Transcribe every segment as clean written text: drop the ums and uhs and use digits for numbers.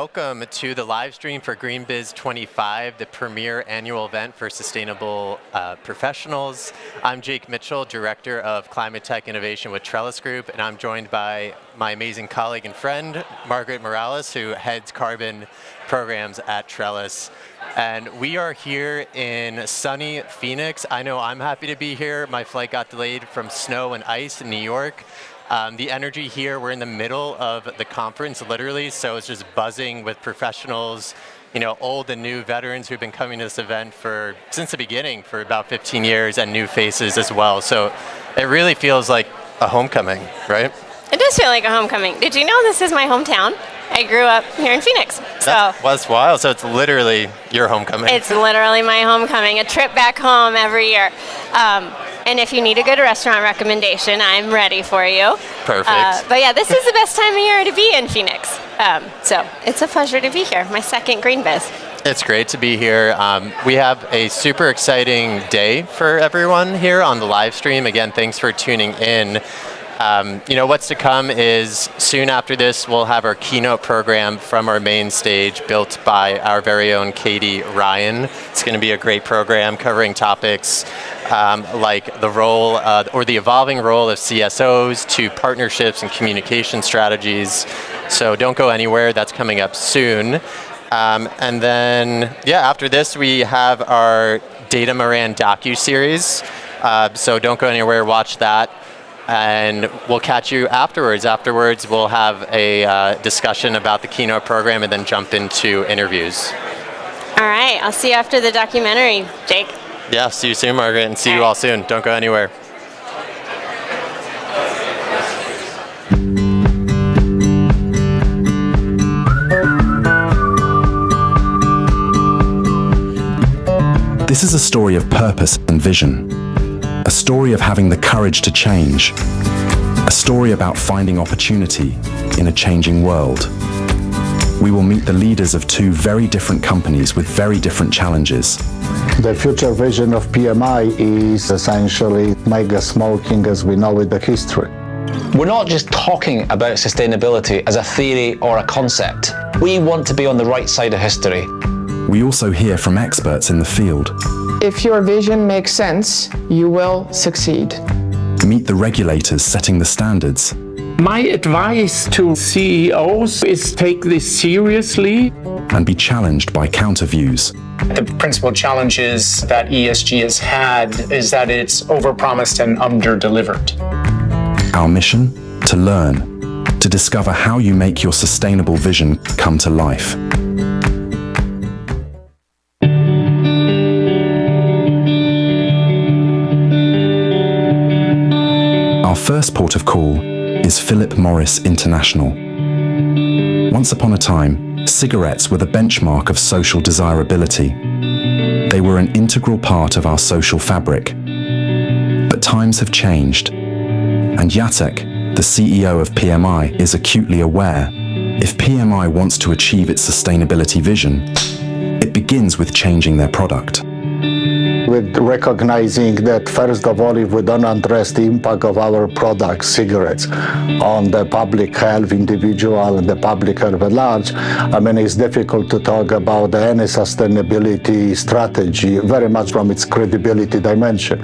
Welcome to the live stream for GreenBiz 25, the premier annual event for sustainable professionals. I'm Jake Mitchell, Director of Climate Tech Innovation with Trellis Group, and I'm joined by my amazing colleague and friend, Margaret Morales, who heads carbon programs at Trellis. And we are here in sunny Phoenix. I know I'm happy to be here. My flight got delayed from snow and ice in New York. The energy here, we're in the middle of the conference, literally, so it's just buzzing with professionals, old and new veterans who've been coming to this event since the beginning for about 15 years, and new faces as well. So it really feels like a homecoming, right? It does feel like a homecoming. Did you know this is my hometown? I grew up here in Phoenix. That was wild. So it's literally your homecoming. It's literally my homecoming, a trip back home every year. And if you need a good restaurant recommendation, I'm ready for you. Perfect. But yeah, this is the best time of year to be in Phoenix. So it's a pleasure to be here, my second GreenBiz. It's great to be here. We have a super exciting day for everyone here on the live stream. Again, thanks for tuning in. What's to come is soon after this, we'll have our keynote program from our main stage built by our very own Katie Ryan. It's going to be a great program covering topics like the role or the evolving role of CSOs to partnerships and communication strategies. So don't go anywhere. That's coming up soon. And then, after this, we have our Data Moran docu-series. So don't go anywhere. Watch that. And we'll catch you afterwards. Afterwards, we'll have a discussion about the keynote program and then jump into interviews. All right, I'll see you after the documentary, Jake. Yeah, see you soon, Margaret, and see you all soon. Don't go anywhere. This is a story of purpose and vision. A story of having the courage to change. A story about finding opportunity in a changing world. We will meet the leaders of two very different companies with very different challenges. The future vision of PMI is essentially mega smoking as we know it, the history. We're not just talking about sustainability as a theory or a concept. We want to be on the right side of history. We also hear from experts in the field. If your vision makes sense, you will succeed. Meet the regulators setting the standards. My advice to CEOs is take this seriously. And be challenged by counter-views. The principal challenges that ESG has had is that it's overpromised and under-delivered. Our mission? To learn. To discover how you make your sustainable vision come to life. Our first port of call is Philip Morris International. Once upon a time, cigarettes were the benchmark of social desirability. They were an integral part of our social fabric. But times have changed, and Jacek, the CEO of PMI, is acutely aware if PMI wants to achieve its sustainability vision, it begins with changing their product. With recognizing that, first of all, if we don't address the impact of our products, cigarettes, on the public health, individual, and the public health at large, it's difficult to talk about any sustainability strategy, very much from its credibility dimension.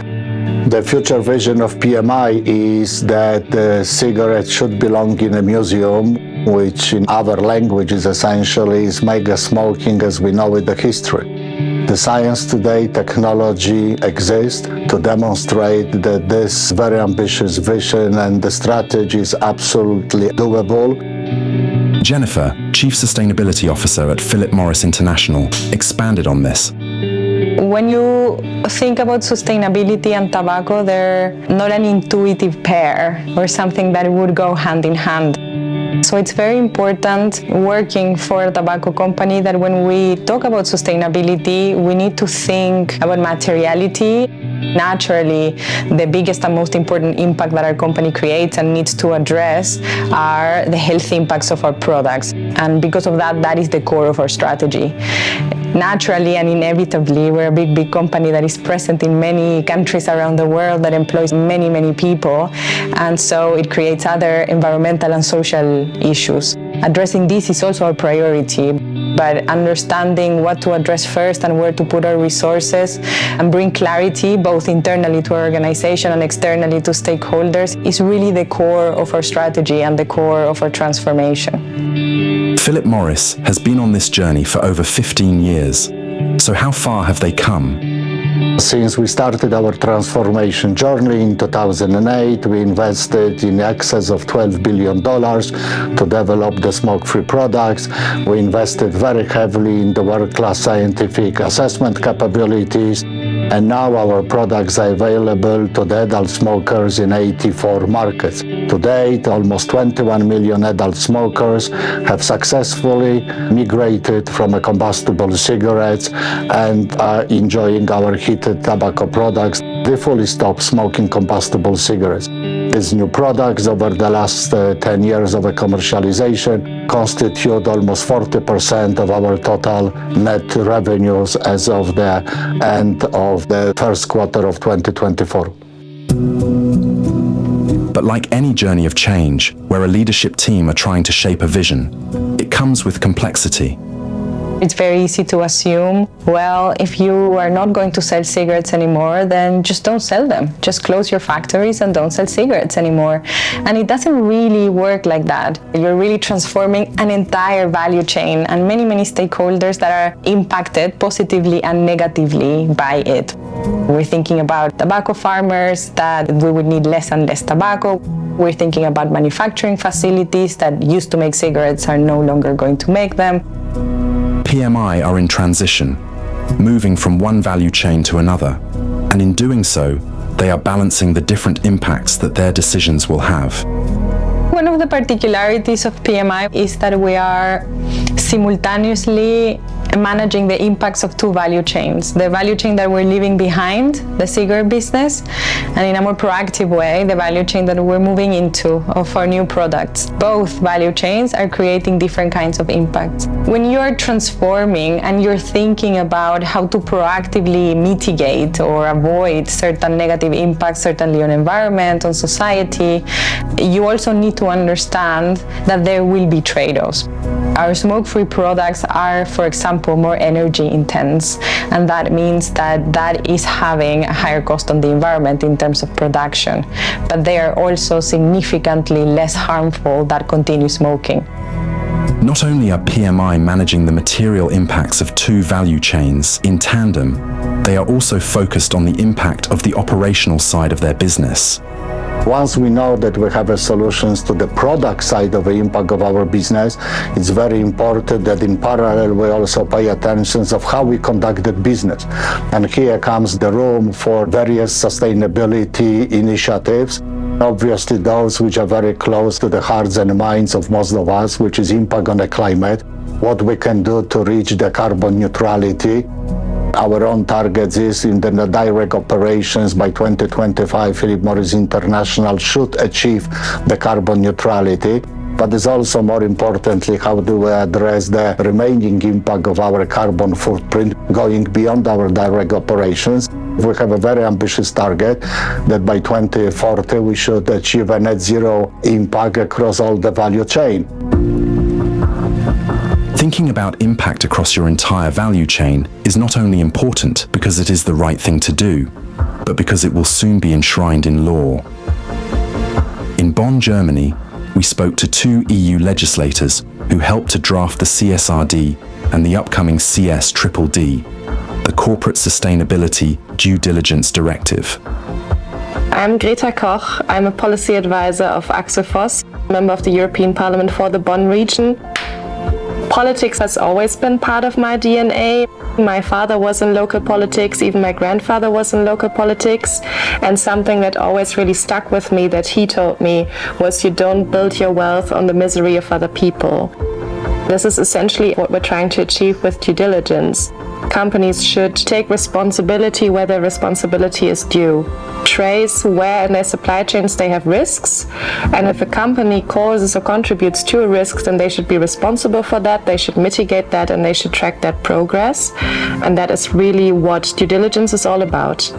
The future vision of PMI is that cigarettes should belong in a museum, which in other languages essentially is mega smoking as we know it, the history. The science today, technology exists to demonstrate that this very ambitious vision and the strategy is absolutely doable. Jennifer, Chief Sustainability Officer at Philip Morris International, expanded on this. When you think about sustainability and tobacco, they're not an intuitive pair or something that would go hand in hand. So it's very important working for a tobacco company that when we talk about sustainability, we need to think about materiality. Naturally, the biggest and most important impact that our company creates and needs to address are the health impacts of our products. And because of that, that is the core of our strategy. Naturally and inevitably, we're a big company that is present in many countries around the world that employs many people. And so it creates other environmental and social issues. addressing this is also a priority. But understanding what to address first and where to put our resources and bring clarity both internally to our organization and externally to stakeholders is really the core of our strategy and the core of our transformation. Philip Morris has been on this journey for over 15 years. So how far have they come? Since we started our transformation journey in 2008, we invested in excess of $12 billion to develop the smoke-free products. We invested very heavily in the world-class scientific assessment capabilities. And now our products are available to the adult smokers in 84 markets. To date, almost 21 million adult smokers have successfully migrated from combustible cigarettes and are enjoying our heated tobacco products. They fully stopped smoking combustible cigarettes. These new products over the last 10 years of commercialization constitute almost 40% of our total net revenues as of the end of the first quarter of 2024. But like any journey of change, where a leadership team are trying to shape a vision, it comes with complexity. It's very easy to assume, well, if you are not going to sell cigarettes anymore, then just don't sell them. Just close your factories and don't sell cigarettes anymore. And it doesn't really work like that. You're really transforming an entire value chain and many, many stakeholders that are impacted positively and negatively by it. We're thinking about tobacco farmers, that we would need less and less tobacco. We're thinking about manufacturing facilities that used to make cigarettes are no longer going to make them. PMI are in transition, moving from one value chain to another, and in doing so, they are balancing the different impacts that their decisions will have. One of the particularities of PMI is that we are simultaneously managing the impacts of two value chains. The value chain that we're leaving behind, the cigarette business, and in a more proactive way, the value chain that we're moving into of our new products. Both value chains are creating different kinds of impacts. When you're transforming and you're thinking about how to proactively mitigate or avoid certain negative impacts, certainly on environment, on society, you also need to understand that there will be trade-offs. Our smoke-free products are, for example, more energy intense, and that means that that is having a higher cost on the environment in terms of production, but they are also significantly less harmful than continuous smoking. Not only are PMI managing the material impacts of two value chains in tandem, they are also focused on the impact of the operational side of their business. Once we know that we have solutions to the product side of the impact of our business, it's very important that in parallel we also pay attention of how we conduct the business. And here comes the room for various sustainability initiatives. Obviously those which are very close to the hearts and minds of most of us, which is impact on the climate, what we can do to reach the carbon neutrality. Our own target is in the direct operations by 2025, Philip Morris International should achieve the carbon neutrality. But it's also more importantly, how do we address the remaining impact of our carbon footprint going beyond our direct operations. We have a very ambitious target that by 2040 we should achieve a net zero impact across all the value chain. Thinking about impact across your entire value chain is not only important because it is the right thing to do, but because it will soon be enshrined in law. In Bonn, Germany, we spoke to two EU legislators who helped to draft the CSRD and the upcoming CSDDD, the Corporate Sustainability Due Diligence Directive. I'm Greta Koch. I'm a policy advisor of Axel Voss, member of the European Parliament for the Bonn region. Politics has always been part of my DNA. My father was in local politics, even my grandfather was in local politics. And something that always really stuck with me that he told me was you don't build your wealth on the misery of other people. This is essentially what we're trying to achieve with due diligence. Companies should take responsibility where their responsibility is due. Trace where in their supply chains they have risks, and if a company causes or contributes to a risk, then they should be responsible for that, they should mitigate that, and they should track that progress. And that is really what due diligence is all about.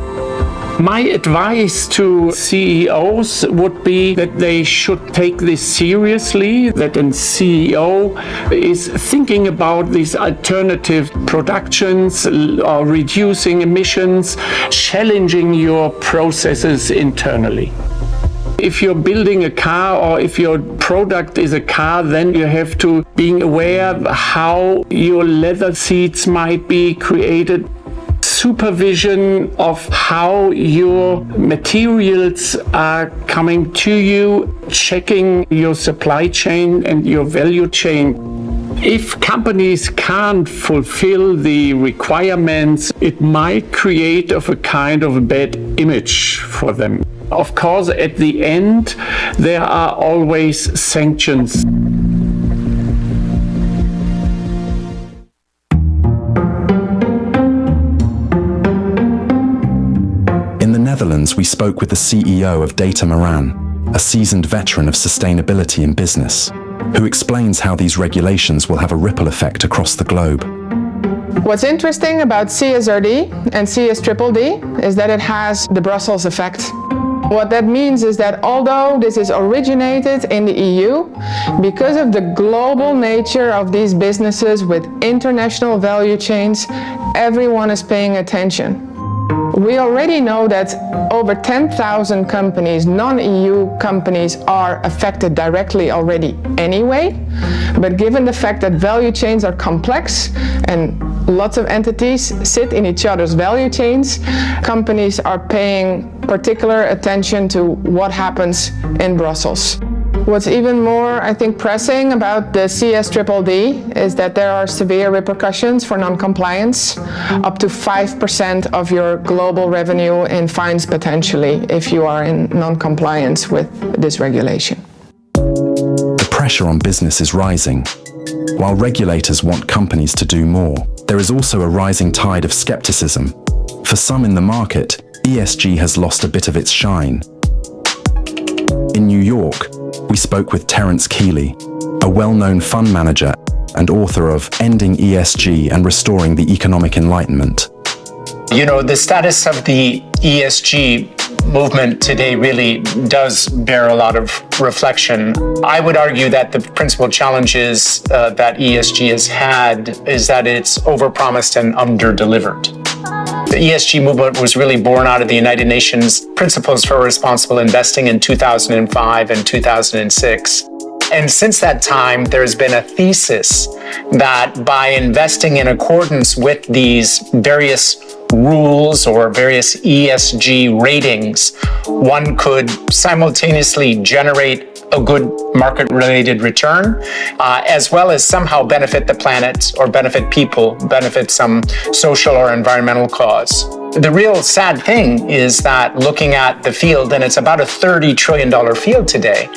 My advice to CEOs would be that they should take this seriously, that a CEO is thinking about these alternative productions or reducing emissions, challenging your processes internally. If you're building a car or if your product is a car, then you have to be aware of how your leather seats might be created. Supervision of how your materials are coming to you, checking your supply chain and your value chain. If companies can't fulfill the requirements, it might create a kind of a bad image for them. Of course, at the end, there are always sanctions. In the Netherlands, we spoke with the CEO of Data Moran, a seasoned veteran of sustainability in business, who explains how these regulations will have a ripple effect across the globe. What's interesting about CSRD and CSDDD is that it has the Brussels effect. What that means is that although this is originated in the EU, because of the global nature of these businesses with international value chains, everyone is paying attention. We already know that over 10,000 companies, non-EU companies, are affected directly already anyway. But given the fact that value chains are complex and lots of entities sit in each other's value chains, companies are paying particular attention to what happens in Brussels. What's even more, I think, pressing about the CSDDD is that there are severe repercussions for non-compliance, up to 5% of your global revenue in fines potentially if you are in non-compliance with this regulation. The pressure on business is rising. While regulators want companies to do more, there is also a rising tide of skepticism. For some in the market, ESG has lost a bit of its shine. In New York, we spoke with Terence Keeley, a well-known fund manager and author of Ending ESG and Restoring the Economic Enlightenment. You know, the status of the ESG movement today really does bear a lot of reflection. I would argue that the principal challenges that ESG has had is that it's overpromised and underdelivered. The ESG movement was really born out of the United Nations Principles for Responsible Investing in 2005 and 2006. And since that time, there's been a thesis that by investing in accordance with these various rules or various ESG ratings, one could simultaneously generate a good market-related return, as well as somehow benefit the planet or benefit people, benefit some social or environmental cause. The real sad thing is that looking at the field, and it's about a $30 trillion field today,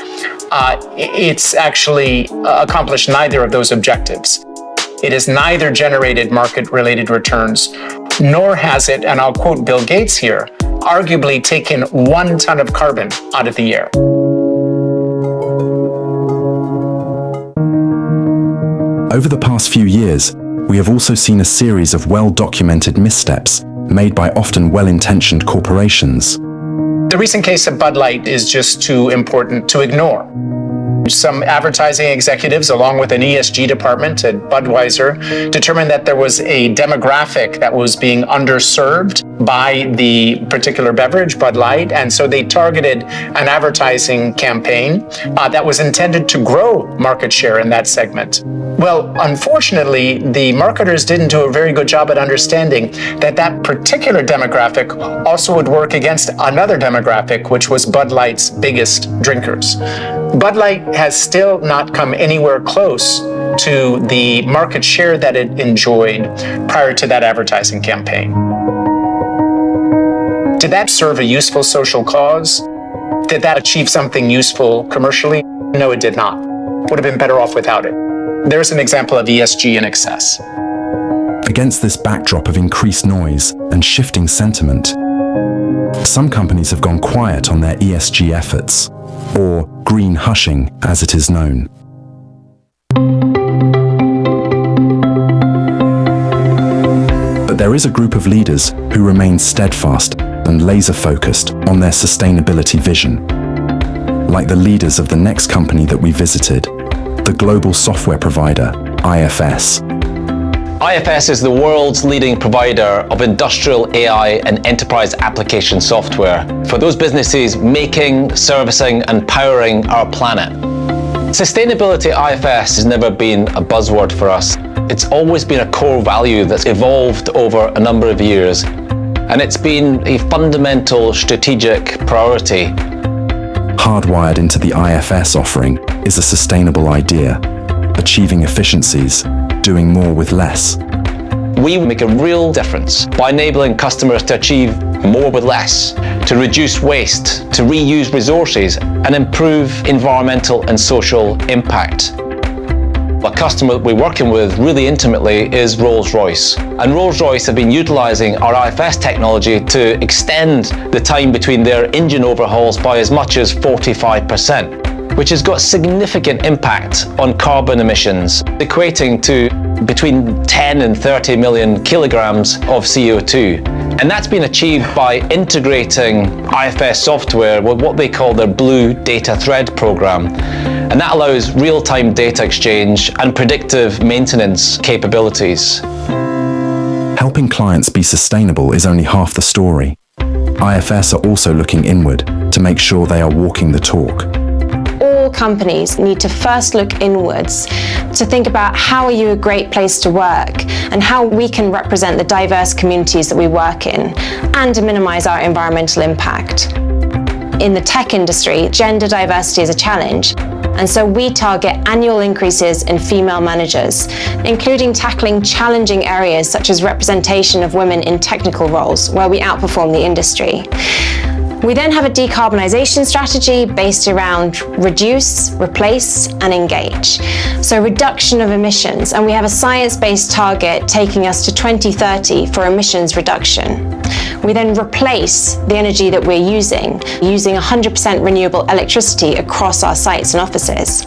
it's actually accomplished neither of those objectives. It has neither generated market-related returns, nor has it, and I'll quote Bill Gates here, arguably taken 1 ton of carbon out of the air. Over the past few years, we have also seen a series of well-documented missteps made by often well-intentioned corporations. The recent case of Bud Light is just too important to ignore. Some advertising executives, along with an ESG department at Budweiser, determined that there was a demographic that was being underserved by the particular beverage, Bud Light, and so they targeted an advertising campaign that was intended to grow market share in that segment. Well, unfortunately, the marketers didn't do a very good job at understanding that that particular demographic also would work against another demographic, which was Bud Light's biggest drinkers. Bud Light has still not come anywhere close to the market share that it enjoyed prior to that advertising campaign. Did that serve a useful social cause? Did that achieve something useful commercially? No, it did not. Would have been better off without it. There's an example of ESG in excess. Against this backdrop of increased noise and shifting sentiment, some companies have gone quiet on their ESG efforts, or green hushing as it is known. But there is a group of leaders who remain steadfast and laser-focused on their sustainability vision. Like the leaders of the next company that we visited, the global software provider, IFS. IFS is the world's leading provider of industrial AI and enterprise application software for those businesses making, servicing, and powering our planet. Sustainability at IFS has never been a buzzword for us. It's always been a core value that's evolved over a number of years, and it's been a fundamental strategic priority. Hardwired into the IFS offering is a sustainable idea, achieving efficiencies, doing more with less. We make a real difference by enabling customers to achieve more with less, to reduce waste, to reuse resources, and improve environmental and social impact. A customer that we're working with really intimately is Rolls-Royce. And Rolls-Royce have been utilising our IFS technology to extend the time between their engine overhauls by as much as 45%, which has got significant impact on carbon emissions, equating to between 10 and 30 million kilograms of CO2. And that's been achieved by integrating IFS software with what they call their Blue Data Thread program. And that allows real-time data exchange and predictive maintenance capabilities. Helping clients be sustainable is only half the story. IFS are also looking inward to make sure they are walking the talk. All companies need to first look inwards to think about how are you a great place to work and how we can represent the diverse communities that we work in and to minimize our environmental impact. In the tech industry, gender diversity is a challenge, and so we target annual increases in female managers, including tackling challenging areas such as representation of women in technical roles, where we outperform the industry. We then have a decarbonization strategy based around reduce, replace, and engage. So reduction of emissions, and we have a science-based target taking us to 2030 for emissions reduction. We then replace the energy that we're using 100% renewable electricity across our sites and offices.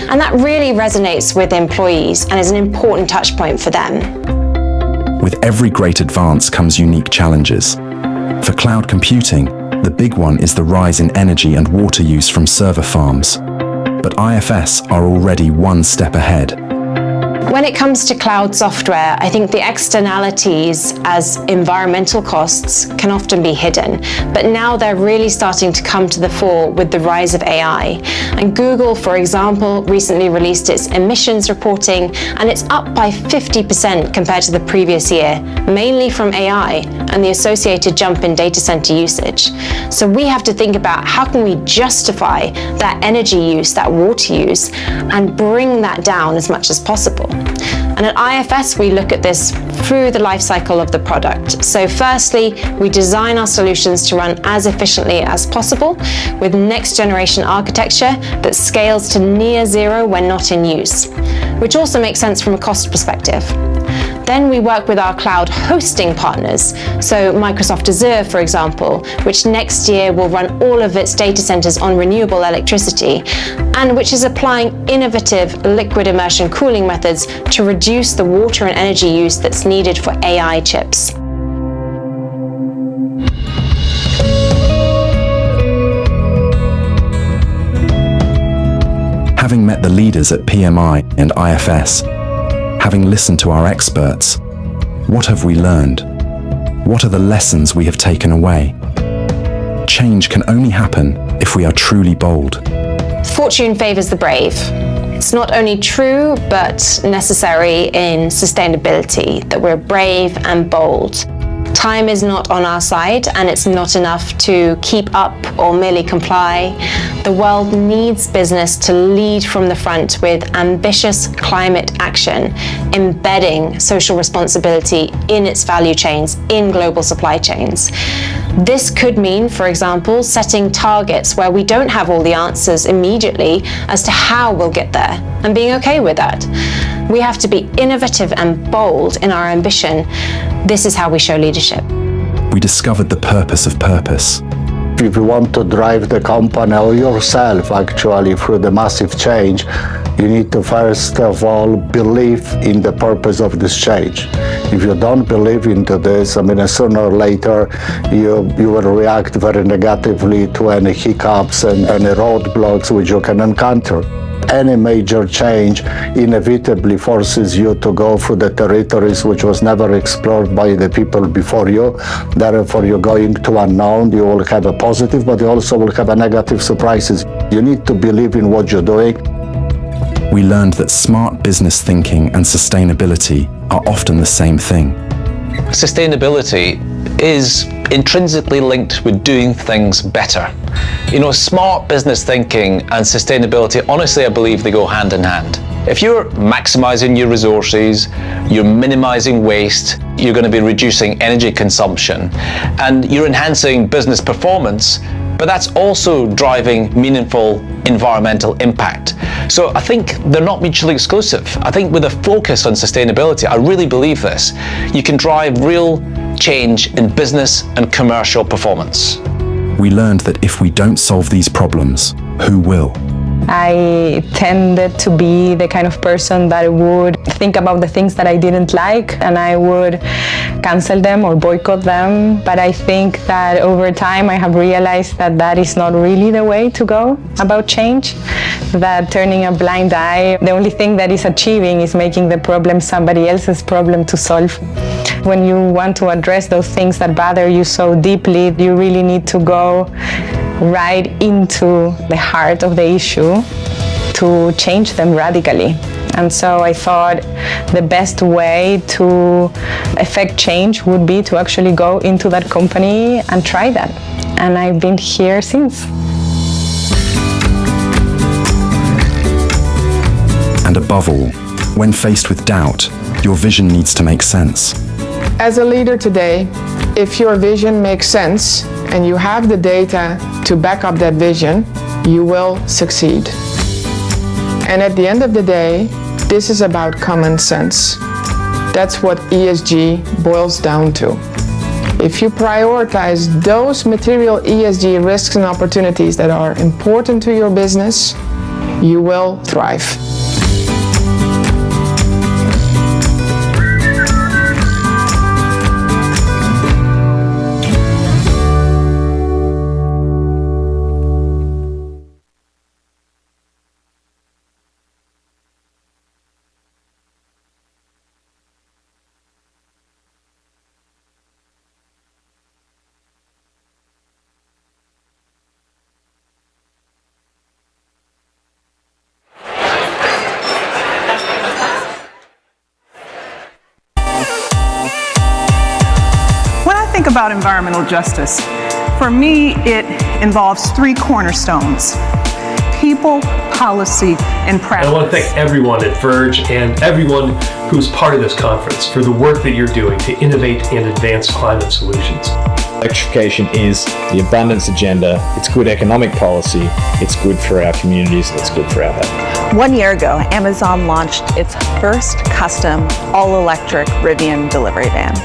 And that really resonates with employees and is an important touch point for them. With every great advance comes unique challenges. For cloud computing, the big one is the rise in energy and water use from server farms. But IFS are already one step ahead. When it comes to cloud software, I think the externalities as environmental costs can often be hidden, but now they're really starting to come to the fore with the rise of AI. And Google, for example, recently released its emissions reporting, and it's up by 50% compared to the previous year, mainly from AI and the associated jump in data center usage. So we have to think about how can we justify that energy use, that water use, and bring that down as much as possible. And at IFS, we look at this through the life cycle of the product. So firstly, we design our solutions to run as efficiently as possible with next generation architecture that scales to near zero when not in use, which also makes sense from a cost perspective. Then we work with our cloud hosting partners, so Microsoft Azure, for example, which next year will run all of its data centers on renewable electricity, and which is applying innovative liquid immersion cooling methods to reduce the water and energy use that's needed for AI chips. Having met the leaders at PMI and IFS, having listened to our experts, what have we learned? What are the lessons we have taken away? Change can only happen if we are truly bold. Fortune favors the brave. It's not only true, but necessary in sustainability, that we're brave and bold. Time is not on our side, and it's not enough to keep up or merely comply. The world needs business to lead from the front with ambitious climate action, embedding social responsibility in its value chains, in global supply chains. This could mean, for example, setting targets where we don't have all the answers immediately as to how we'll get there, and being okay with that. We have to be innovative and bold in our ambition. This is how we show leadership. We discovered the purpose of purpose. If you want to drive the company or yourself actually through the massive change, You need to first of all believe in the purpose of this change. If you don't believe into this, sooner or later you will react very negatively to any hiccups and any roadblocks which you can encounter. Any major change inevitably forces you to go through the territories which was never explored by the people before you. Therefore, you're going to unknown. You will have a positive, but you also will have a negative surprises. You need to believe in what you're doing. We learned that smart business thinking and sustainability are often the same thing. Sustainability is intrinsically linked with doing things better. Smart business thinking and sustainability, honestly, I believe they go hand in hand. If you're maximizing your resources, you're minimizing waste, you're going to be reducing energy consumption, and you're enhancing business performance, but that's also driving meaningful environmental impact. So I think they're not mutually exclusive. I think with a focus on sustainability, I really believe this, you can drive real change in business and commercial performance. We learned that if we don't solve these problems, who will? I tended to be the kind of person that would think about the things that I didn't like and I would cancel them or boycott them. But I think that over time I have realized that that is not really the way to go about change. That turning a blind eye, the only thing that is achieving is making the problem somebody else's problem to solve. When you want to address those things that bother you so deeply, you really need to go right into the heart of the issue to change them radically. And so I thought the best way to effect change would be to actually go into that company and try that. And I've been here since. And above all, when faced with doubt, your vision needs to make sense. As a leader today, if your vision makes sense and you have the data to back up that vision, you will succeed. And at the end of the day, this is about common sense. That's what ESG boils down to. If you prioritize those material ESG risks and opportunities that are important to your business, you will thrive. About environmental justice. For me, it involves three cornerstones: people, policy, and practice. I want to thank everyone at Verge and everyone who's part of this conference for the work that you're doing to innovate and advance climate solutions. Electrification is the abundance agenda. It's good economic policy. It's good for our communities. It's good for our health. 1 year ago, Amazon launched its first custom all-electric Rivian delivery van.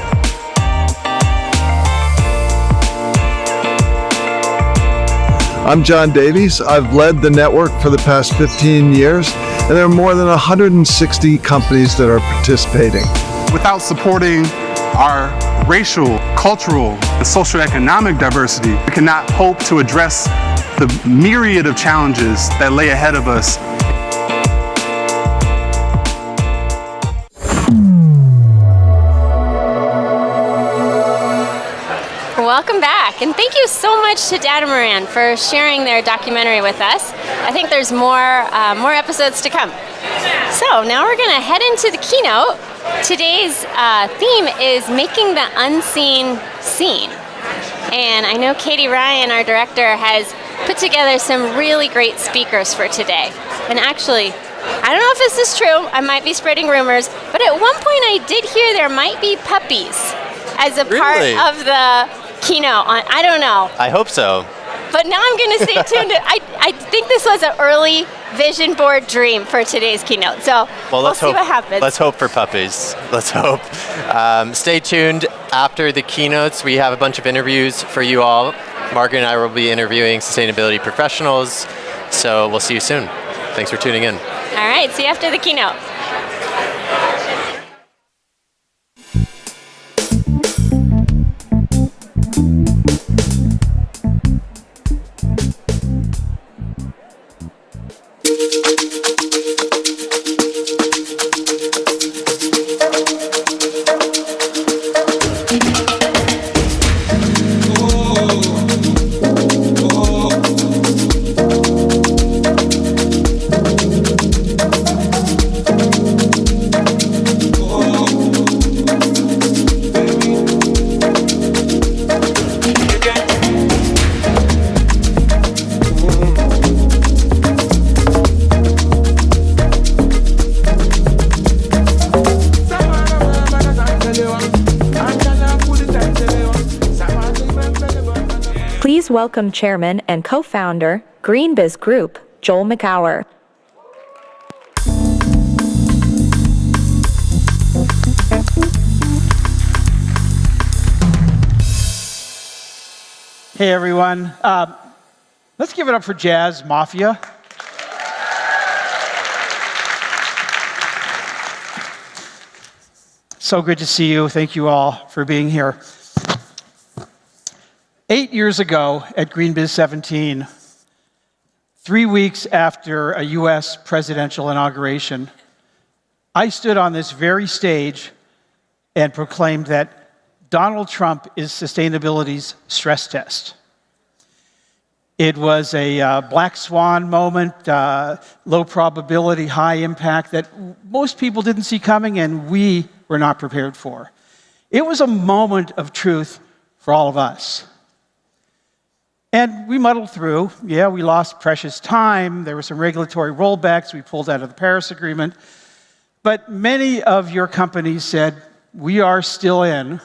I'm John Davies. I've led the network for the past 15 years, and there are more than 160 companies that are participating. Without supporting our racial, cultural, and socioeconomic diversity, we cannot hope to address the myriad of challenges that lay ahead of us. Welcome back, and thank you so much to Datamoran for sharing their documentary with us. I think there's more episodes to come. So now we're going to head into the keynote. Today's theme is making the unseen seen. And I know Katie Ryan, our director, has put together some really great speakers for today. And actually, I don't know if this is true, I might be spreading rumors, but at one point I did hear there might be puppies as a part of the keynote. I don't know. I hope so. But now I'm going to stay tuned. I think this was an early vision board dream for today's keynote. So we'll see what happens. Let's hope for puppies. Let's hope. Stay tuned. After the keynotes, we have a bunch of interviews for you all. Margaret and I will be interviewing sustainability professionals. So we'll see you soon. Thanks for tuning in. All right, see you after the keynote. Please welcome Chairman and Co-founder, GreenBiz Group, Joel Makower. Hey everyone, let's give it up for Jazz Mafia. So good to see you. Thank you all for being here. 8 years ago at GreenBiz 17, 3 weeks after a US presidential inauguration, I stood on this very stage and proclaimed that Donald Trump is sustainability's stress test. It was a black swan moment, low probability, high impact that most people didn't see coming and we were not prepared for. It was a moment of truth for all of us. And we muddled through. Yeah, we lost precious time. There were some regulatory rollbacks. We pulled out of the Paris Agreement. But many of your companies said, we are still in.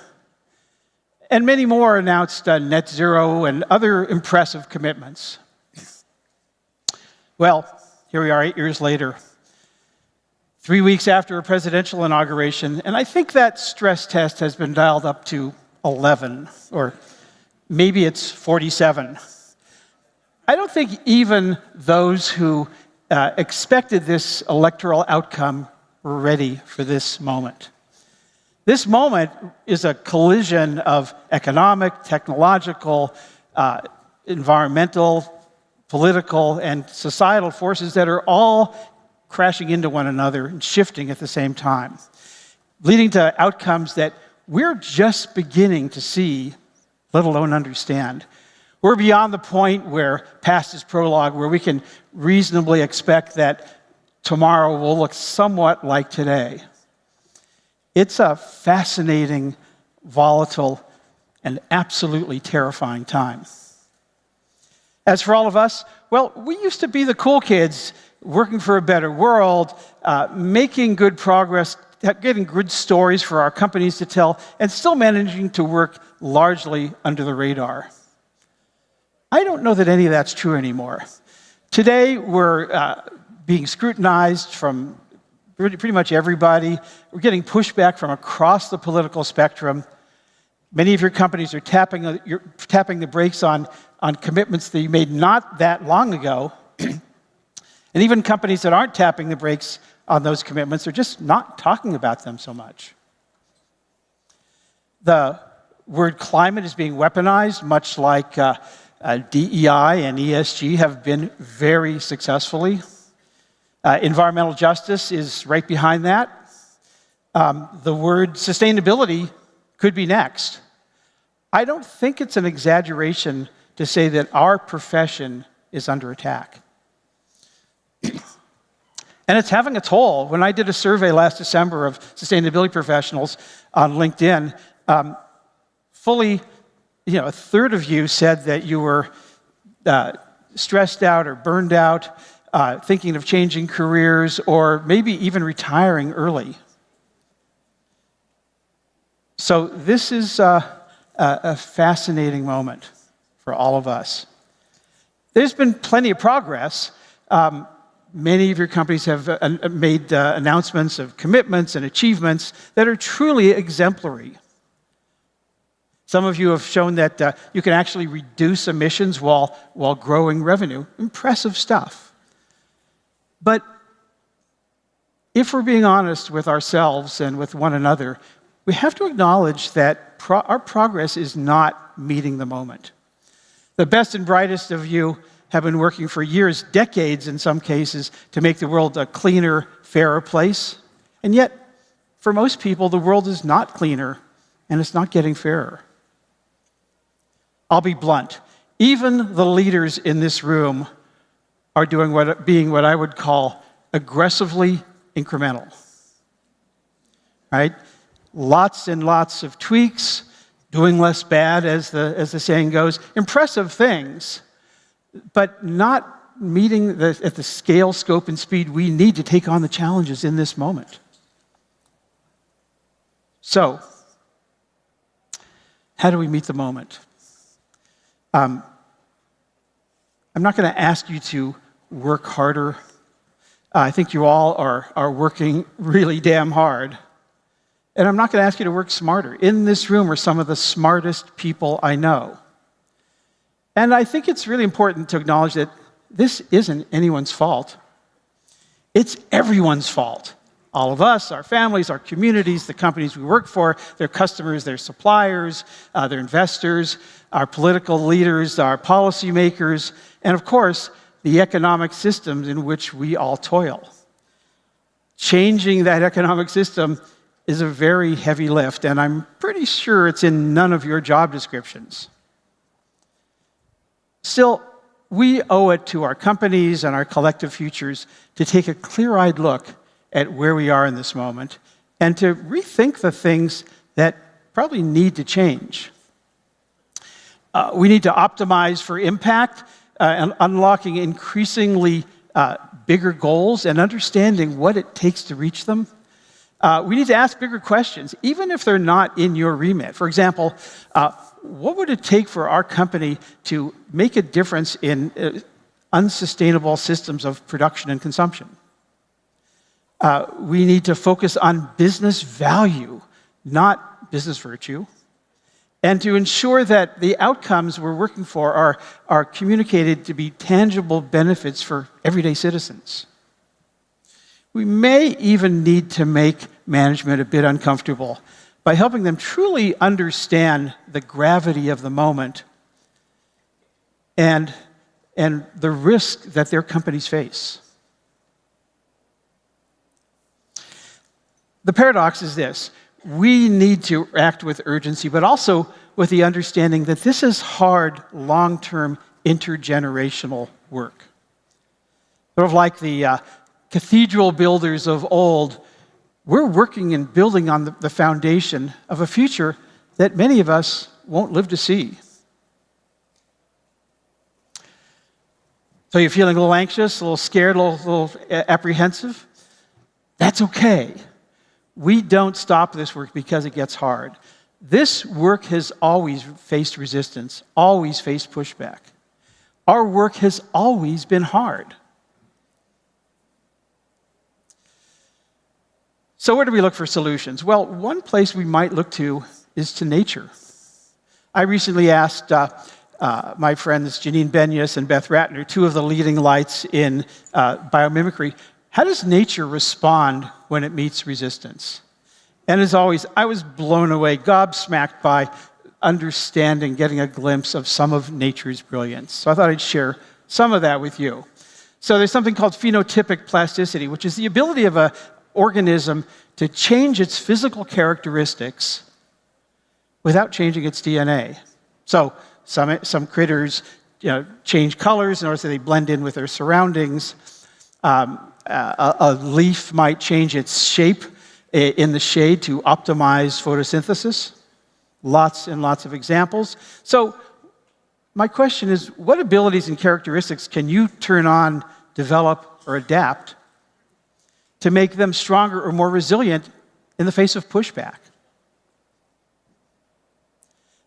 And many more announced net zero and other impressive commitments. Well, here we are 8 years later, 3 weeks after a presidential inauguration, and I think that stress test has been dialed up to 11, or maybe it's 47. I don't think even those who expected this electoral outcome were ready for this moment. This moment is a collision of economic, technological, environmental, political, and societal forces that are all crashing into one another and shifting at the same time, leading to outcomes that we're just beginning to see, let alone understand. We're beyond the point where past is prologue, where we can reasonably expect that tomorrow will look somewhat like today. It's a fascinating, volatile, and absolutely terrifying time. As for all of us, well, we used to be the cool kids working for a better world, making good progress, getting good stories for our companies to tell, and still managing to work largely under the radar. I don't know that any of that's true anymore. Today, we're being scrutinized from pretty much everybody. We're getting pushback from across the political spectrum. Many of your companies are tapping the brakes on commitments that you made not that long ago. And even companies that aren't tapping the brakes on those commitments are just not talking about them so much. The word climate is being weaponized, much like DEI and ESG have been very successfully. Environmental justice is right behind that. The word sustainability could be next. I don't think it's an exaggeration to say that our profession is under attack. And it's having a toll. When I did a survey last December of sustainability professionals on LinkedIn, fully, a third of you said that you were stressed out or burned out, thinking of changing careers, or maybe even retiring early. So this is a fascinating moment for all of us. There's been plenty of progress. Many of your companies have made announcements of commitments and achievements that are truly exemplary. Some of you have shown that you can actually reduce emissions while growing revenue. Impressive stuff. But if we're being honest with ourselves and with one another, we have to acknowledge that our progress is not meeting the moment. The best and brightest of you have been working for years, decades in some cases, to make the world a cleaner, fairer place. And yet, for most people, the world is not cleaner and it's not getting fairer. I'll be blunt. Even the leaders in this room are being what I would call aggressively incremental. Right? Lots and lots of tweaks, doing less bad, as the saying goes. Impressive things, but not meeting at the scale, scope, and speed we need to take on the challenges in this moment. So, how do we meet the moment? I'm not going to ask you to work harder. I think you all are working really damn hard. And I'm not going to ask you to work smarter. In this room are some of the smartest people I know. And I think it's really important to acknowledge that this isn't anyone's fault. It's everyone's fault. All of us, our families, our communities, the companies we work for, their customers, their suppliers, their investors, our political leaders, our policymakers, and of course, the economic systems in which we all toil. Changing that economic system is a very heavy lift, and I'm pretty sure it's in none of your job descriptions. Still, we owe it to our companies and our collective futures to take a clear-eyed look at where we are in this moment and to rethink the things that probably need to change. We need to optimize for impact and unlocking increasingly bigger goals and understanding what it takes to reach them. We need to ask bigger questions, even if they're not in your remit. For example, what would it take for our company to make a difference in unsustainable systems of production and consumption? We need to focus on business value, not business virtue, and to ensure that the outcomes we're working for are communicated to be tangible benefits for everyday citizens. We may even need to make management a bit uncomfortable by helping them truly understand the gravity of the moment and the risk that their companies face. The paradox is this: we need to act with urgency, but also with the understanding that this is hard, long-term, intergenerational work. Sort of like the cathedral builders of old, we're working and building on the foundation of a future that many of us won't live to see. So you're feeling a little anxious, a little scared, a little apprehensive? That's okay. We don't stop this work because it gets hard. This work has always faced resistance, always faced pushback. Our work has always been hard. So where do we look for solutions? Well, one place we might look to is to nature. I recently asked my friends Janine Benyus and Beth Ratner, two of the leading lights in biomimicry, how does nature respond when it meets resistance? And as always, I was blown away, gobsmacked by understanding, getting a glimpse of some of nature's brilliance. So I thought I'd share some of that with you. So there's something called phenotypic plasticity, which is the ability of an organism to change its physical characteristics without changing its DNA. So some critters change colors in order so they blend in with their surroundings. A leaf might change its shape in the shade to optimize photosynthesis. Lots and lots of examples. So my question is, what abilities and characteristics can you turn on, develop, or adapt to make them stronger or more resilient in the face of pushback?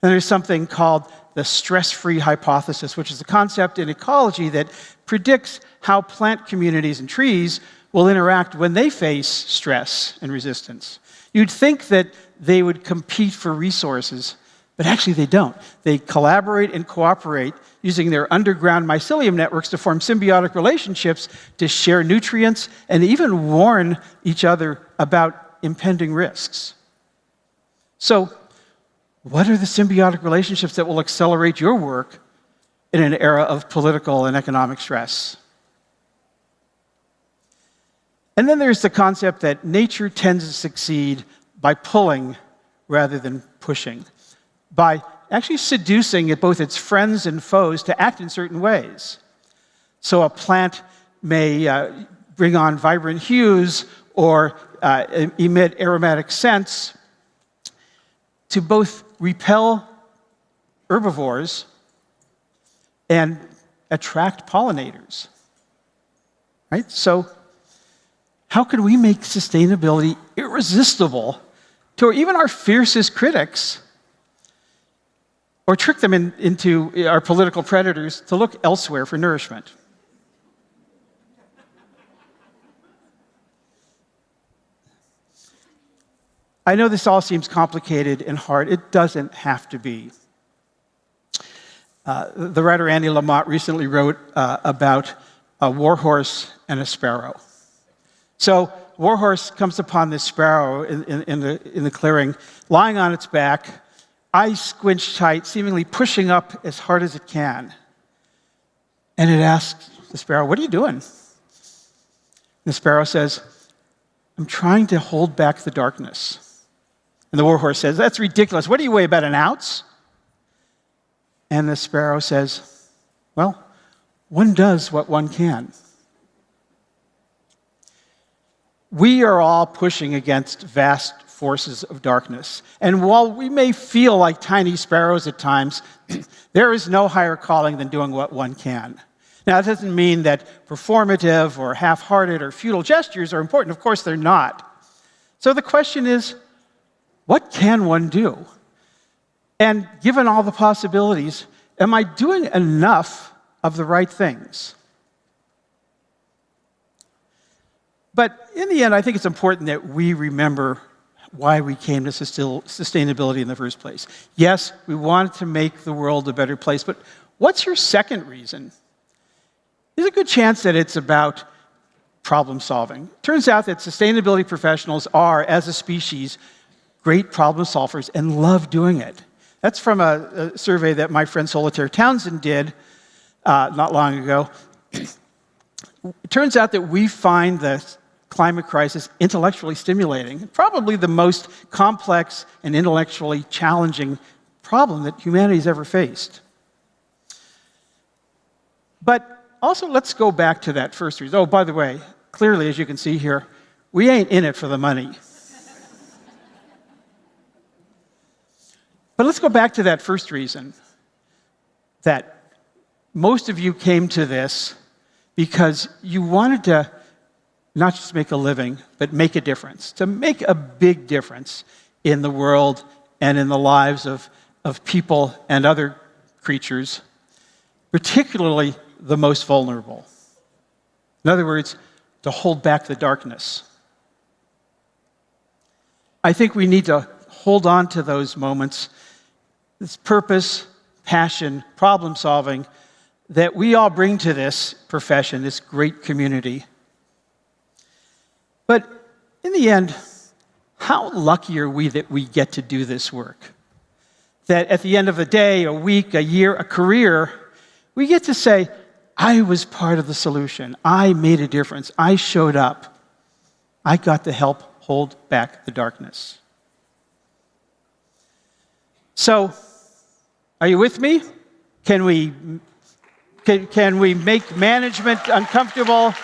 And there's something called the stress-free hypothesis, which is a concept in ecology that predicts how plant communities and trees will interact when they face stress and resistance. You'd think that they would compete for resources, But actually they don't. They collaborate and cooperate using their underground mycelium networks to form symbiotic relationships to share nutrients and even warn each other about impending risks. So, what are the symbiotic relationships that will accelerate your work in an era of political and economic stress? And then there's the concept that nature tends to succeed by pulling rather than pushing, by actually seducing both its friends and foes to act in certain ways. So a plant may bring on vibrant hues or emit aromatic scents to both repel herbivores and attract pollinators, right? So how can we make sustainability irresistible to even our fiercest critics, or trick them into our political predators to look elsewhere for nourishment? I know this all seems complicated and hard. It doesn't have to be. The writer Annie Lamott recently wrote about a warhorse and a sparrow. So warhorse comes upon this sparrow in the clearing, lying on its back, eyes squinched tight, seemingly pushing up as hard as it can. And it asks the sparrow, "What are you doing?" The sparrow says, "I'm trying to hold back the darkness." And the warhorse says, "That's ridiculous. What do you weigh, about an ounce?" And the sparrow says, "Well, one does what one can." We are all pushing against vast forces of darkness. And while we may feel like tiny sparrows at times, there is no higher calling than doing what one can. Now, that doesn't mean that performative or half-hearted or futile gestures are important. Of course, they're not. So the question is, what can one do? And given all the possibilities, am I doing enough of the right things? But in the end, I think it's important that we remember why we came to sustainability in the first place. Yes, we wanted to make the world a better place, but what's your second reason? There's a good chance that it's about problem solving. Turns out that sustainability professionals are, as a species, great problem solvers and love doing it. That's from a survey that my friend Solitaire Townsend did not long ago. It turns out that we find the climate crisis intellectually stimulating, probably the most complex and intellectually challenging problem that humanity's ever faced. But also, let's go back to that first reason. Oh, by the way, clearly, as you can see here, we ain't in it for the money. But let's go back to that first reason, that most of you came to this because you wanted to not just make a living, but make a difference, to make a big difference in the world and in the lives of people and other creatures, particularly the most vulnerable. In other words, to hold back the darkness. I think we need to hold on to those moments, this purpose, passion, problem solving that we all bring to this profession, this great community. But in the end, how lucky are we that we get to do this work? That at the end of a day, a week, a year, a career, we get to say, I was part of the solution. I made a difference. I showed up. I got to help hold back the darkness. So, are you with me? Can we make management uncomfortable?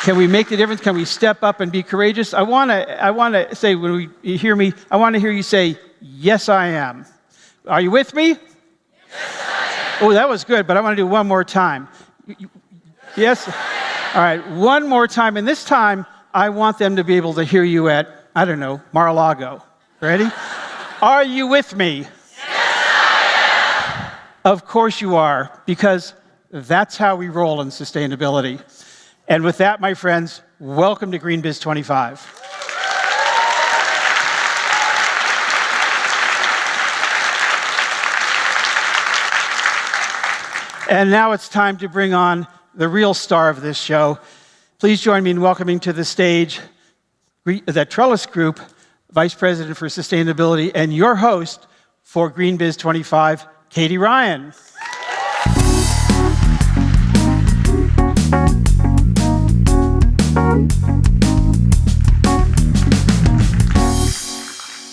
Can we make the difference? Can we step up and be courageous? I want to say, when you hear me, I want to hear you say, yes, I am. Are you with me? Yes, I am. Oh, that was good, but I want to do one more time. Yes? All right, one more time. And this time, I want them to be able to hear you at, I don't know, Mar-a-Lago. Ready? Are you with me? Yes, I am. Of course you are, because that's how we roll in sustainability. And with that, my friends, welcome to GreenBiz 25. And now it's time to bring on the real star of this show. Please join me in welcoming to the stage the Trellis Group Vice President for Sustainability and your host for GreenBiz 25, Katie Ryan.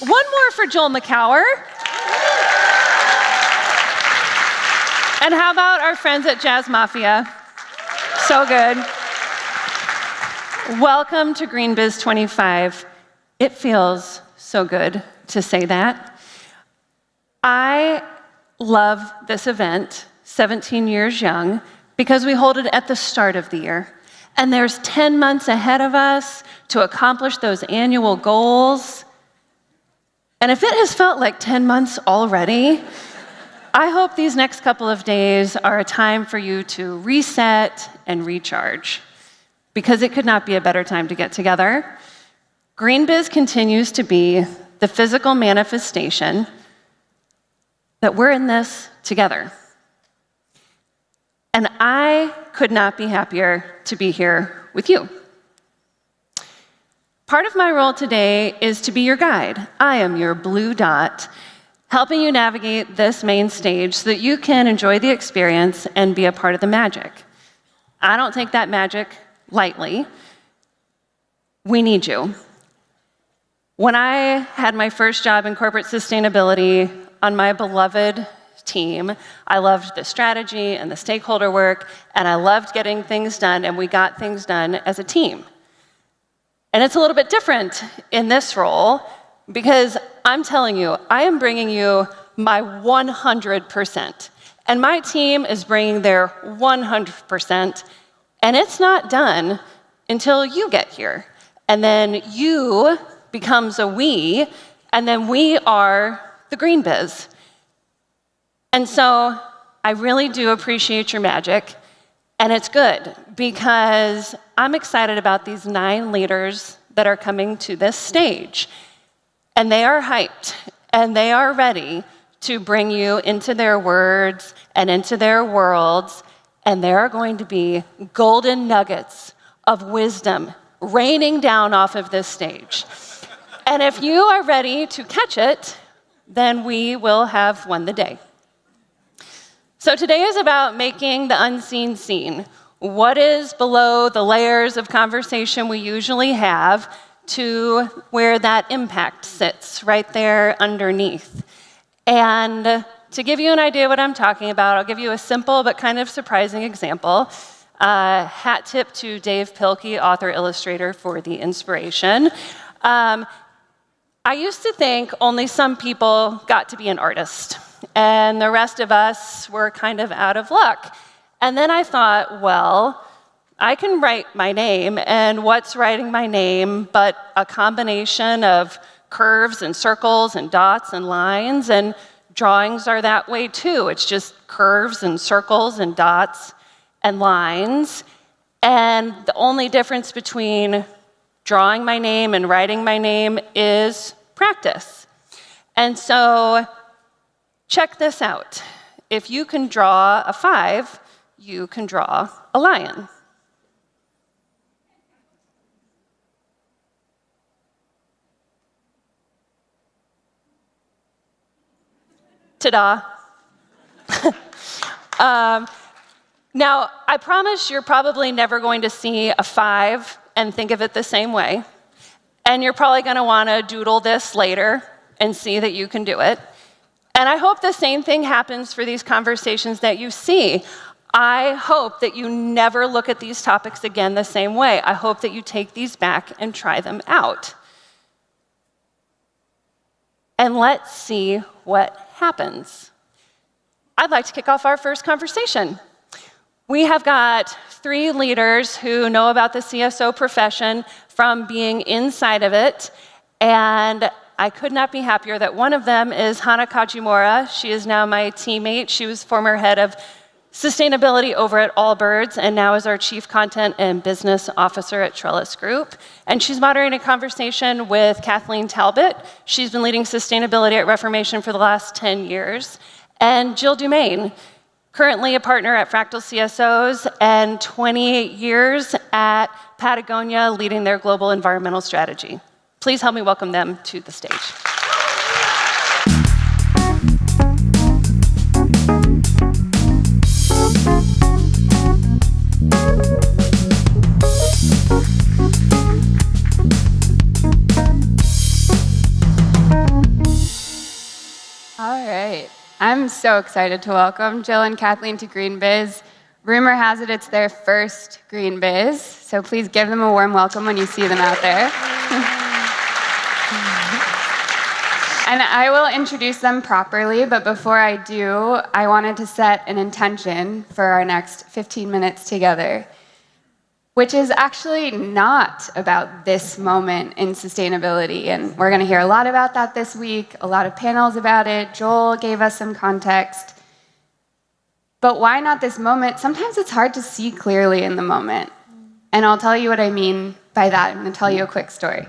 One more for Joel Makower. And how about our friends at Jazz Mafia? So good. Welcome to GreenBiz 25. It feels so good to say that. I love this event, 17 years young, because we hold it at the start of the year. And there's 10 months ahead of us to accomplish those annual goals. And if it has felt like 10 months already, I hope these next couple of days are a time for you to reset and recharge, because it could not be a better time to get together. GreenBiz continues to be the physical manifestation that we're in this together. And I could not be happier to be here with you. Part of my role today is to be your guide. I am your blue dot, helping you navigate this main stage so that you can enjoy the experience and be a part of the magic. I don't take that magic lightly. We need you. When I had my first job in corporate sustainability on my beloved team, I loved the strategy and the stakeholder work, and I loved getting things done, and we got things done as a team. And it's a little bit different in this role, because I'm telling you, I am bringing you my 100%, and my team is bringing their 100%, and it's not done until you get here. And then you becomes a we, and then we are the GreenBiz. And so I really do appreciate your magic, and it's good, because I'm excited about these 9 leaders that are coming to this stage. And they are hyped, and they are ready to bring you into their words and into their worlds, and there are going to be golden nuggets of wisdom raining down off of this stage. And if you are ready to catch it, then we will have won the day. So today is about making the unseen seen. What is below the layers of conversation we usually have to where that impact sits, right there underneath. And to give you an idea of what I'm talking about, I'll give you a simple but kind of surprising example. Hat tip to Dave Pilkey, author, illustrator, for the inspiration. I used to think only some people got to be an artist, and the rest of us were kind of out of luck. And then I thought, well, I can write my name, and what's writing my name but a combination of curves and circles and dots and lines, and drawings are that way too. It's just curves and circles and dots and lines. And the only difference between drawing my name and writing my name is practice. And so check this out. If you can draw a 5, you can draw a lion. Ta-da. Now, I promise you're probably never going to see a 5 and think of it the same way. And you're probably going to want to doodle this later and see that you can do it. And I hope the same thing happens for these conversations that you see. I hope that you never look at these topics again the same way. I hope that you take these back and try them out. And let's see what happens. I'd like to kick off our first conversation. We have got 3 leaders who know about the CSO profession from being inside of it, and I could not be happier that one of them is Hana Kajimura. She is now my teammate. She was former head of sustainability over at Allbirds, and now is our chief content and business officer at Trellis Group. And she's moderating a conversation with Kathleen Talbot. She's been leading sustainability at Reformation for the last 10 years. And Jill Dumaine, currently a partner at Fractal CSOs, and 28 years at Patagonia leading their global environmental strategy. Please help me welcome them to the stage. All right. I'm so excited to welcome Jill and Kathleen to GreenBiz. Rumor has it it's their first GreenBiz, so please give them a warm welcome when you see them out there. And I will introduce them properly, but before I do, I wanted to set an intention for our next 15 minutes together, which is actually not about this moment in sustainability. And we're going to hear a lot about that this week, a lot of panels about it. Joel gave us some context. But why not this moment? Sometimes it's hard to see clearly in the moment. And I'll tell you what I mean by that. I'm going to tell you a quick story.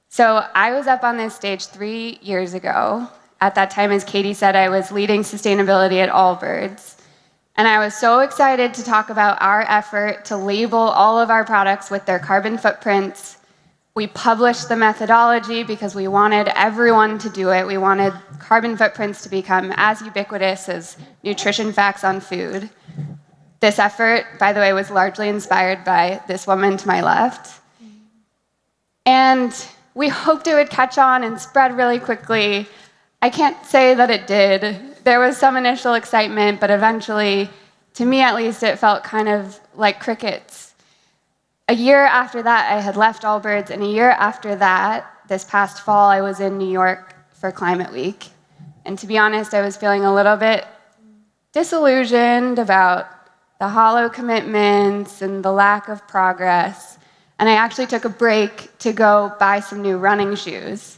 So I was up on this stage 3 years ago. At that time, as Katie said, I was leading sustainability at Allbirds. And I was so excited to talk about our effort to label all of our products with their carbon footprints. We published the methodology because we wanted everyone to do it. We wanted carbon footprints to become as ubiquitous as nutrition facts on food. This effort, by the way, was largely inspired by this woman to my left. And we hoped it would catch on and spread really quickly. I can't say that it did. There was some initial excitement, but eventually, to me at least, it felt kind of like crickets. A year after that, I had left Allbirds, and a year after that, this past fall, I was in New York for Climate Week. And to be honest, I was feeling a little bit disillusioned about the hollow commitments and the lack of progress. And I actually took a break to go buy some new running shoes.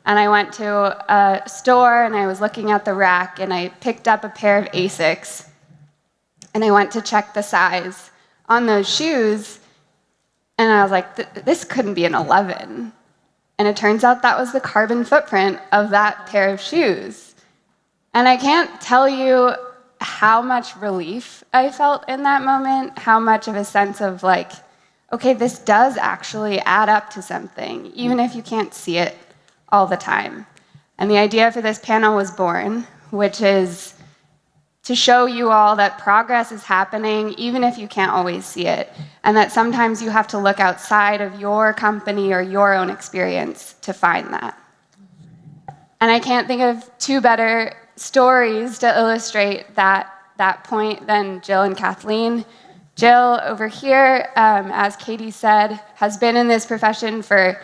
And I went to a store and I was looking at the rack and I picked up a pair of Asics. And I went to check the size on those shoes. And I was like, this couldn't be an 11. And it turns out that was the carbon footprint of that pair of shoes. And I can't tell you how much relief I felt in that moment, how much of a sense of like, okay, this does actually add up to something, even if you can't see it all the time. And the idea for this panel was born, which is to show you all that progress is happening, even if you can't always see it, and that sometimes you have to look outside of your company or your own experience to find that. And I can't think of two better stories to illustrate that point than Jill and Kathleen. Jill, over here, as Katie said, has been in this profession for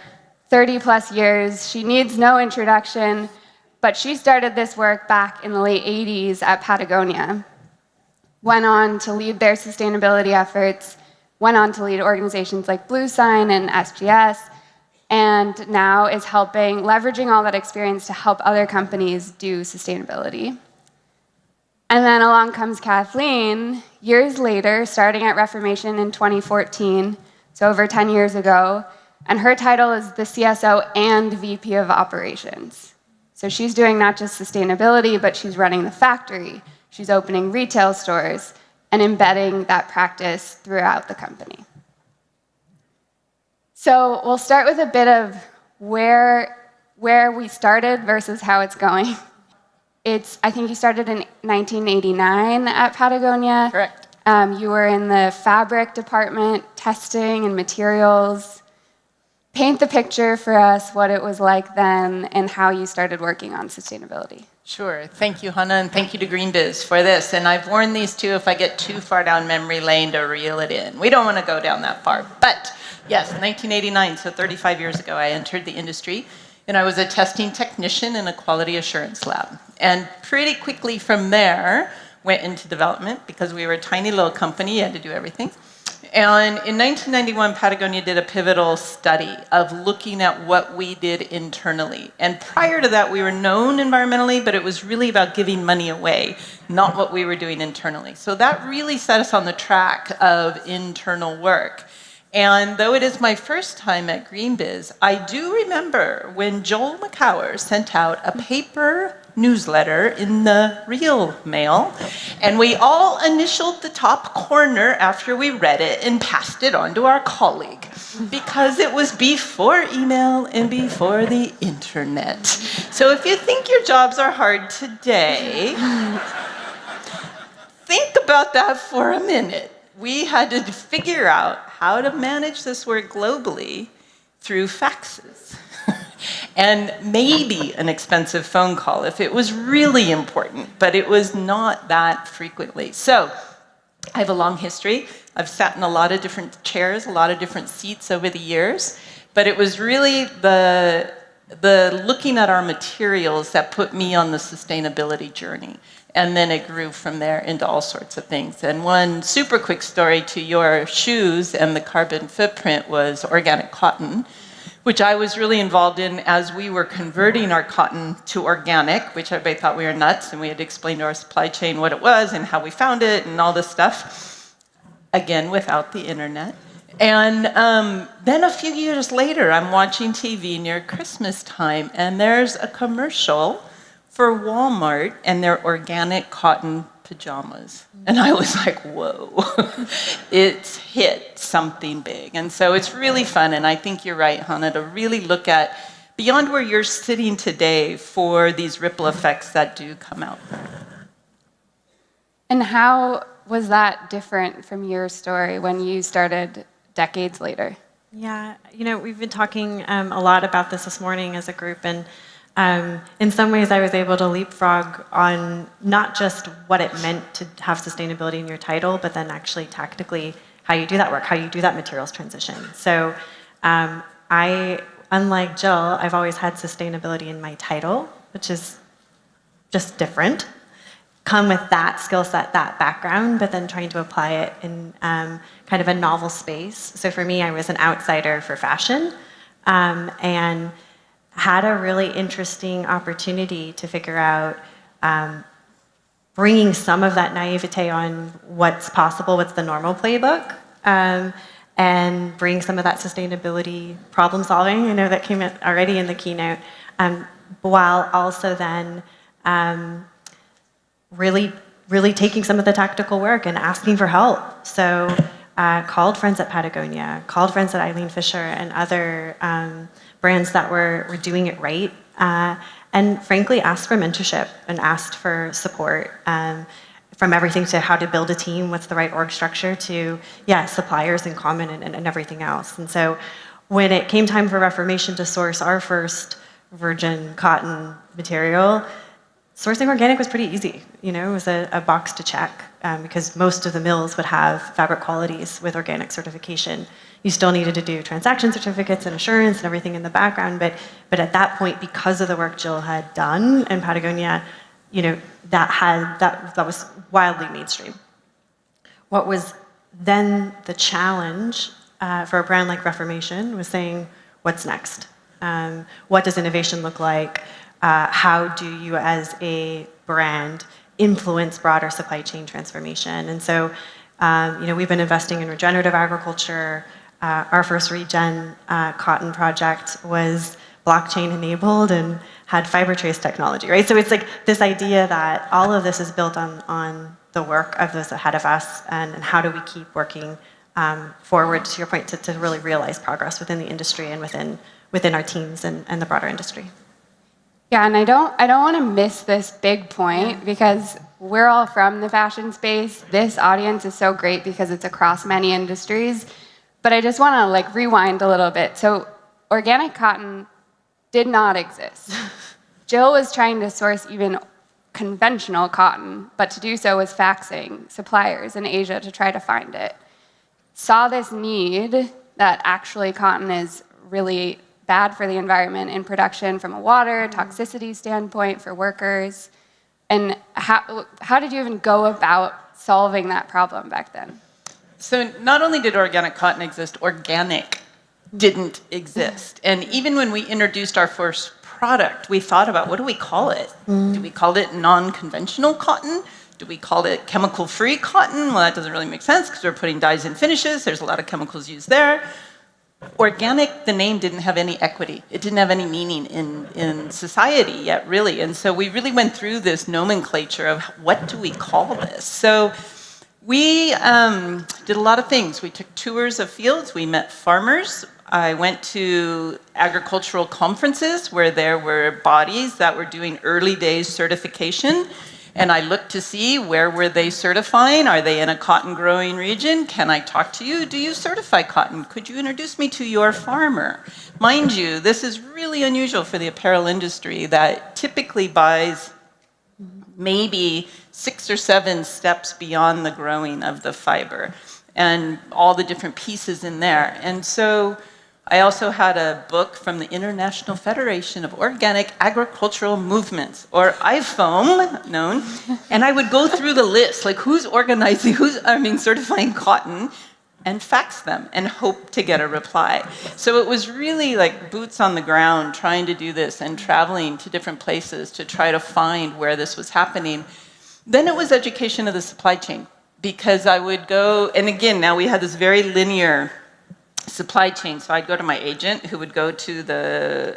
30 plus years. She needs no introduction, but she started this work back in the late 80s at Patagonia, went on to lead their sustainability efforts, went on to lead organizations like Blue Sign and SGS, and now is leveraging all that experience to help other companies do sustainability. And then along comes Kathleen, years later, starting at Reformation in 2014, so over 10 years ago, and her title is the CSO and VP of Operations. So she's doing not just sustainability, but she's running the factory, she's opening retail stores, and embedding that practice throughout the company. So we'll start with a bit of where we started versus how it's going. I think you started in 1989 at Patagonia. Correct. You were in the fabric department, testing and materials. Paint the picture for us what it was like then and how you started working on sustainability. Sure. Thank you, Hana, and thank you to GreenBiz for this. And I've worn these too if I get too far down memory lane to reel it in. We don't want to go down that far. But yes, 1989, so 35 years ago, I entered the industry. And I was a testing technician in a quality assurance lab. And pretty quickly from there, went into development because we were a tiny little company, you had to do everything. And in 1991, Patagonia did a pivotal study of looking at what we did internally. And prior to that, we were known environmentally, but it was really about giving money away, not what we were doing internally. So that really set us on the track of internal work. And though it is my first time at GreenBiz, I do remember when Joel Makower sent out a paper newsletter in the real mail, and we all initialed the top corner after we read it and passed it on to our colleague, because it was before email and before the internet. So if you think your jobs are hard today, think about that for a minute. We had to figure out how to manage this work globally through faxes. And maybe an expensive phone call if it was really important, but it was not that frequently. So I have a long history. I've sat in a lot of different chairs, a lot of different seats over the years, but it was really the looking at our materials that put me on the sustainability journey. And then it grew from there into all sorts of things. And one super quick story to your shoes and the carbon footprint was organic cotton, which I was really involved in as we were converting our cotton to organic, which everybody thought we were nuts, and we had to explain to our supply chain what it was and how we found it and all this stuff, again, without the internet. And then a few years later, I'm watching TV near Christmas time, and there's a commercial for Walmart and their organic cotton pajamas. And I was like, whoa, it's hit something big. And so it's really fun, and I think you're right, Hana, to really look at beyond where you're sitting today for these ripple effects that do come out. And how was that different from your story when you started decades later? Yeah, we've been talking a lot about this morning as a group, and in some ways I was able to leapfrog on not just what it meant to have sustainability in your title, but then actually tactically how you do that work, how you do that materials transition. So unlike Jill, I've always had sustainability in my title, which is just different. Come with that skill set, that background, but then trying to apply it in kind of a novel space. So for me, I was an outsider for fashion, and had a really interesting opportunity to figure out bringing some of that naivete on what's possible, what's the normal playbook, and bring some of that sustainability problem solving, that came already in the keynote, while also then really taking some of the tactical work and asking for help. So called friends at Patagonia, called friends at Eileen Fisher and other brands that were doing it right, and frankly asked for mentorship and asked for support, from everything to how to build a team, what's the right org structure, to suppliers in common and everything else. And so when it came time for Reformation to source our first virgin cotton material, sourcing organic was pretty easy. It was a box to check, because most of the mills would have fabric qualities with organic certification. You still needed to do transaction certificates and assurance and everything in the background, but at that point, because of the work Jill had done in Patagonia, that was wildly mainstream. What was then the challenge for a brand like Reformation was saying, what's next? What does innovation look like? How do you as a brand influence broader supply chain transformation? And so, we've been investing in regenerative agriculture. Our first regen cotton project was blockchain enabled and had fiber trace technology, right? So it's like this idea that all of this is built on the work of those ahead of us, and how do we keep working forward, to your point, to really realize progress within the industry and within our teams and the broader industry. Yeah, and I don't want to miss this big point, because we're all from the fashion space. This audience is so great because it's across many industries. But I just want to rewind a little bit. So organic cotton did not exist. Jill was trying to source even conventional cotton, but to do so was faxing suppliers in Asia to try to find it. Saw this need that actually cotton is really bad for the environment in production from a water toxicity standpoint for workers. And how did you even go about solving that problem back then? So not only did organic cotton exist, organic didn't exist. And even when we introduced our first product, we thought about, what do we call it? Do we call it non-conventional cotton? Do we call it chemical-free cotton? Well, that doesn't really make sense because we're putting dyes in finishes. There's a lot of chemicals used there. organic, the name didn't have any equity. It didn't have any meaning in society yet, really. And so we really went through this nomenclature of what do we call this? So we did a lot of things. We took tours of fields. We met farmers. I went to agricultural conferences where there were bodies that were doing early days certification. And I looked to see where were they certifying? Are they in a cotton growing region? Can I talk to you? Do you certify cotton? Could you introduce me to your farmer? Mind you, this is really unusual for the apparel industry that typically buys maybe 6 or 7 steps beyond the growing of the fiber and all the different pieces in there. And so I also had a book from the International Federation of Organic Agricultural Movements, or IFOAM, known, and I would go through the list, like who's organizing, certifying cotton, and fax them and hope to get a reply. So it was really like boots on the ground trying to do this and traveling to different places to try to find where this was happening. Then it was education of the supply chain, because I would go, and again, now we had this very linear supply chain. So I'd go to my agent, who would go to the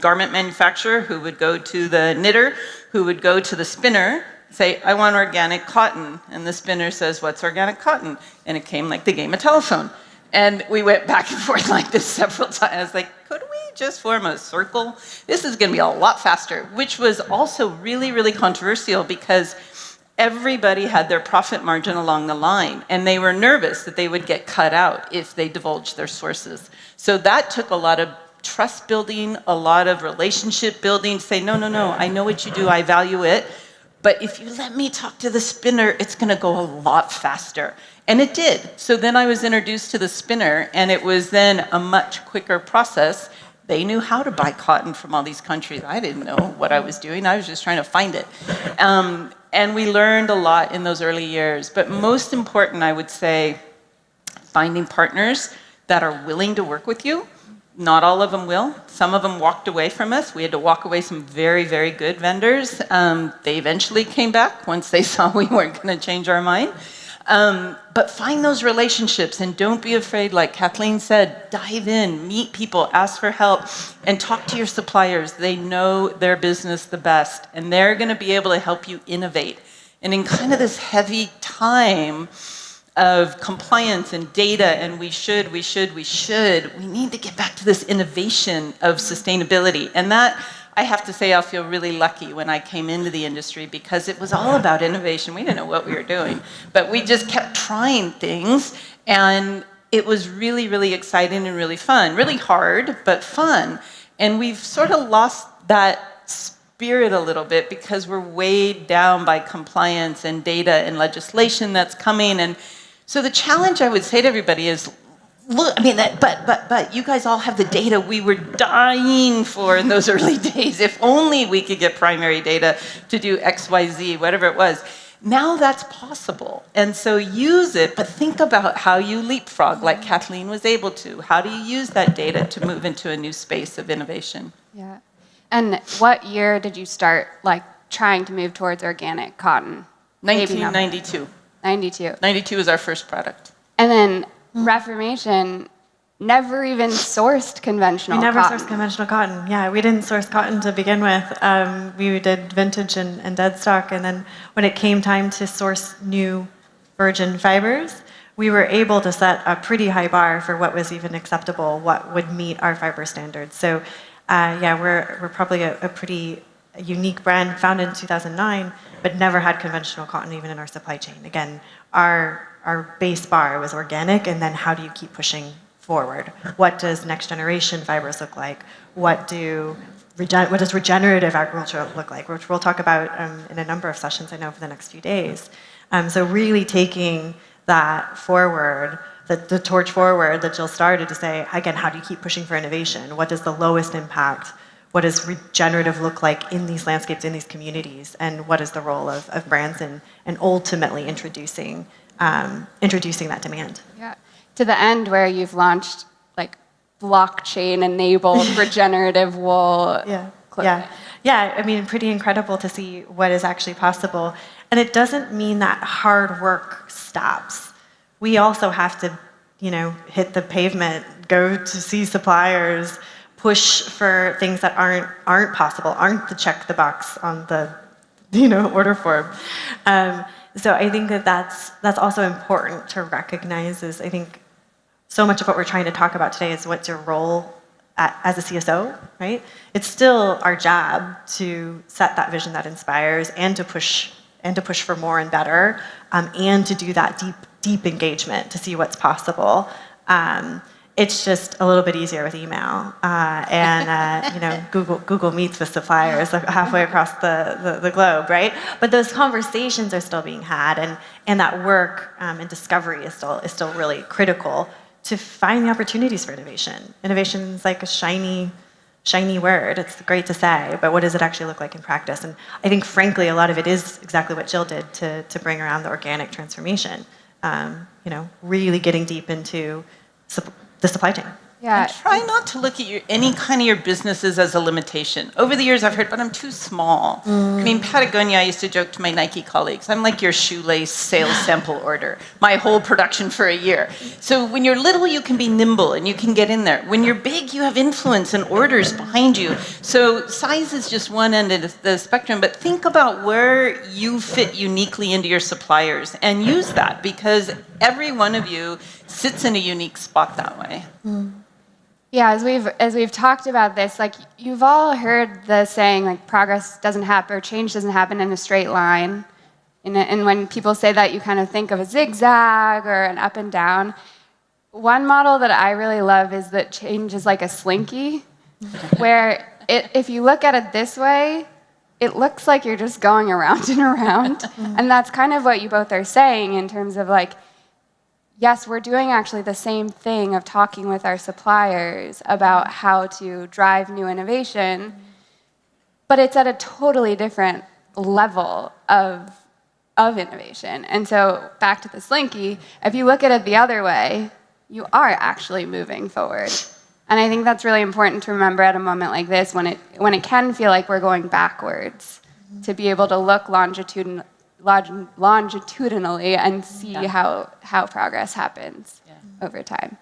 garment manufacturer, who would go to the knitter, who would go to the spinner, say, I want organic cotton. And the spinner says, what's organic cotton? And it came like the game of telephone. And we went back and forth like this several times. I was like, could we just form a circle? This is going to be a lot faster, which was also really, really controversial because everybody had their profit margin along the line, and they were nervous that they would get cut out if they divulged their sources. So that took a lot of trust building, a lot of relationship building, say, no, I know what you do, I value it, but if you let me talk to the spinner, it's gonna go a lot faster. And it did. So then I was introduced to the spinner, and it was then a much quicker process. They knew how to buy cotton from all these countries. I didn't know what I was doing, I was just trying to find it. And we learned a lot in those early years. But most important, I would say, finding partners that are willing to work with you. Not all of them will. Some of them walked away from us. We had to walk away some very, very good vendors. They eventually came back once they saw we weren't going to change our mind. But find those relationships and don't be afraid, like Kathleen said, dive in, meet people, ask for help, and talk to your suppliers. They know their business the best, and they're going to be able to help you innovate. And in kind of this heavy time of compliance and data, and we need to get back to this innovation of sustainability. And that, I have to say, I feel really lucky when I came into the industry because it was all about innovation. We didn't know what we were doing, but we just kept trying things, and it was really, really exciting and really fun. Really hard, but fun. And we've sort of lost that spirit a little bit because we're weighed down by compliance and data and legislation that's coming. And so the challenge I would say to everybody is, look, but you guys all have the data we were dying for in those early days. If only we could get primary data to do X, Y, Z, whatever it was. Now that's possible. And so use it, but think about how you leapfrog like Kathleen was able to. How do you use that data to move into a new space of innovation? Yeah. And what year did you start trying to move towards organic cotton? 1992. 92 was our first product. And then Reformation never even sourced conventional cotton. We never sourced conventional cotton. Yeah, we didn't source cotton to begin with. We did vintage and dead stock, and then when it came time to source new virgin fibers, we were able to set a pretty high bar for what was even acceptable, what would meet our fiber standards. So, we're probably a pretty unique brand, founded in 2009, but never had conventional cotton even in our supply chain. Again, our base bar was organic, and then how do you keep pushing forward? What does next generation fibers look like? What does regenerative agriculture look like? Which we'll talk about in a number of sessions, I know, for the next few days. So really taking that forward, the torch forward that Jill started to say, again, how do you keep pushing for innovation? What does the lowest impact? What does regenerative look like in these landscapes, in these communities? And what is the role of brands and ultimately introducing that demand? Yeah, to the end where you've launched blockchain-enabled regenerative wool. Yeah. I mean, pretty incredible to see what is actually possible. And it doesn't mean that hard work stops. We also have to, hit the pavement, go to see suppliers push for things that aren't possible, aren't the check the box on the order form. So I think that's also important to recognize. Is I think so much of what we're trying to talk about today is what's your role as a CSO, right? It's still our job to set that vision that inspires and to push for more and better, and to do that deep engagement to see what's possible. It's just a little bit easier with email and Google Meets with suppliers halfway across the globe, right? But those conversations are still being had, and that work and discovery is still really critical to find the opportunities for innovation. Innovation is like a shiny word. It's great to say, but what does it actually look like in practice? And I think, frankly, a lot of it is exactly what Jill did to bring around the organic transformation. Really getting deep into the supply chain. Yeah. And try not to look at any kind of your businesses as a limitation. Over the years, I've heard, but I'm too small. I mean, Patagonia, I used to joke to my Nike colleagues, I'm like your shoelace sales sample order, my whole production for a year. So when you're little, you can be nimble and you can get in there. When you're big, you have influence and orders behind you. So size is just one end of the spectrum, but think about where you fit uniquely into your suppliers and use that, because every one of you sits in a unique spot that way. Yeah, as we've talked about this, like you've all heard the saying, like progress doesn't happen or change doesn't happen in a straight line. And when people say that, you kind of think of a zigzag or an up and down. One model that I really love is that change is like a slinky, where if you look at it this way, it looks like you're just going around and around. And that's kind of what you both are saying in terms of like, yes, we're doing actually the same thing of talking with our suppliers about how to drive new innovation, but it's at a totally different level of innovation. And so back to the slinky, if you look at it the other way, you are actually moving forward. And I think that's really important to remember at a moment like this, when it can feel like we're going backwards, to be able to look longitudinally and see how progress happens over time.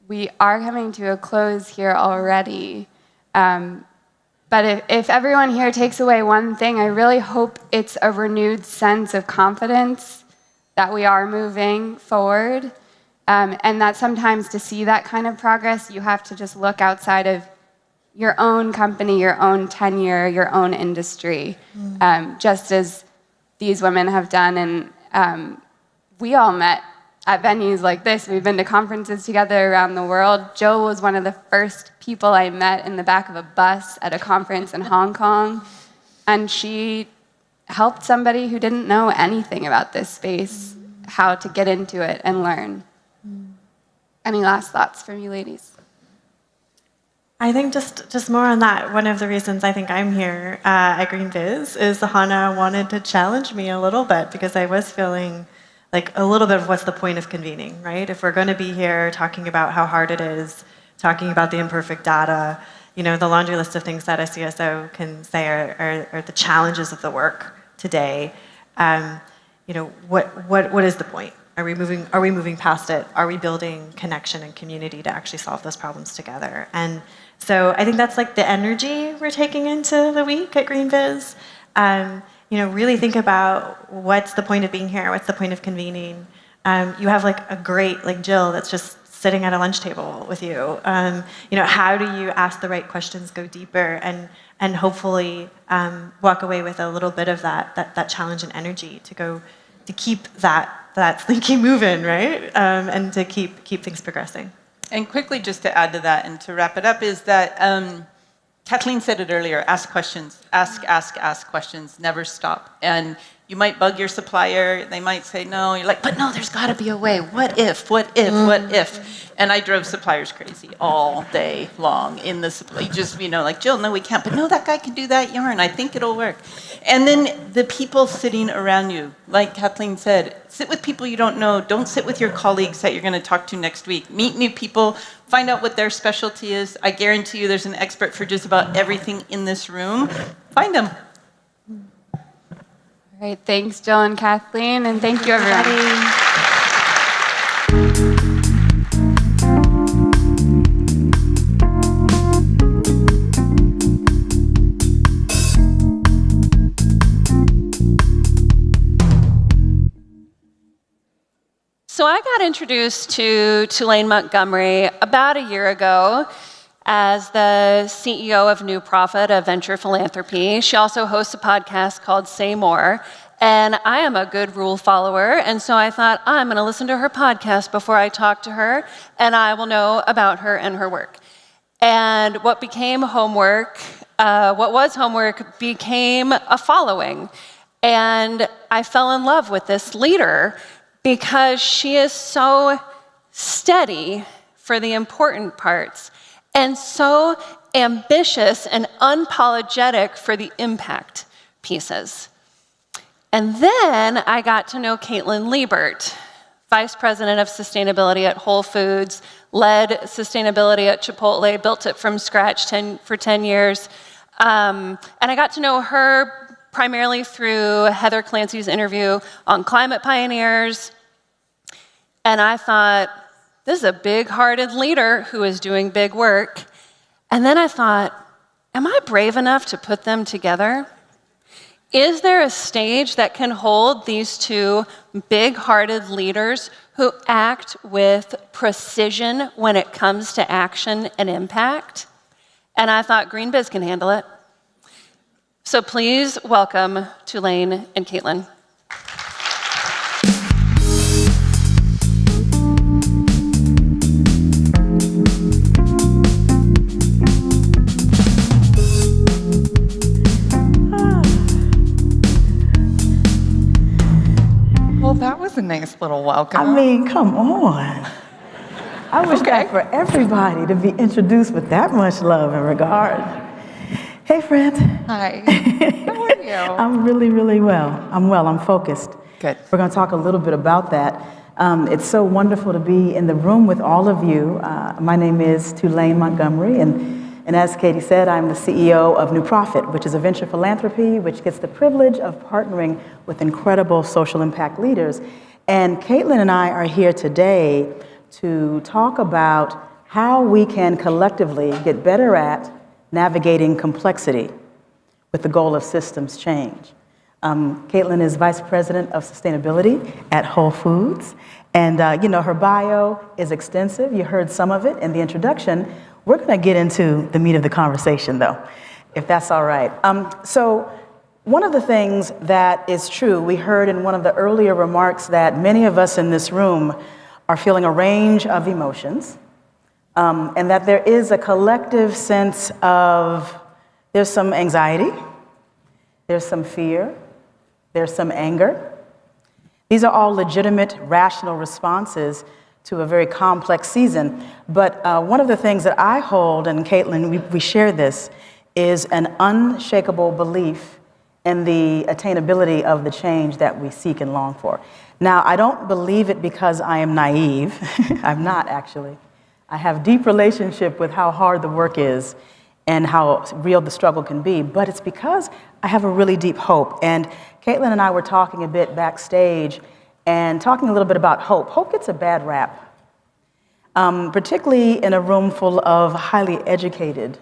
We are coming to a close here already, but if everyone here takes away one thing, I really hope it's a renewed sense of confidence that we are moving forward, and that sometimes to see that kind of progress, you have to just look outside of your own company, your own tenure, your own industry, just as these women have done, and we all met at venues like this. We've been to conferences together around the world. Joel was one of the first people I met in the back of a bus at a conference in Hong Kong, and she helped somebody who didn't know anything about this space how to get into it and learn. Any last thoughts from you ladies? I think just more on that, one of the reasons I think I'm here at GreenBiz is Hana wanted to challenge me a little bit, because I was feeling like a little bit of what's the point of convening, right? If we're going to be here talking about how hard it is, talking about the imperfect data, the laundry list of things that a CSO can say are the challenges of the work today, what is the point? Are we moving past it? Are we building connection and community to actually solve those problems together? And so I think that's like the energy we're taking into the week at GreenBiz. Really think about what's the point of being here? What's the point of convening? You have like a great, like Jill, that's just sitting at a lunch table with you. How do you ask the right questions, go deeper, and hopefully walk away with a little bit of that challenge and energy to keep that slinky moving, right? And to keep things progressing. And quickly, just to add to that and to wrap it up, is that Kathleen said it earlier, ask questions, ask questions, never stop. And you might bug your supplier, they might say no, you're like, but no, there's gotta be a way, what if? And I drove suppliers crazy all day long in the supply, just, like, Jill, no, we can't, but no, that guy can do that yarn, I think it'll work. And then the people sitting around you, like Kathleen said, sit with people you don't know, don't sit with your colleagues that you're gonna talk to next week. Meet new people, find out what their specialty is. I guarantee you there's an expert for just about everything in this room. Find them. All right, thanks Jill and Kathleen, and thank you everybody. So I got introduced to Tulane Montgomery about a year ago as the CEO of New Profit, a venture philanthropy. She also hosts a podcast called Say More. And I am a good rule follower, and so I thought, I'm going to listen to her podcast before I talk to her, and I will know about her and her work. And what became homework, what was homework became a following. And I fell in love with this leader because she is so steady for the important parts and so ambitious and unapologetic for the impact pieces. And then I got to know Caitlin Leibert, Vice President of Sustainability at Whole Foods, led sustainability at Chipotle, built it from scratch for 10 years. And I got to know her primarily through Heather Clancy's interview on climate pioneers. And I thought, this is a big-hearted leader who is doing big work. And then I thought, am I brave enough to put them together? Is there a stage that can hold these two big-hearted leaders who act with precision when it comes to action and impact? And I thought GreenBiz can handle it. So please welcome Tulane and Caitlin. Well, that was a nice little welcome. I mean, come on. I wish that for everybody to be introduced with that much love and regard. Hey, friend. Hi. How are you? I'm really, really well. I'm well. I'm focused. Good. We're going to talk a little bit about that. It's so wonderful to be in the room with all of you. My name is Tulane Montgomery, and as Katie said, I'm the CEO of New Profit, which is a venture philanthropy which gets the privilege of partnering with incredible social impact leaders. And Caitlin and I are here today to talk about how we can collectively get better at navigating complexity with the goal of systems change. Caitlin is Vice President of Sustainability at Whole Foods. And her bio is extensive. You heard some of it in the introduction. We're going to get into the meat of the conversation, though, if that's all right. So one of the things that is true, we heard in one of the earlier remarks that many of us in this room are feeling a range of emotions, and that there is a collective sense of, there's some anxiety, there's some fear, there's some anger. These are all legitimate, rational responses to a very complex season. But one of the things that I hold, and Caitlin, we share this, is an unshakable belief in the attainability of the change that we seek and long for. Now, I don't believe it because I am naive. I'm not, actually. I have deep relationship with how hard the work is and how real the struggle can be, but it's because I have a really deep hope. And Caitlin and I were talking a bit backstage and talking a little bit about hope. Hope gets a bad rap, particularly in a room full of highly educated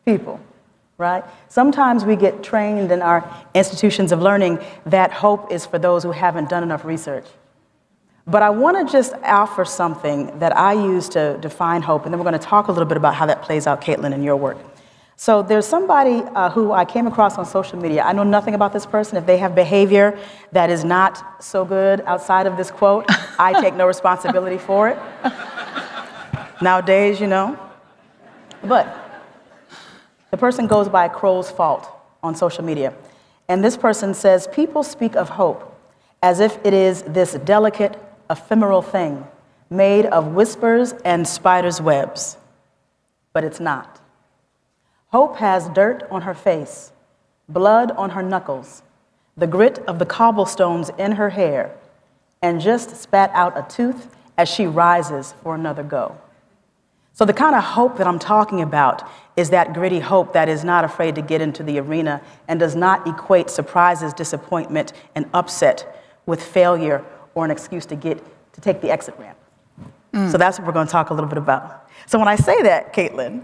people, right? Sometimes we get trained in our institutions of learning that hope is for those who haven't done enough research. But I want to just offer something that I use to define hope, and then we're going to talk a little bit about how that plays out, Caitlin, in your work. So there's somebody who I came across on social media. I know nothing about this person. If they have behavior that is not so good outside of this quote, I take no responsibility for it. Nowadays, But the person goes by Crow's Fault on social media. And this person says, people speak of hope as if it is this delicate, ephemeral thing made of whispers and spiders' webs. But it's not. Hope has dirt on her face, blood on her knuckles, the grit of the cobblestones in her hair, and just spat out a tooth as she rises for another go. So the kind of hope that I'm talking about is that gritty hope that is not afraid to get into the arena and does not equate surprises, disappointment, and upset with failure or an excuse to take the exit ramp. So that's what we're going to talk a little bit about. So when I say that, Caitlin,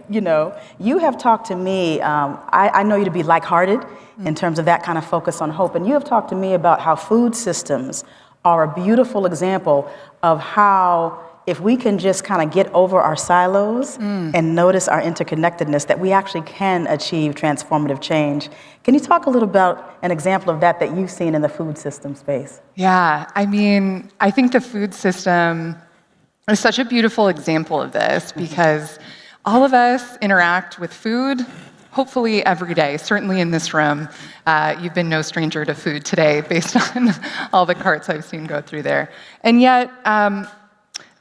you have talked to me, I know you to be like-hearted in terms of that kind of focus on hope, and you have talked to me about how food systems are a beautiful example of how if we can just kind of get over our silos and notice our interconnectedness, that we actually can achieve transformative change. Can you talk a little about an example of that you've seen in the food system space? Yeah, I mean, I think the food system is such a beautiful example of this because all of us interact with food hopefully every day, certainly in this room. You've been no stranger to food today based on all the carts I've seen go through there. And yet,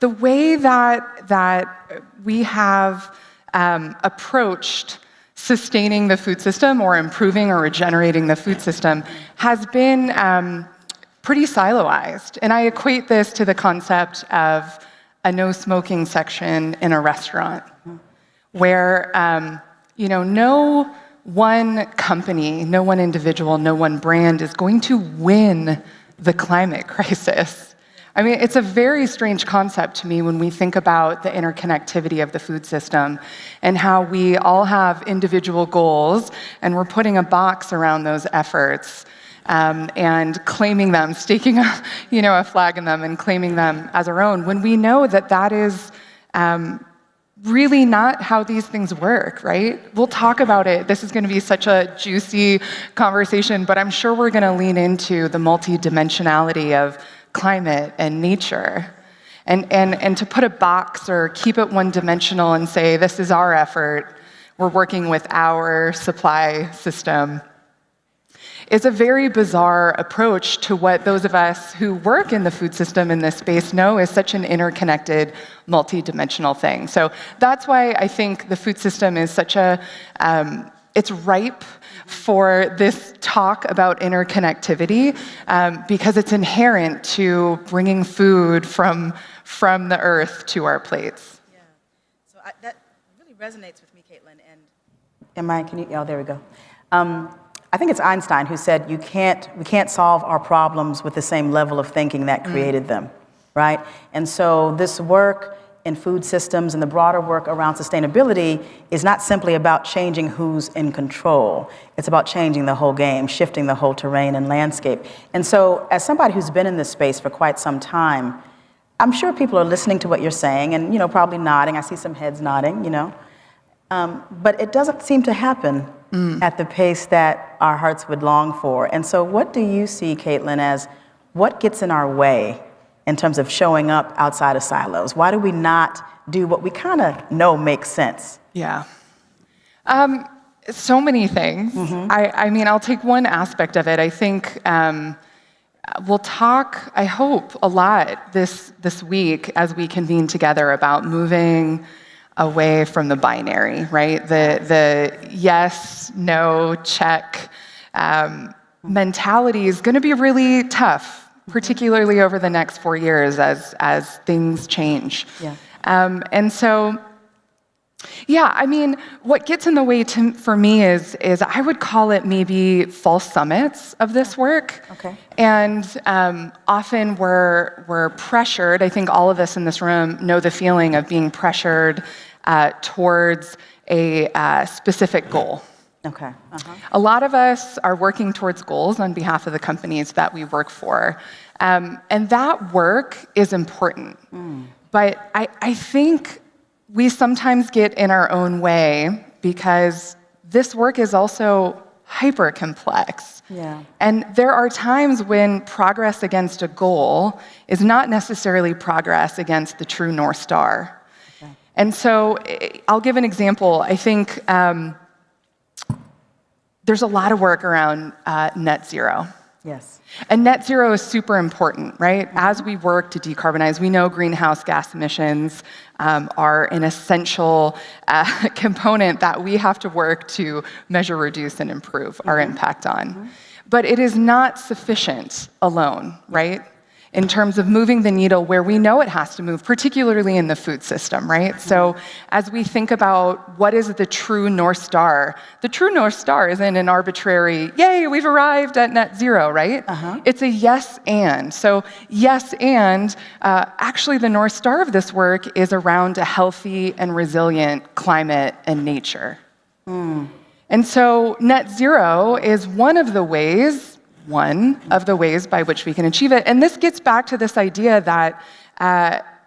the way that we have approached sustaining the food system or improving or regenerating the food system has been pretty siloized. And I equate this to the concept of a no-smoking section in a restaurant where no one company, no one individual, no one brand is going to win the climate crisis. I mean, it's a very strange concept to me when we think about the interconnectivity of the food system and how we all have individual goals and we're putting a box around those efforts and claiming them, staking a flag in them and claiming them as our own, when we know that that is really not how these things work, right? We'll talk about it. This is going to be such a juicy conversation, but I'm sure we're going to lean into the multidimensionality of climate and nature. And to put a box or keep it one-dimensional and say, this is our effort, we're working with our supply system, is a very bizarre approach to what those of us who work in the food system in this space know is such an interconnected, multi-dimensional thing. So that's why I think the food system is such it's ripe for this talk about interconnectivity because it's inherent to bringing food from the earth to our plates. Yeah. So that really resonates with me, Caitlin. And there we go. I think it's Einstein who said we can't solve our problems with the same level of thinking that created them, right? And so this work in food systems and the broader work around sustainability is not simply about changing who's in control. It's about changing the whole game, shifting the whole terrain and landscape. And so as somebody who's been in this space for quite some time, I'm sure people are listening to what you're saying and, probably nodding. I see some heads nodding, but it doesn't seem to happen at the pace that our hearts would long for. And so what do you see, Caitlin, as what gets in our way in terms of showing up outside of silos? Why do we not do what we kind of know makes sense? Yeah. So many things. I mean, I'll take one aspect of it. I think we'll talk, I hope, a lot this week as we convene together about moving away from the binary, right? The yes, no, check mentality is going to be really tough, particularly over the next 4 years as things change. Yeah. And so, yeah, I mean, what gets in the way for me is I would call it maybe false summits of this work. Okay. And often we're pressured. I think all of us in this room know the feeling of being pressured towards a specific goal. Okay. A lot of us are working towards goals on behalf of the companies that we work for. And that work is important. But I think we sometimes get in our own way because this work is also hyper complex. Yeah. And there are times when progress against a goal is not necessarily progress against the true North Star. Okay. And so I'll give an example. I think there's a lot of work around net zero. Yes. And net zero is super important, right? As we work to decarbonize, we know greenhouse gas emissions are an essential component that we have to work to measure, reduce, and improve our impact on. But it is not sufficient alone, right? In terms of moving the needle where we know it has to move, particularly in the food system, right? So as we think about what is the true North Star, the true North Star isn't an arbitrary, yay, we've arrived at net zero, right? It's a yes and. So yes and, actually the North Star of this work is around a healthy and resilient climate and nature. And so net zero is one of the ways one of the ways by which we can achieve it. And this gets back to this idea that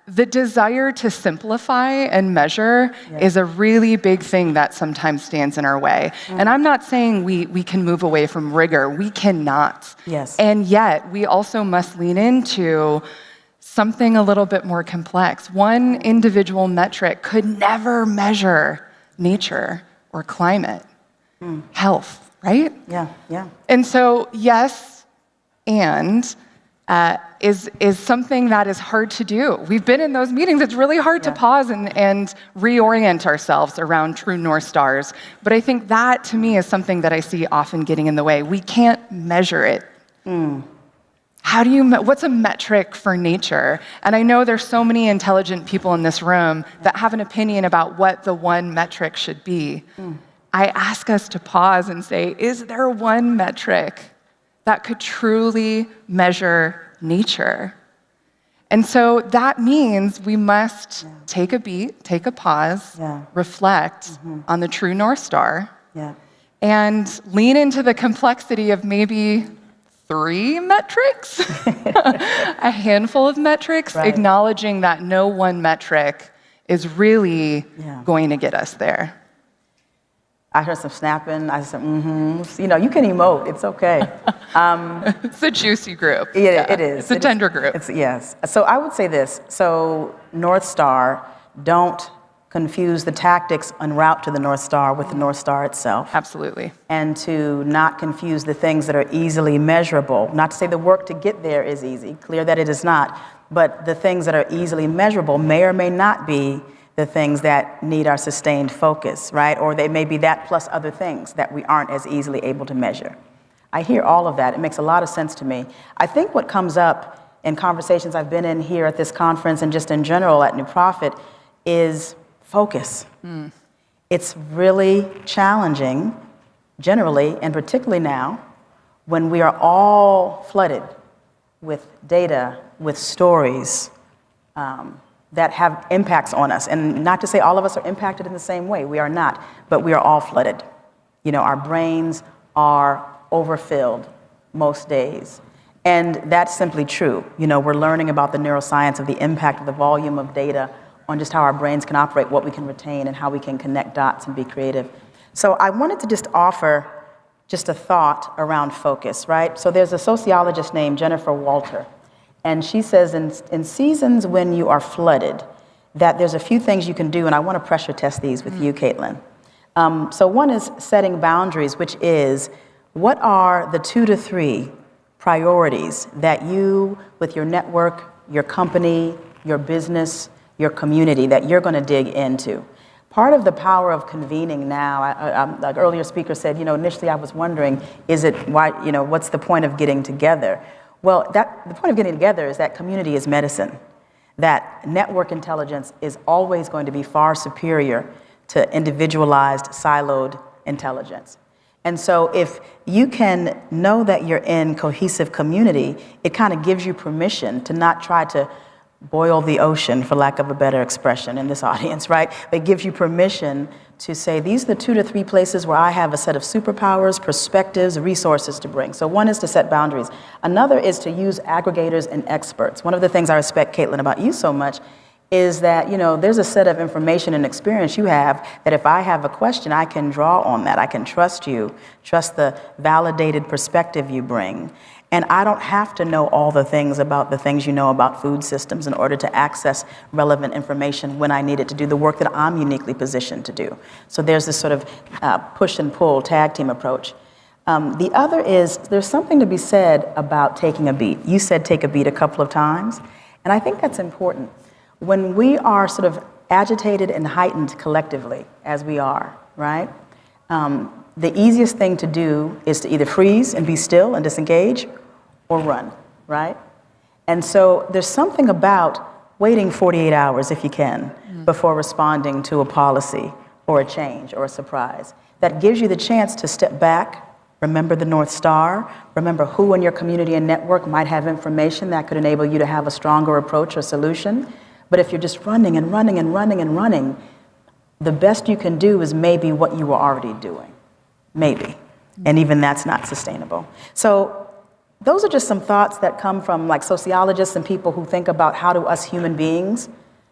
the desire to simplify and measure is a really big thing that sometimes stands in our way. And I'm not saying we can move away from rigor. We cannot. Yes. And yet, we also must lean into something a little bit more complex. One individual metric could never measure nature or climate, health, right? Yeah, yeah. And so, yes, and is something that is hard to do. We've been in those meetings. It's really hard to pause and reorient ourselves around true North Stars. But I think that, to me, is something that I see often getting in the way. We can't measure it. How do you, what's a metric for nature? And I know there's so many intelligent people in this room that have an opinion about what the one metric should be. I ask us to pause and say, is there one metric that could truly measure nature? And so that means we must take a beat, take a pause, reflect on the true North Star, and lean into the complexity of maybe 3 metrics, a handful of metrics, acknowledging that no one metric is really going to get us there. I heard some snapping, I heard some mm-hms. You know, you can emote, it's okay. It's a juicy group. It is. It's a tender group. Yes. So I would say this. So North Star, don't confuse the tactics en route to the North Star with the North Star itself. Absolutely. And to not confuse the things that are easily measurable. Not to say the work to get there is easy, clear that it is not, but the things that are easily measurable may or may not be the things that need our sustained focus, right? Or they may be that plus other things that we aren't as easily able to measure. I hear all of that. It makes a lot of sense to me. I think what comes up in conversations I've been in here at this conference and just in general at New Profit is focus. It's really challenging, generally, and particularly now, when we are all flooded with data, with stories that have impacts on us. And not to say all of us are impacted in the same way, we are not, but we are all flooded. You know, our brains are overfilled most days. And that's simply true. You know, we're learning about the neuroscience of the impact of the volume of data on just how our brains can operate, what we can retain, and how we can connect dots and be creative. So I wanted to just offer just a thought around focus, right? So there's a sociologist named Jennifer Walter, and she says in seasons when you are flooded, that there's a few things you can do, and I want to pressure test these with you, Caitlin. So one is setting boundaries, which is, what are the 2 to 3 priorities that you, with your network, your company, your business, your community, that you're going to dig into? Part of the power of convening now, like earlier speaker said, you know, initially I was wondering, is it why, you know, what's the point of getting together? Well, the point of getting together is that community is medicine, that network intelligence is always going to be far superior to individualized, siloed intelligence. And so if you can know that you're in cohesive community, it kind of gives you permission to not try to boil the ocean, for lack of a better expression in this audience, right? It gives you permission to say, these are the 2 to 3 places where I have a set of superpowers, perspectives, resources to bring. So one is to set boundaries. Another is to use aggregators and experts. One of the things I respect, Caitlin, about you so much is that, you know, there's a set of information and experience you have that if I have a question, I can draw on that. I can trust you, trust the validated perspective you bring. And I don't have to know all the things about the things you know about food systems in order to access relevant information when I need it to do the work that I'm uniquely positioned to do. So there's this sort of push and pull tag team approach. The other is, there's something to be said about taking a beat. You said take a beat a couple of times, and I think that's important. When we are sort of agitated and heightened collectively, as we are, right? The easiest thing to do is to either freeze and be still and disengage or run, right? And so there's something about waiting 48 hours, if you can, before responding to a policy or a change or a surprise. That gives you the chance to step back, remember the North Star, remember who in your community and network might have information that could enable you to have a stronger approach or solution. But if you're just running and running and running and running, the best you can do is maybe what you were already doing. Maybe. And even that's not sustainable. So those are just some thoughts that come from like sociologists and people who think about how do us human beings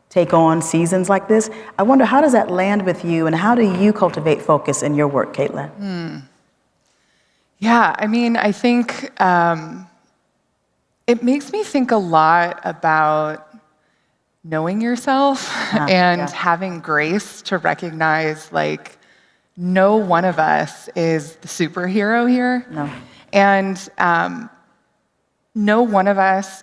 take on seasons like this. I wonder, how does that land with you, and how do you cultivate focus in your work, Caitlin? Yeah, I mean, I think it makes me think a lot about knowing yourself and having grace to recognize, like, no one of us is the superhero here. No. And no one of us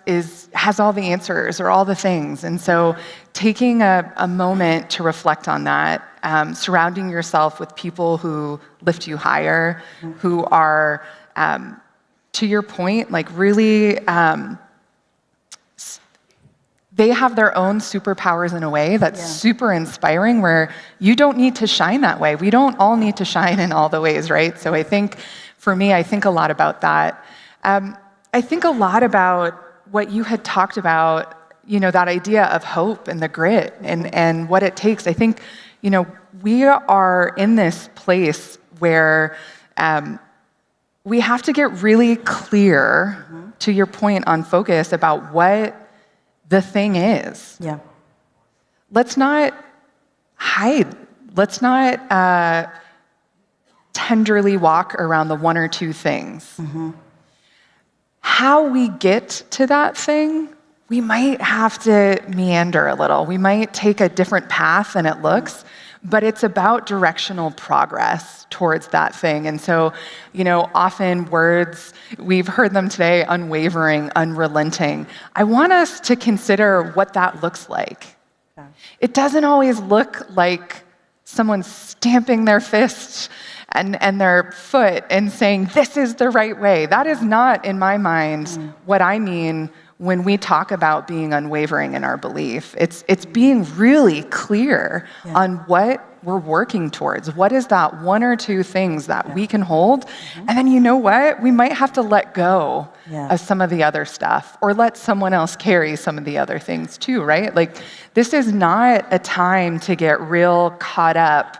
has all the answers or all the things. And so taking a moment to reflect on that, surrounding yourself with people who lift you higher, who are, to your point, like really, they have their own superpowers in a way that's super inspiring, where you don't need to shine that way. We don't all need to shine in all the ways, right? So I think, for me, I think a lot about that. I think a lot about what you had talked about, you know, that idea of hope and the grit and what it takes. I think, you know, we are in this place where we have to get really clear, to your point on focus, about what the thing is. Yeah. Let's not hide. Let's not tenderly walk around the one or two things. How we get to that thing, we might have to meander a little. We might take a different path than it looks, but it's about directional progress towards that thing. And so, you know, often words, we've heard them today, unwavering, unrelenting. I want us to consider what that looks like. It doesn't always look like someone stamping their fist and their foot and saying, this is the right way. That is not, in my mind, what I mean when we talk about being unwavering in our belief. It's being really clear on what we're working towards. What is that one or two things that we can hold? And then, you know what? We might have to let go of some of the other stuff, or let someone else carry some of the other things too, right? Like, this is not a time to get real caught up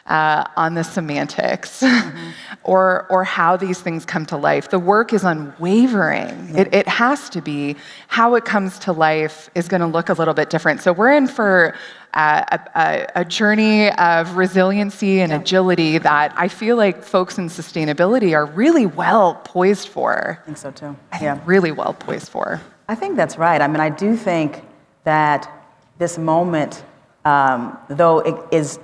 on the semantics or how these things come to life. The work is unwavering. It has to be. How it comes to life is going to look a little bit different. So we're in for a journey of resiliency and agility that I feel like folks in sustainability are really well poised for. I think so too. Really well poised for. I think that's right. I mean, I do think that this moment, though it is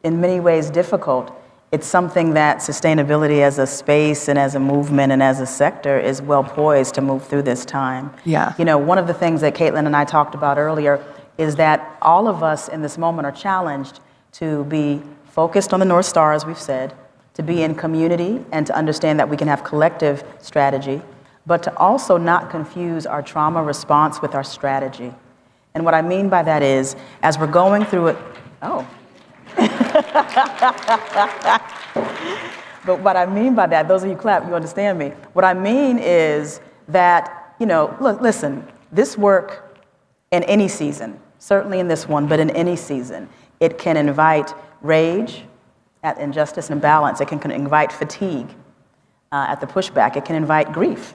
in many ways difficult, it's something that sustainability as a space and as a movement and as a sector is well poised to move through this time. Yeah. You know, one of the things that Caitlin and I talked about earlier is that all of us in this moment are challenged to be focused on the North Star, as we've said, to be in community and to understand that we can have collective strategy, but to also not confuse our trauma response with our strategy. And what I mean by that is, as we're going through it, but what I mean by that, those of you clap, you understand me. What I mean is that, you know, look, listen, this work in any season, certainly in this one, but in any season, it can invite rage at injustice and imbalance. It can invite fatigue at the pushback. It can invite grief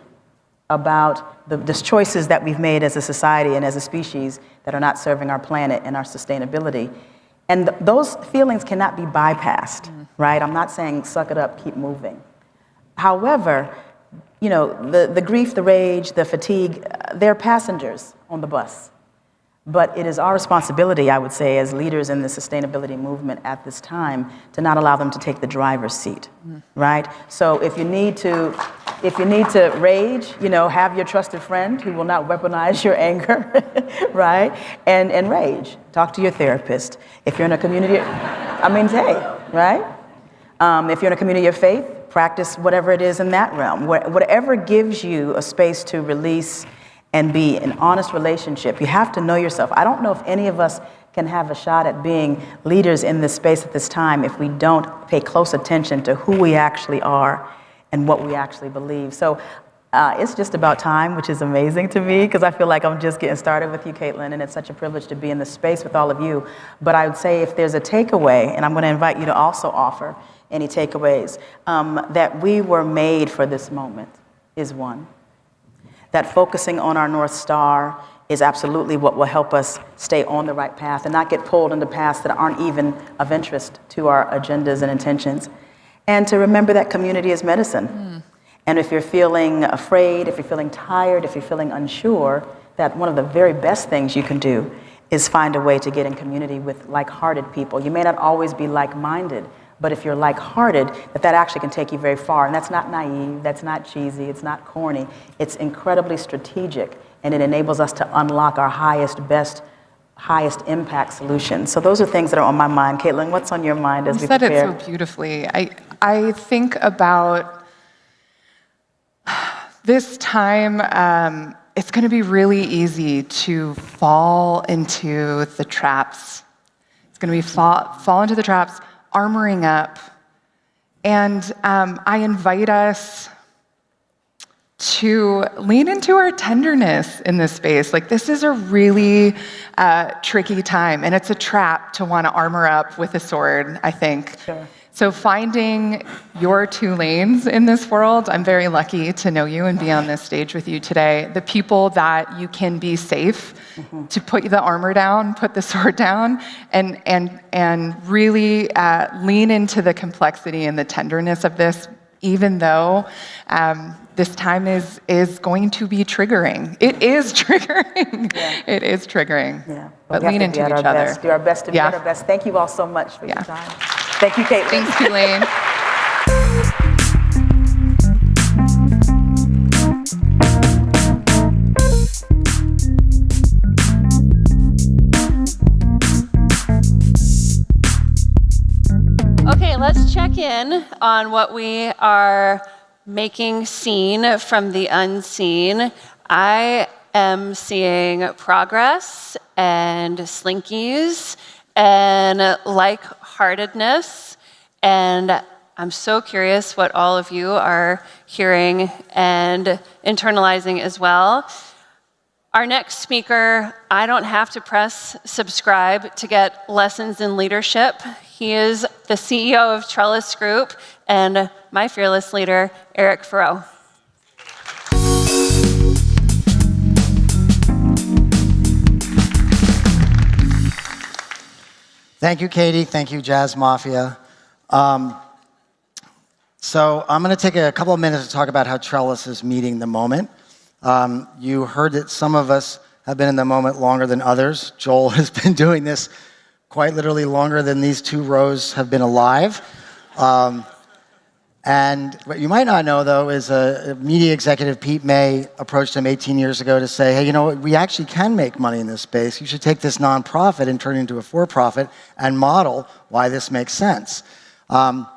about the choices that we've made as a society and as a species that are not serving our planet and our sustainability. And those feelings cannot be bypassed, right? I'm not saying suck it up, keep moving. However, you know, the grief, the rage, the fatigue, they're passengers on the bus. But it is our responsibility, I would say, as leaders in the sustainability movement at this time, to not allow them to take the driver's seat, right? So if you need to rage, you know, have your trusted friend who will not weaponize your anger, right? And rage. Talk to your therapist. If you're in a community, I mean, hey, right? If you're in a community of faith, practice whatever it is in that realm. Whatever gives you a space to release and be an honest relationship. You have to know yourself. I don't know if any of us can have a shot at being leaders in this space at this time if we don't pay close attention to who we actually are and what we actually believe. So it's just about time, which is amazing to me, because I feel like I'm just getting started with you, Caitlin, and it's such a privilege to be in this space with all of you. But I would say if there's a takeaway, and I'm going to invite you to also offer any takeaways, that we were made for this moment is one. that focusing on our North Star is absolutely what will help us stay on the right path and not get pulled into paths that aren't even of interest to our agendas and intentions. And to remember that community is medicine. And if you're feeling afraid, if you're feeling tired, if you're feeling unsure, that one of the very best things you can do is find a way to get in community with like-hearted people. You may not always be like-minded, but if you're like-hearted, that actually can take you very far. And that's not naive, that's not cheesy, it's not corny. It's incredibly strategic, and it enables us to unlock our highest, best, highest impact solutions. So those are things that are on my mind. Caitlin, what's on your mind as we prepare? You said it so beautifully. I think about this time, it's going to be really easy to fall into the traps. It's going to be fall into the traps, armoring up. And I invite us to lean into our tenderness in this space. Like, this is a really tricky time, and it's a trap to want to armor up with a sword, I think. Sure. So finding your 2 lanes in this world, I'm very lucky to know you and be on this stage with you today. The people that you can be safe to put the armor down, put the sword down, and really lean into the complexity and the tenderness of this, even though this time is going to be triggering. It is triggering. Yeah. It is triggering. Yeah. But lean into each other. Best. Do our best to be at our best. Thank you all so much for your time. Thank you, Caitlin. Thanks, Elaine. Okay, let's check in on what we are making seen from the unseen. I am seeing progress and slinkies and like-heartedness, and I'm so curious what all of you are hearing and internalizing as well. Our next speaker, I don't have to press subscribe to get lessons in leadership. He is the CEO of Trellis Group and my fearless leader, Eric Faurot. Thank you, Katie. Thank you, Jazz Mafia. So I'm going to take a couple of minutes to talk about how Trellis is meeting the moment. You heard that some of us have been in the moment longer than others. Joel has been doing this quite literally longer than these 2 rows have been alive. And what you might not know, though, is a media executive, Pete May, approached him 18 years ago to say, hey, you know what, we actually can make money in this space. You should take this nonprofit and turn it into a for-profit and model why this makes sense. And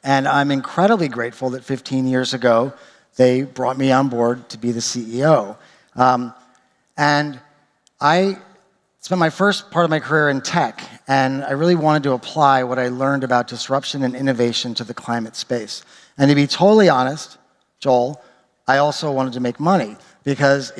I'm incredibly grateful that 15 years ago, they brought me on board to be the CEO. And I spent my first part of my career in tech, and I really wanted to apply what I learned about disruption and innovation to the climate space. And to be totally honest, Joel, I also wanted to make money, because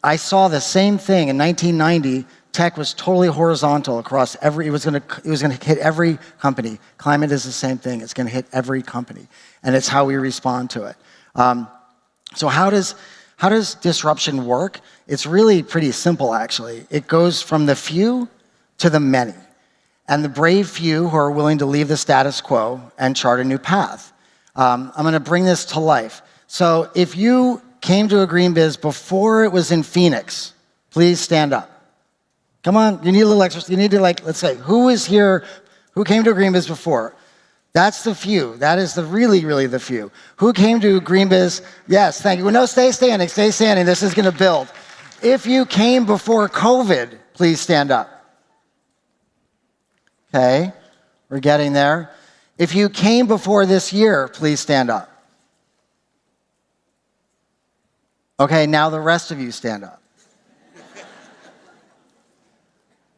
I saw the same thing in 1990. Tech was totally horizontal across it was going to hit every company. Climate is the same thing. It's going to hit every company, and it's how we respond to it. So how does disruption work? It's really pretty simple, actually. It goes from the few to the many, and the brave few who are willing to leave the status quo and chart a new path. I'm going to bring this to life. So if you came to a GreenBiz before it was in Phoenix, please stand up. Come on, you need a little extra. You need to, let's say, who is here, who came to a GreenBiz before? That's the few. That is the really, really the few. Who came to GreenBiz? Yes, thank you. Well, no, stay standing, stay standing. This is going to build. If you came before COVID, please stand up. Okay, we're getting there. If you came before this year, please stand up. Okay, now the rest of you stand up.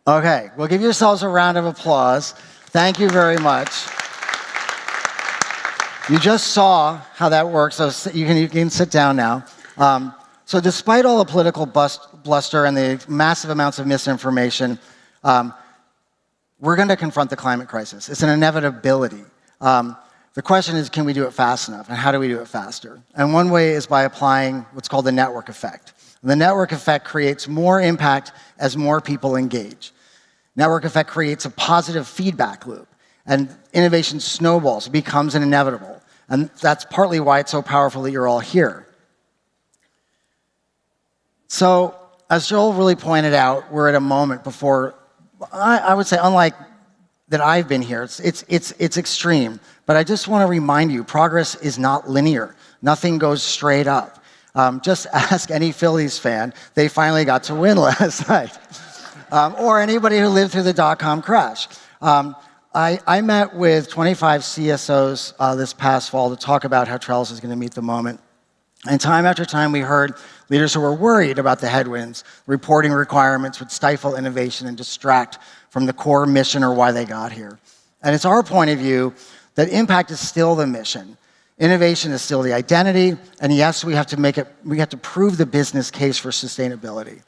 Okay, well, give yourselves a round of applause. Thank you very much. You just saw how that works, so you can sit down now. So despite all the political bluster and the massive amounts of misinformation, we're going to confront the climate crisis. It's an inevitability. The question is, can we do it fast enough? And how do we do it faster? And one way is by applying what's called the network effect. And the network effect creates more impact as more people engage. Network effect creates a positive feedback loop, and innovation snowballs, it becomes an inevitable. And that's partly why it's so powerful that you're all here. So, as Joel really pointed out, we're at a moment before, I would say, unlike that I've been here, it's extreme. But I just want to remind you, progress is not linear. Nothing goes straight up. Just ask any Phillies fan. They finally got to win last night. Or anybody who lived through the dot-com crash. I met with 25 CSOs this past fall to talk about how Trellis is going to meet the moment. And time after time, we heard leaders who were worried about the headwinds. Reporting requirements would stifle innovation and distract from the core mission or why they got here. And it's our point of view that impact is still the mission. Innovation is still the identity, and yes, we have to prove the business case for sustainability.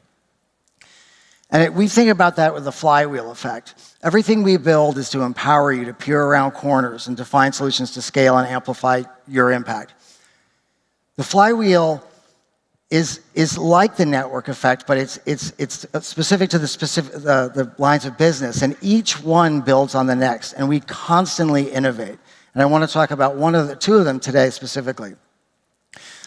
And we think about that with the flywheel effect. Everything we build is to empower you to peer around corners and to find solutions to scale and amplify your impact. The flywheel is like the network effect, but it's specific to the lines of business, and each one builds on the next, and we constantly innovate. And I want to talk about two of them today specifically.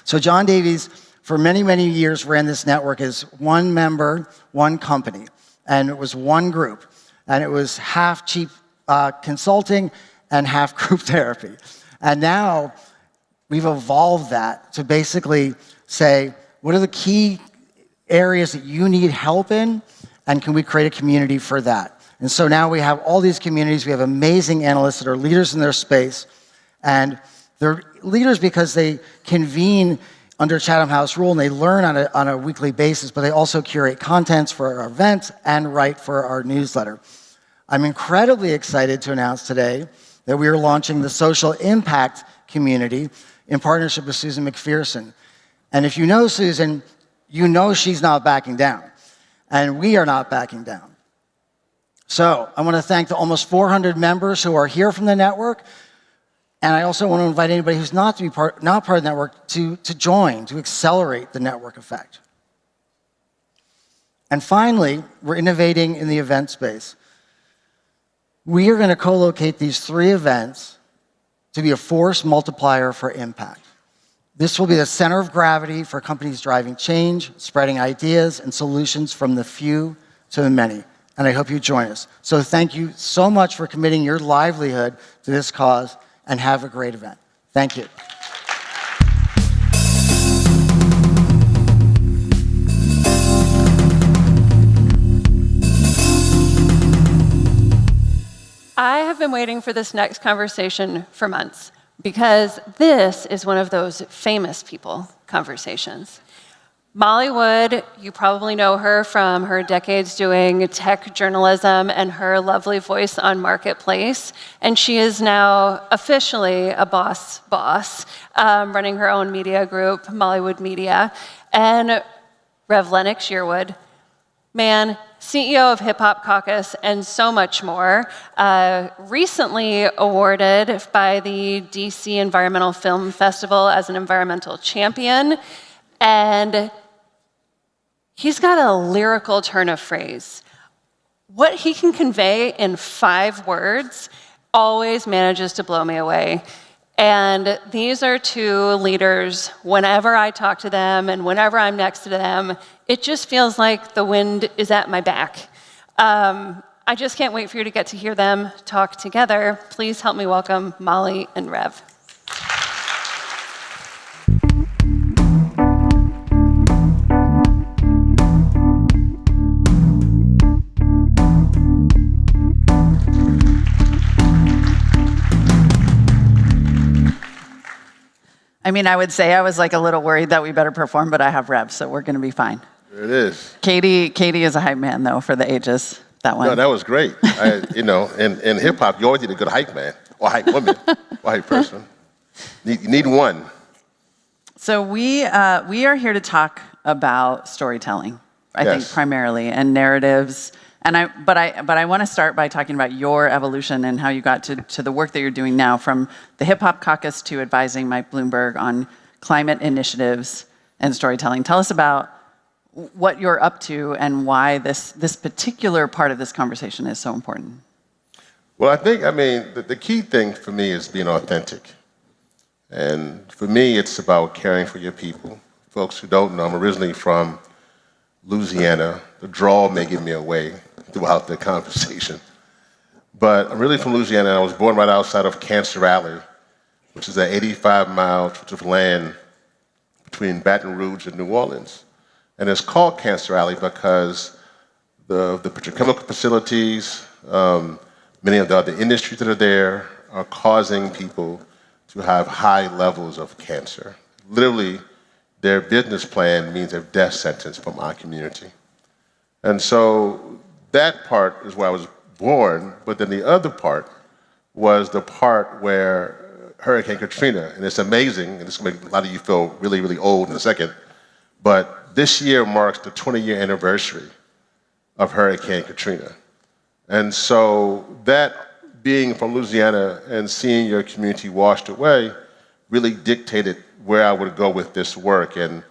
So John Davies, for many, many years, ran this network as one member, one company, and it was one group, and it was half cheap consulting and half group therapy. And now we've evolved that to basically say, what are the key areas that you need help in, and can we create a community for that? And so now we have all these communities. We have amazing analysts that are leaders in their space, and they're leaders because they convene under Chatham House rule, and they learn on a weekly basis, but they also curate contents for our events and write for our newsletter. I'm incredibly excited to announce today that we are launching the Social Impact Community in partnership with Susan McPherson. And if you know Susan, you know she's not backing down, and we are not backing down. So I want to thank the almost 400 members who are here from the network, and I also want to invite anybody who's not part of the network to join, to accelerate the network effect. And finally, we're innovating in the event space. We are going to co-locate these 3 events to be a force multiplier for impact. This will be the center of gravity for companies driving change, spreading ideas and solutions from the few to the many. And I hope you join us. So thank you so much for committing your livelihood to this cause, and have a great event. Thank you. I have been waiting for this next conversation for months, because this is one of those famous people conversations. Molly Wood, you probably know her from her decades doing tech journalism and her lovely voice on Marketplace. And she is now officially a boss, running her own media group, Molly Wood Media. And Rev Lennox Yearwood, man, CEO of Hip Hop Caucus and so much more, recently awarded by the DC Environmental Film Festival as an environmental champion. And he's got a lyrical turn of phrase. What he can convey in 5 words always manages to blow me away. And these are 2 leaders, whenever I talk to them and whenever I'm next to them, it just feels like the wind is at my back. I just can't wait for you to get to hear them talk together. Please help me welcome Molly and Rev. I mean, I would say I was like a little worried that we better perform, but I have Rev, so we're going to be fine. There it is. Katie is a hype man, though, for the ages. That one. No, that was great. In hip hop, you always need a good hype man, or hype woman, or hype person. You need one. So we are here to talk about storytelling. I think primarily, and narratives. And but I want to start by talking about your evolution and how you got to the work that you're doing now, from the Hip Hop Caucus to advising Mike Bloomberg on climate initiatives and storytelling. Tell us about what you're up to and why this particular part of this conversation is so important. Well, I mean, the key thing for me is being authentic. And for me, it's about caring for your people. Folks who don't know, I'm originally from Louisiana. The drawl may give me away throughout the conversation. But I'm really from Louisiana, and I was born right outside of Cancer Alley, which is an 85-mile stretch of land between Baton Rouge and New Orleans. And it's called Cancer Alley because the petrochemical facilities, many of the other industries that are there are causing people to have high levels of cancer. Literally, their business plan means a death sentence from our community. And so that part is where I was born, but then the other part was the part where Hurricane Katrina, and it's amazing, and it's going to make a lot of you feel really, really old in a second, but this year marks the 20-year anniversary of Hurricane Katrina. And so that being from Louisiana and seeing your community washed away really dictated where I would go with this work. And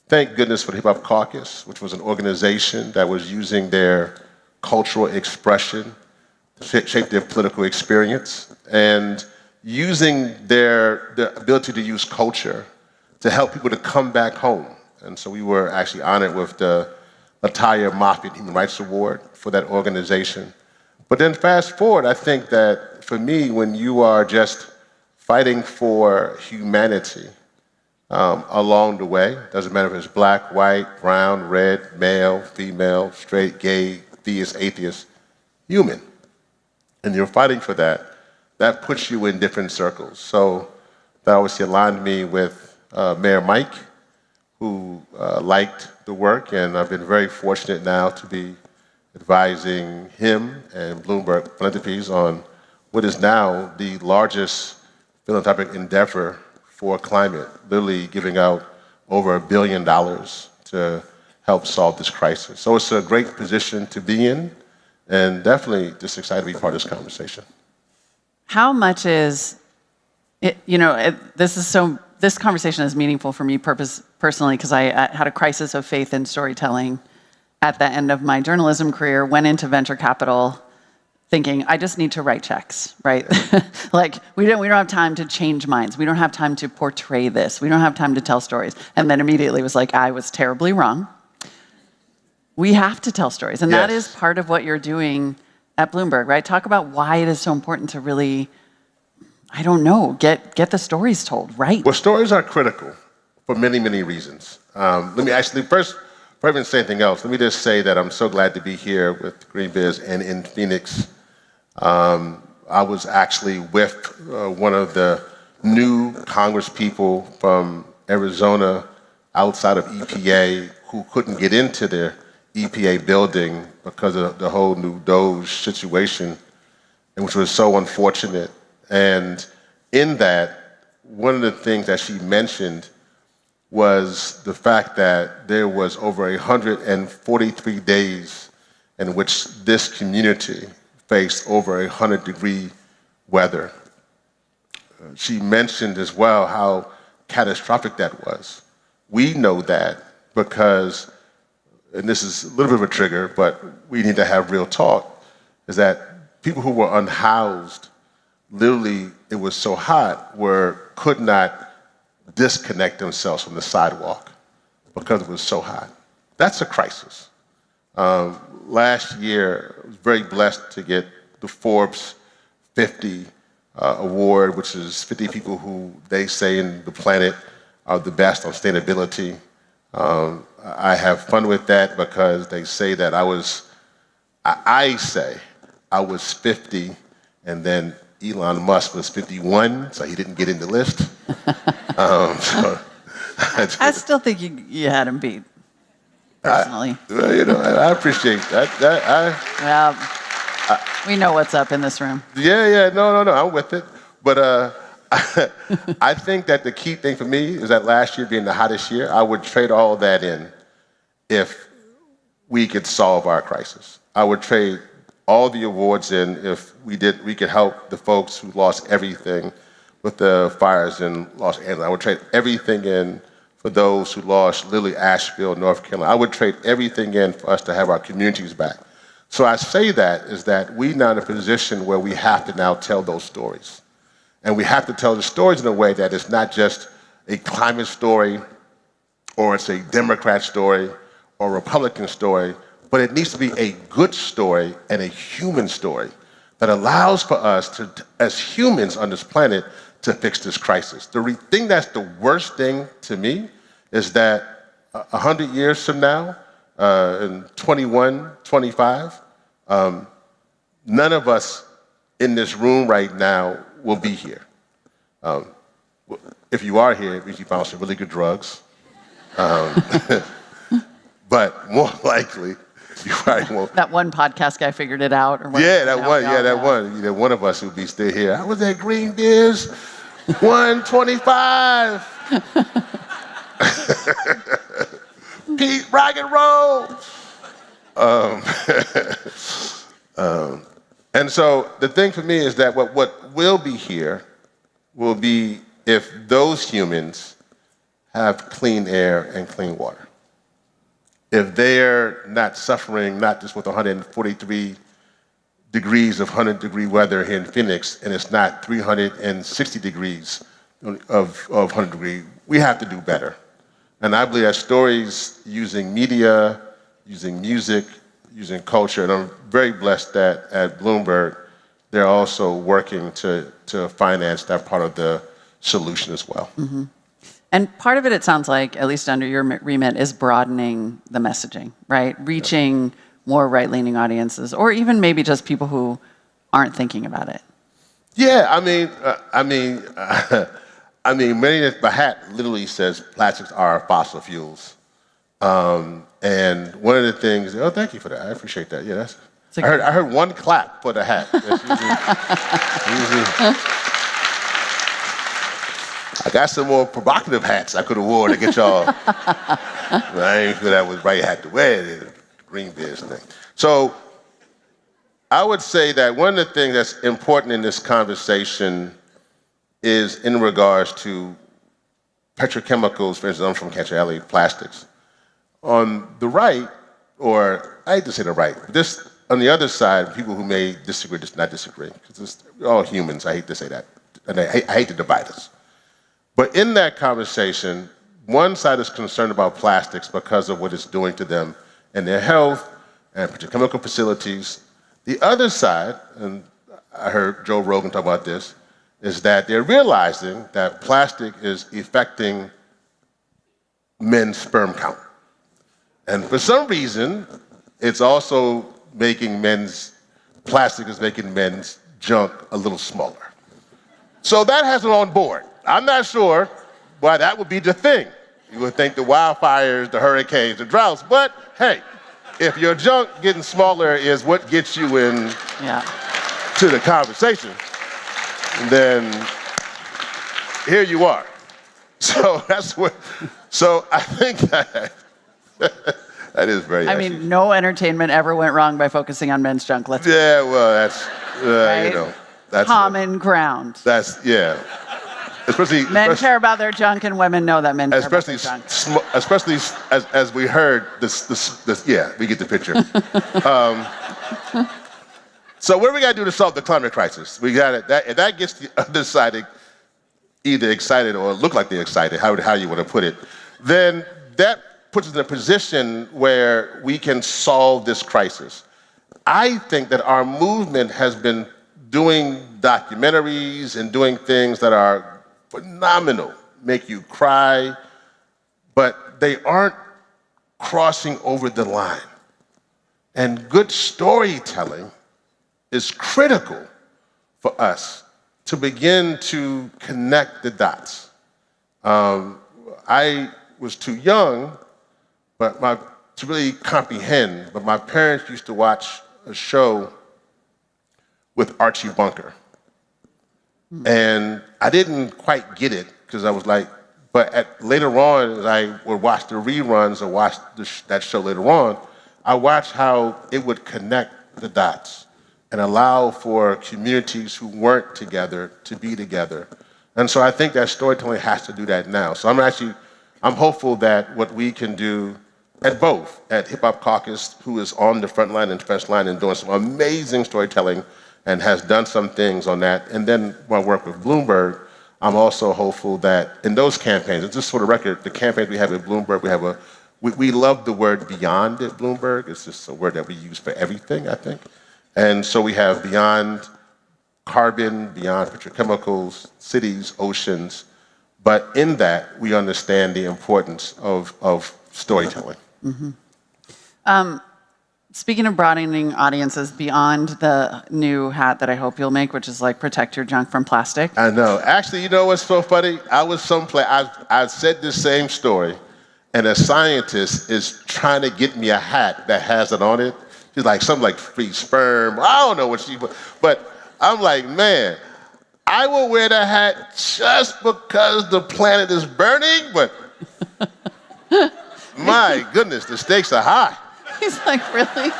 thank goodness for the Hip Hop Caucus, which was an organization that was using their cultural expression to shape their political experience and using their ability to use culture to help people to come back home. And so we were actually honored with the Lataya Moffitt Human Rights Award for that organization. But then fast forward, I think that for me, when you are just fighting for humanity along the way, doesn't matter if it's black, white, brown, red, male, female, straight, gay, theist, atheist, human, and you're fighting for that, that puts you in different circles. So that obviously aligned me with Mayor Mike, who liked the work, and I've been very fortunate now to be advising him and Bloomberg Philanthropies on what is now the largest philanthropic endeavor for climate, literally giving out over $1 billion to help solve this crisis. So it's a great position to be in, and definitely just excited to be part of this conversation. How much is it, this conversation is meaningful for me personally because I had a crisis of faith in storytelling at the end of my journalism career, went into venture capital thinking, I just need to write checks, right? Like, we don't have time to change minds. We don't have time to portray this. We don't have time to tell stories. And then immediately was like, I was terribly wrong. We have to tell stories. And that is part of what you're doing at Bloomberg, right? Talk about why it is so important to really, I don't know, get the stories told, right? Well, stories are critical for many, many reasons. Let me actually first, before I even say anything else, let me just say that I'm so glad to be here with GreenBiz and in Phoenix. I was actually with one of the new Congress people from Arizona outside of EPA who couldn't get into their EPA building because of the whole new DOGE situation, and which was so unfortunate. And in that, one of the things that she mentioned was the fact that there was over 143 days in which this community faced over 100-degree weather. She mentioned as well how catastrophic that was. We know that because, and this is a little bit of a trigger, but we need to have real talk, is that people who were unhoused, literally, it was so hot, could not disconnect themselves from the sidewalk because it was so hot. That's a crisis. Last year, I was very blessed to get the Forbes 50 award, which is 50 people who they say in the planet are the best on sustainability. I have fun with that because they say that I say I was 50 and then Elon Musk was 51, so he didn't get in the list. I still think you had him beat, personally. I appreciate that. We know what's up in this room. No, I'm with it. But I think that the key thing for me is that last year being the hottest year, I would trade all that in if we could solve our crisis. I would trade all the awards in if we could help the folks who lost everything with the fires in Los Angeles. I would trade everything in for those who lost literally Asheville, North Carolina. I would trade everything in for us to have our communities back. So I say that is that we're now in a position where we have to now tell those stories. And we have to tell the stories in a way that it's not just a climate story, or it's a Democrat story, or a Republican story, but it needs to be a good story and a human story that allows for us to, as humans on this planet, to fix this crisis. The thing that's the worst thing to me is that 100 years from now, in 2125, none of us in this room right now will be here. If you are here, it means you found some really good drugs. But more likely, you probably won't. That one podcast guy figured it out. Or Yeah, that one. Yeah, that one. You know, one of us would be still here. I was at GreenBiz 125. Pete, rock and roll. And so the thing for me is that what will be here will be if those humans have clean air and clean water. If they're not suffering, not just with 143 degrees of 100-degree weather here in Phoenix, and it's not 360 degrees of 100 degree, we have to do better. And I believe that stories using media, using music, using culture, and I'm very blessed that at Bloomberg, they're also working to finance that part of the solution as well. Mm-hmm. And part of it sounds like, at least under your remit, is broadening the messaging, right? Reaching more right-leaning audiences, or even maybe just people who aren't thinking about it. Yeah, I mean, my hat literally says plastics are fossil fuels. And one of the things, oh, thank you for that. I appreciate that. Yeah, I heard one clap for the hat. Usually, I got some more provocative hats I could have worn to get y'all. But I ain't sure that was the right hat to wear, the GreenBiz thing. So I would say that one of the things that's important in this conversation is in regards to petrochemicals, for instance, I'm from Catch Alley, plastics. On the right, or I hate to say the right, but this, on the other side, people who may disagree, just not disagree, because we're all humans, I hate to say that, and I hate to divide us. But in that conversation, one side is concerned about plastics because of what it's doing to them and their health and petrochemical facilities. The other side, and I heard Joe Rogan talk about this, is that they're realizing that plastic is affecting men's sperm count. And for some reason, it's also making plastic is making men's junk a little smaller. So that has them on board. I'm not sure why that would be the thing. You would think the wildfires, the hurricanes, the droughts, but hey, if your junk getting smaller is what gets you in to the conversation, then here you are. So that's what, so I think that is very I mean, no entertainment ever went wrong by focusing on men's junk. Let's well, that's, right? you know. That's common ground. That's, yeah. Men care about their junk, and women know that men care about their junk. Especially as we heard, yeah, we get the picture. So what do we got to do to solve the climate crisis? We got it. If that gets the other side either excited or look like they're excited, how you want to put it, then that puts us in a position where we can solve this crisis. I think that our movement has been doing documentaries and doing things that are phenomenal, make you cry, but they aren't crossing over the line. And good storytelling is critical for us to begin to connect the dots. I was too young to really comprehend, but my parents used to watch a show with Archie Bunker. And I didn't quite get it, because I was like, but later on, as I would watch the reruns or watch that show later on, I watched how it would connect the dots and allow for communities who weren't together to be together. And so I think that storytelling has to do that now. So I'm hopeful that what we can do at both, at Hip Hop Caucus, who is on the front line and first line and doing some amazing storytelling and has done some things on that, and then my work with Bloomberg, I'm also hopeful that in those campaigns, and just for the record, the campaigns we have at Bloomberg, we love the word beyond at Bloomberg. It's just a word that we use for everything, I think. And so we have beyond carbon, beyond petrochemicals, cities, oceans, but in that we understand the importance of storytelling. Speaking of broadening audiences beyond the new hat that I hope you'll make, which is like protect your junk from plastic. I know. Actually, you know what's so funny? I said this same story, and a scientist is trying to get me a hat that has it on it. She's like, something like free sperm. I don't know what but I'm like, man, I will wear that hat just because the planet is burning, but my goodness, the stakes are high. He's like, really?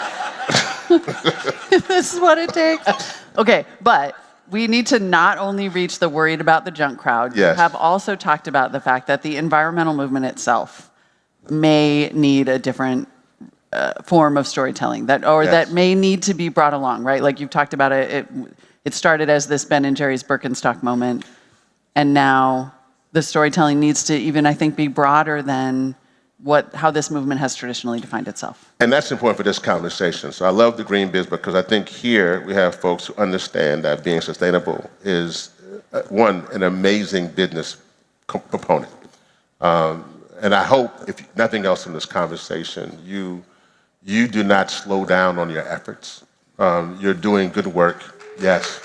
This is what it takes? Okay, but we need to not only reach the worried about the junk crowd, yes. You have also talked about the fact that the environmental movement itself may need a different form of storytelling that may need to be brought along, right? Like you've talked about it started as this Ben and Jerry's Birkenstock moment, and now the storytelling needs to even, I think, be broader than how this movement has traditionally defined itself. And that's important for this conversation. So I love the GreenBiz because I think here we have folks who understand that being sustainable is, one, an amazing business component. And I hope, if nothing else in this conversation, you do not slow down on your efforts. You're doing good work, yes.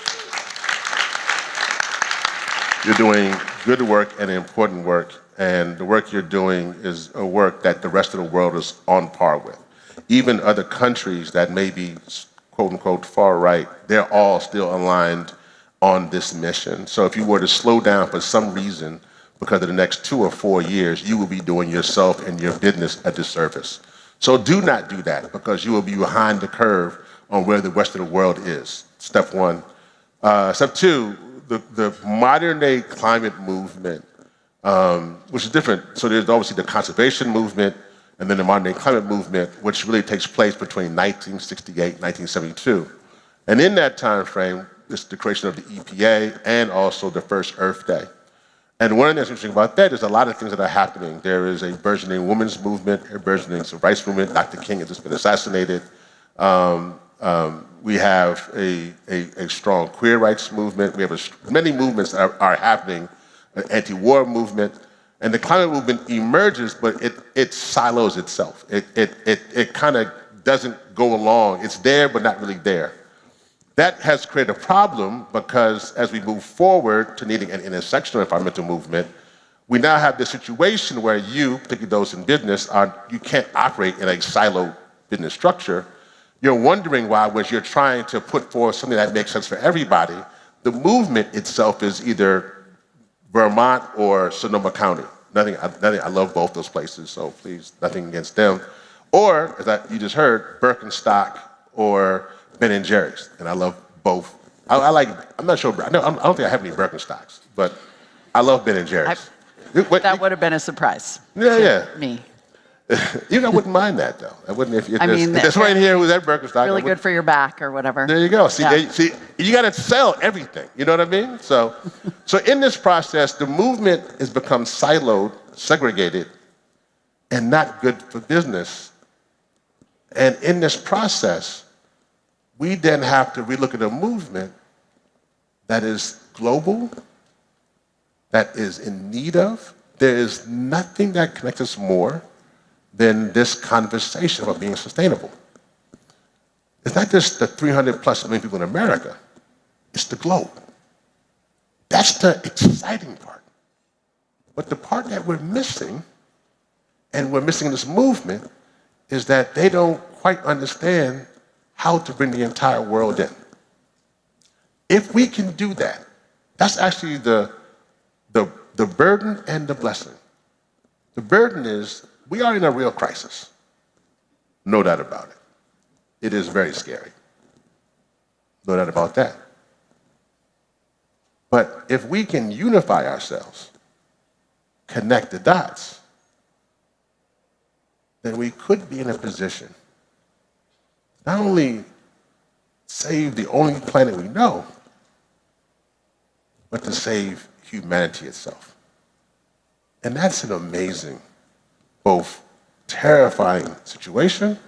You're doing good work and important work. And the work you're doing is a work that the rest of the world is on par with. Even other countries that may be, quote unquote, far right, they're all still aligned on this mission. So if you were to slow down for some reason, because of the next 2 or 4 years, you will be doing yourself and your business a disservice. So do not do that, because you will be behind the curve on where the rest of the world is. Step one. Step two, the modern day climate movement, which is different. So there's obviously the conservation movement and then the modern day climate movement, which really takes place between 1968 and 1972. And in that time frame, it's the creation of the EPA and also the first Earth Day. And one of the things interesting about that is a lot of things that are happening. There is a burgeoning women's movement, a burgeoning civil rights movement. Dr. King has just been assassinated. We have a strong queer rights movement. We have many movements that are happening, an anti-war movement. And the climate movement emerges, but it silos itself. It kind of doesn't go along. It's there, but not really there. That has created a problem because as we move forward to needing an intersectional environmental movement, we now have this situation where you, particularly those in business, you can't operate in a siloed business structure. You're wondering why, when you're trying to put forth something that makes sense for everybody, the movement itself is either Vermont or Sonoma County. I love both those places, so please, nothing against them. Or, as you just heard, Birkenstock or Ben & Jerry's, and I love both. I'm not sure, I don't think I have any Birkenstocks, but I love Ben & Jerry's. That would have been a surprise to me. I wouldn't mind that, though. I wouldn't if there's someone in here who's at Birkenstock. Really good for your back or whatever. There you go. See, you got to sell everything. You know what I mean? So in this process, the movement has become siloed, segregated, and not good for business. And in this process, we then have to relook at a movement that is global, that is in need of. There is nothing that connects us more than this conversation about being sustainable. It's not just the 300+ million people in America, it's the globe. That's the exciting part. But the part that we're missing, and we're missing in this movement, is that they don't quite understand how to bring the entire world in. If we can do that, that's actually the burden and the blessing. The burden is we are in a real crisis. No doubt about it. It is very scary. No doubt about that. But if we can unify ourselves, connect the dots, then we could be in a position not only save the only planet we know, but to save humanity itself. And that's an amazing, both terrifying situation,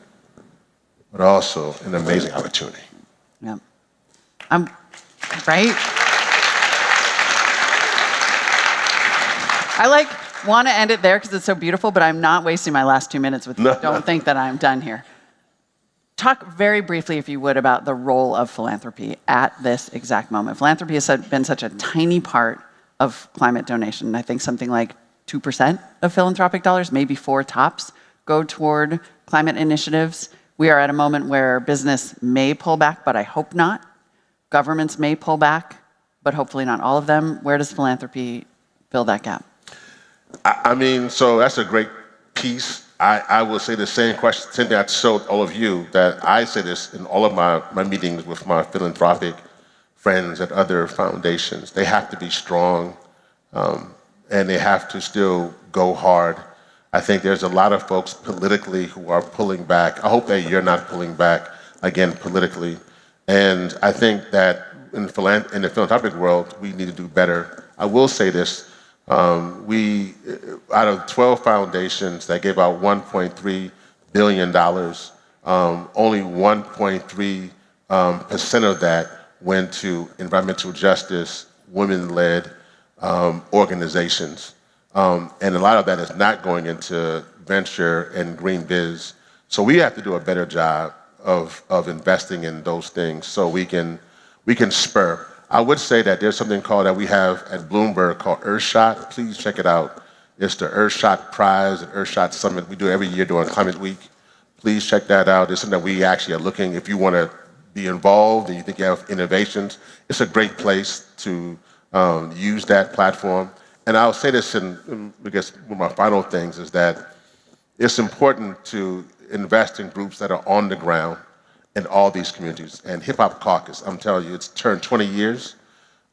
but also an amazing opportunity. Yeah. Right? I want to end it there because it's so beautiful, but I'm not wasting my last 2 minutes with you. Don't think that I'm done here. Talk very briefly, if you would, about the role of philanthropy at this exact moment. Philanthropy has been such a tiny part of climate donation. I think something like 2% of philanthropic dollars, maybe 4 tops, go toward climate initiatives. We are at a moment where business may pull back, but I hope not. Governments may pull back, but hopefully not all of them. Where does philanthropy fill that gap? I mean, so that's a great piece. I will say the same question, same thing I showed all of you, that I say this in all of my meetings with my philanthropic friends at other foundations. They have to be strong, and they have to still go hard. I think there's a lot of folks politically who are pulling back. I hope that you're not pulling back, again, politically. And I think that in the philanthropic world, we need to do better. I will say this. Out of 12 foundations that gave out $1.3 billion, only 1.3% of that went to environmental justice, women-led organizations. And a lot of that is not going into venture and GreenBiz. So we have to do a better job of investing in those things so we can spur. I would say that there's something that we have at Bloomberg called Earthshot. Please check it out. It's the Earthshot Prize and Earthshot Summit. We do it every year during Climate Week. Please check that out. It's something that we actually are looking, if you want to be involved and you think you have innovations, it's a great place to use that platform. And I'll say this, and I guess one of my final things is that it's important to invest in groups that are on the ground in all these communities. And Hip Hop Caucus, I'm telling you, it's turned 20 years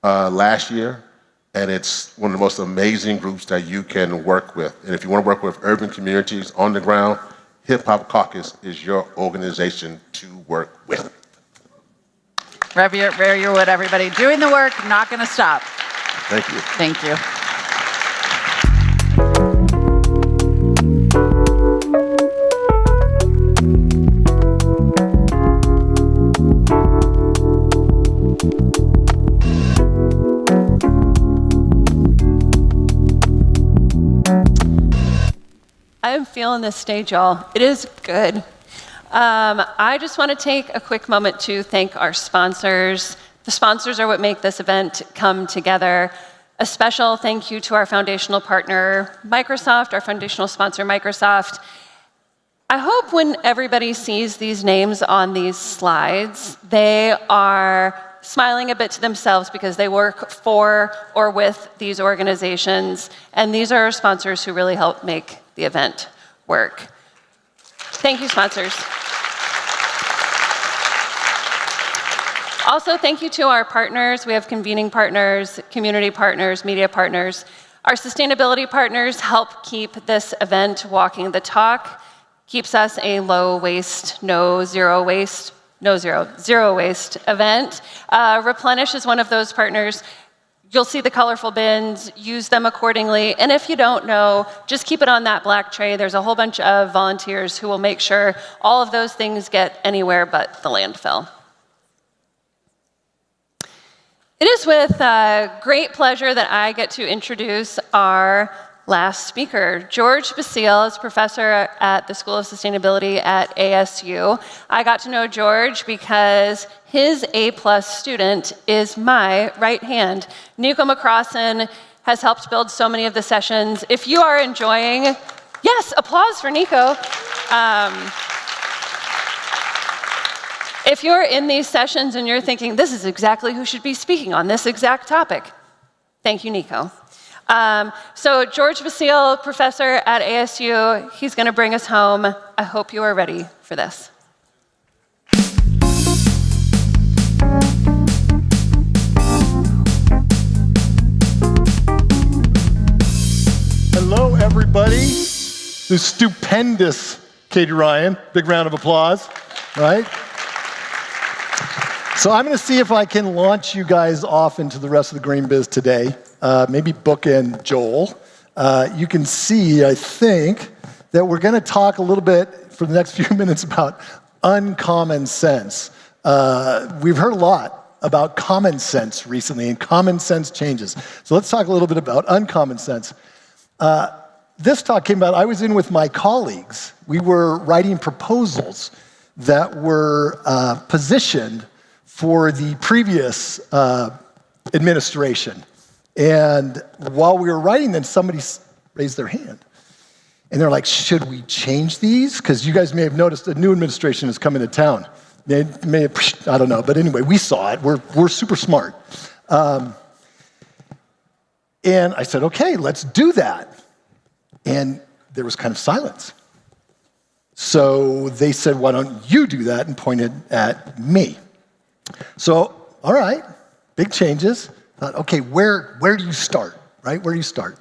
last year, and it's one of the most amazing groups that you can work with. And if you want to work with urban communities on the ground, Hip Hop Caucus is your organization to work with. Rare your wood, everybody. Doing the work, not going to stop. Thank you. Thank you. I'm feeling this stage, y'all. It is good. I just want to take a quick moment to thank our sponsors. The sponsors are what make this event come together. A special thank you to our foundational partner, Microsoft, our foundational sponsor, Microsoft. I hope when everybody sees these names on these slides, they are smiling a bit to themselves because they work for or with these organizations. And these are our sponsors who really help make the event work. Thank you, sponsors. Also, thank you to our partners. We have convening partners, community partners, media partners. Our sustainability partners help keep this event walking the talk, keeps us a zero waste event. Replenish is one of those partners. You'll see the colorful bins, use them accordingly. And if you don't know, just keep it on that black tray. There's a whole bunch of volunteers who will make sure all of those things get anywhere but the landfill. It is with great pleasure that I get to introduce our last speaker. George Basile is professor at the School of Sustainability at ASU. I got to know George because his A+ student is my right hand. Nico McCrossan has helped build so many of the sessions. If you are enjoying, yes, applause for Nico. If you're in these sessions and you're thinking, this is exactly who should be speaking on this exact topic, thank you, Nico. So George Basile, professor at ASU, he's going to bring us home. I hope you are ready for this. Hello, everybody. The stupendous Katie Ryan. Big round of applause, right? So I'm going to see if I can launch you guys off into the rest of the GreenBiz today. Maybe bookend Joel. You can see, I think, that we're going to talk a little bit for the next few minutes about uncommon sense. We've heard a lot about common sense recently and common sense changes. So let's talk a little bit about uncommon sense. This talk came about, I was in with my colleagues. We were writing proposals that were positioned for the previous administration. And while we were writing them, somebody raised their hand. And they're like, should we change these? Because you guys may have noticed a new administration has come into town. They may have, I don't know, but anyway, we saw it. We're super smart. And I said, okay, let's do that. And there was kind of silence. So they said, why don't you do that? And pointed at me. So, all right, big changes. Thought, okay, where do you start, right? Where do you start?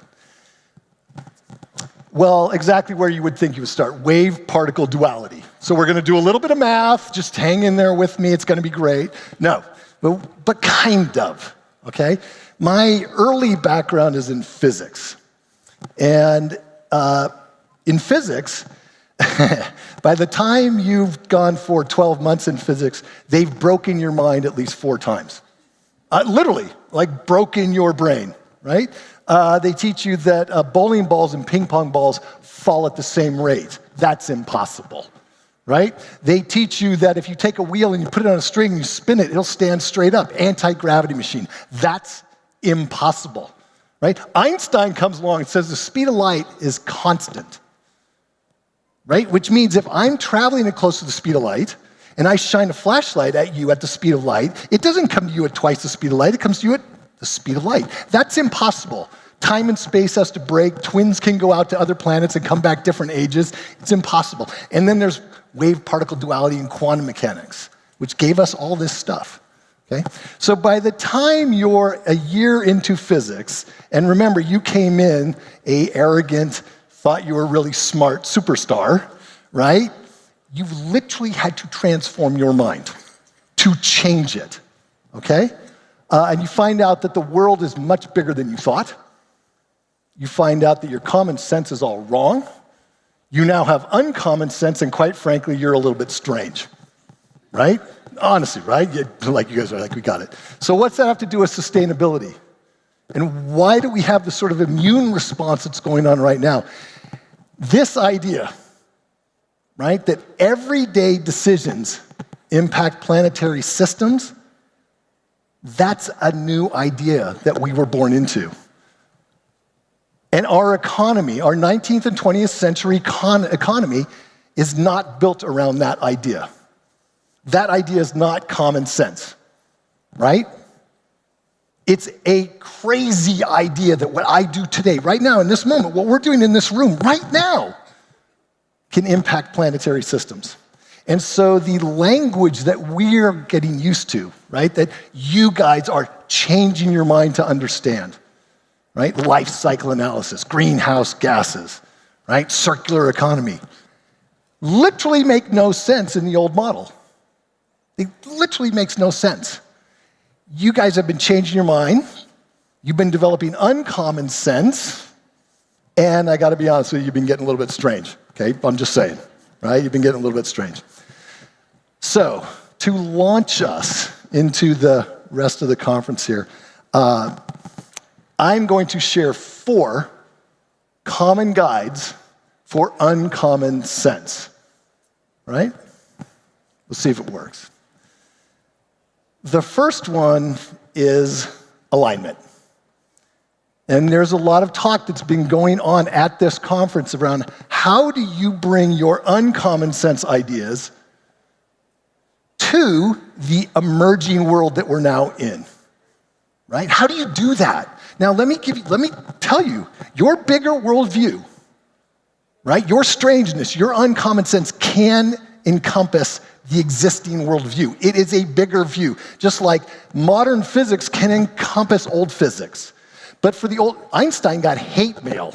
Well, exactly where you would think you would start, wave-particle duality. So we're going to do a little bit of math, just hang in there with me, it's going to be great. No, but kind of, okay? My early background is in physics. And in physics, by the time you've gone for 12 months in physics, they've broken your mind at least 4 times. Literally, like broken your brain, right? They teach you that bowling balls and ping pong balls fall at the same rate. That's impossible, right? They teach you that if you take a wheel and you put it on a string and you spin it, it'll stand straight up. Anti-gravity machine. That's impossible, right? Einstein comes along and says the speed of light is constant, right? Which means if I'm traveling close to the speed of light, and I shine a flashlight at you at the speed of light, it doesn't come to you at twice the speed of light, it comes to you at the speed of light. That's impossible. Time and space has to break, twins can go out to other planets and come back different ages. It's impossible. And then there's wave-particle duality and quantum mechanics, which gave us all this stuff, okay? So by the time you're a year into physics, and remember, you came in a arrogant, thought you were really smart superstar, right? You've literally had to transform your mind to change it, okay? And you find out that the world is much bigger than you thought. You find out that your common sense is all wrong. You now have uncommon sense, and quite frankly, you're a little bit strange, right? Honestly, right? Like you guys are like, we got it. So what's that have to do with sustainability? And why do we have this sort of immune response that's going on right now? This idea, right, that everyday decisions impact planetary systems, that's a new idea that we were born into. And our economy, our 19th and 20th century economy is not built around that idea. That idea is not common sense, right? It's a crazy idea that what I do today, right now, in this moment, what we're doing in this room right now, can impact planetary systems. And so the language that we're getting used to, right, that you guys are changing your mind to understand, right, life cycle analysis, greenhouse gases, right, circular economy, literally make no sense in the old model. It literally makes no sense. You guys have been changing your mind. You've been developing uncommon sense. And I got to be honest with you, you've been getting a little bit strange, okay? I'm just saying, right? You've been getting a little bit strange. So, to launch us into the rest of the conference here, I'm going to share 4 common guides for uncommon sense, right? Let's see if it works. The first one is alignment. And there's a lot of talk that's been going on at this conference around how do you bring your uncommon sense ideas to the emerging world that we're now in, right? How do you do that? Now, let me tell you, your bigger worldview, right? Your strangeness, your uncommon sense can encompass the existing worldview. It is a bigger view, just like modern physics can encompass old physics. But for the old, Einstein got hate mail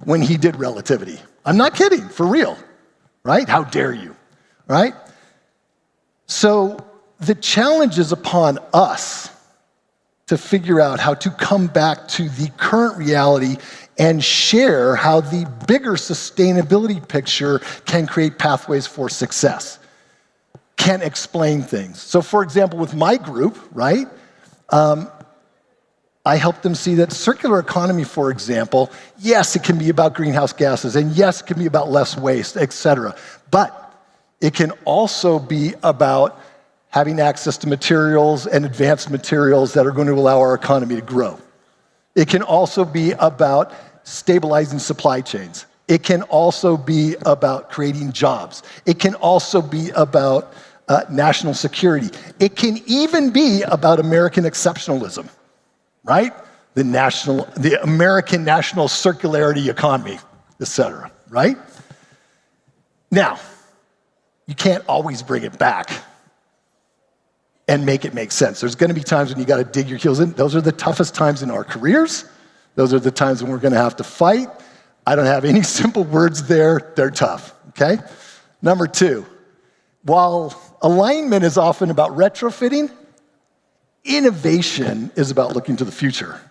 when he did relativity. I'm not kidding, for real, right? How dare you, right? So the challenge is upon us to figure out how to come back to the current reality and share how the bigger sustainability picture can create pathways for success, can explain things. So for example, with my group, right, I help them see that circular economy, for example, yes, it can be about greenhouse gases, and yes, it can be about less waste, et cetera. But it can also be about having access to materials and advanced materials that are going to allow our economy to grow. It can also be about stabilizing supply chains. It can also be about creating jobs. It can also be about national security. It can even be about American exceptionalism, right? The American national circularity economy, et cetera, right? Now, you can't always bring it back and make it make sense. There's gonna be times when you gotta dig your heels in. Those are the toughest times in our careers. Those are the times when we're gonna have to fight. I don't have any simple words there. They're tough, okay? Number two, while alignment is often about retrofitting, innovation is about looking to the future.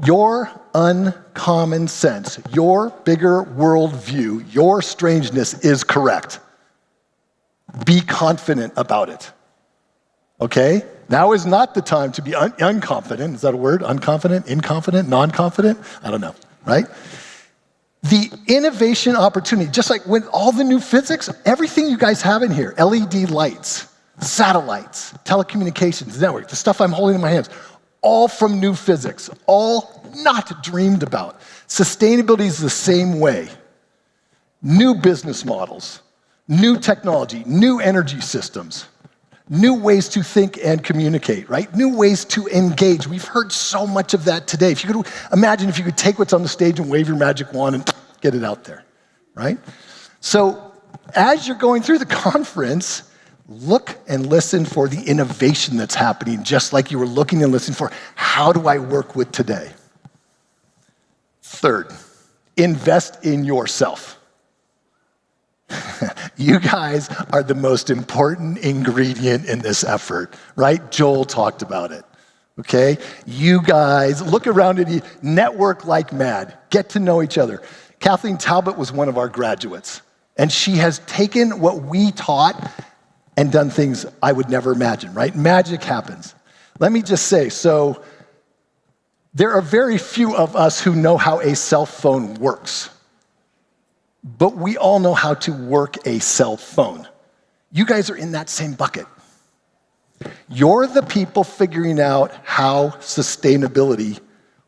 Your uncommon sense, your bigger worldview, your strangeness is correct. Be confident about it, okay? Now is not the time to be unconfident. Is that a word? Unconfident, inconfident, non-confident? I don't know, right? The innovation opportunity, just like with all the new physics, everything you guys have in here, LED lights, satellites, telecommunications, network, the stuff I'm holding in my hands, all from new physics, all not dreamed about. Sustainability is the same way. New business models, new technology, new energy systems, new ways to think and communicate, right? New ways to engage. We've heard so much of that today. If you could imagine if you could take what's on the stage and wave your magic wand and get it out there, right? So as you're going through the conference, look and listen for the innovation that's happening, just like you were looking and listening for, how do I work with today? Third, invest in yourself. You guys are the most important ingredient in this effort, right? Joel talked about it, okay? You guys, look around at you, network like mad, get to know each other. Kathleen Talbot was one of our graduates, and she has taken what we taught and done things I would never imagine, right? Magic happens. Let me just say, so there are very few of us who know how a cell phone works. But we all know how to work a cell phone. You guys are in that same bucket. You're the people figuring out how sustainability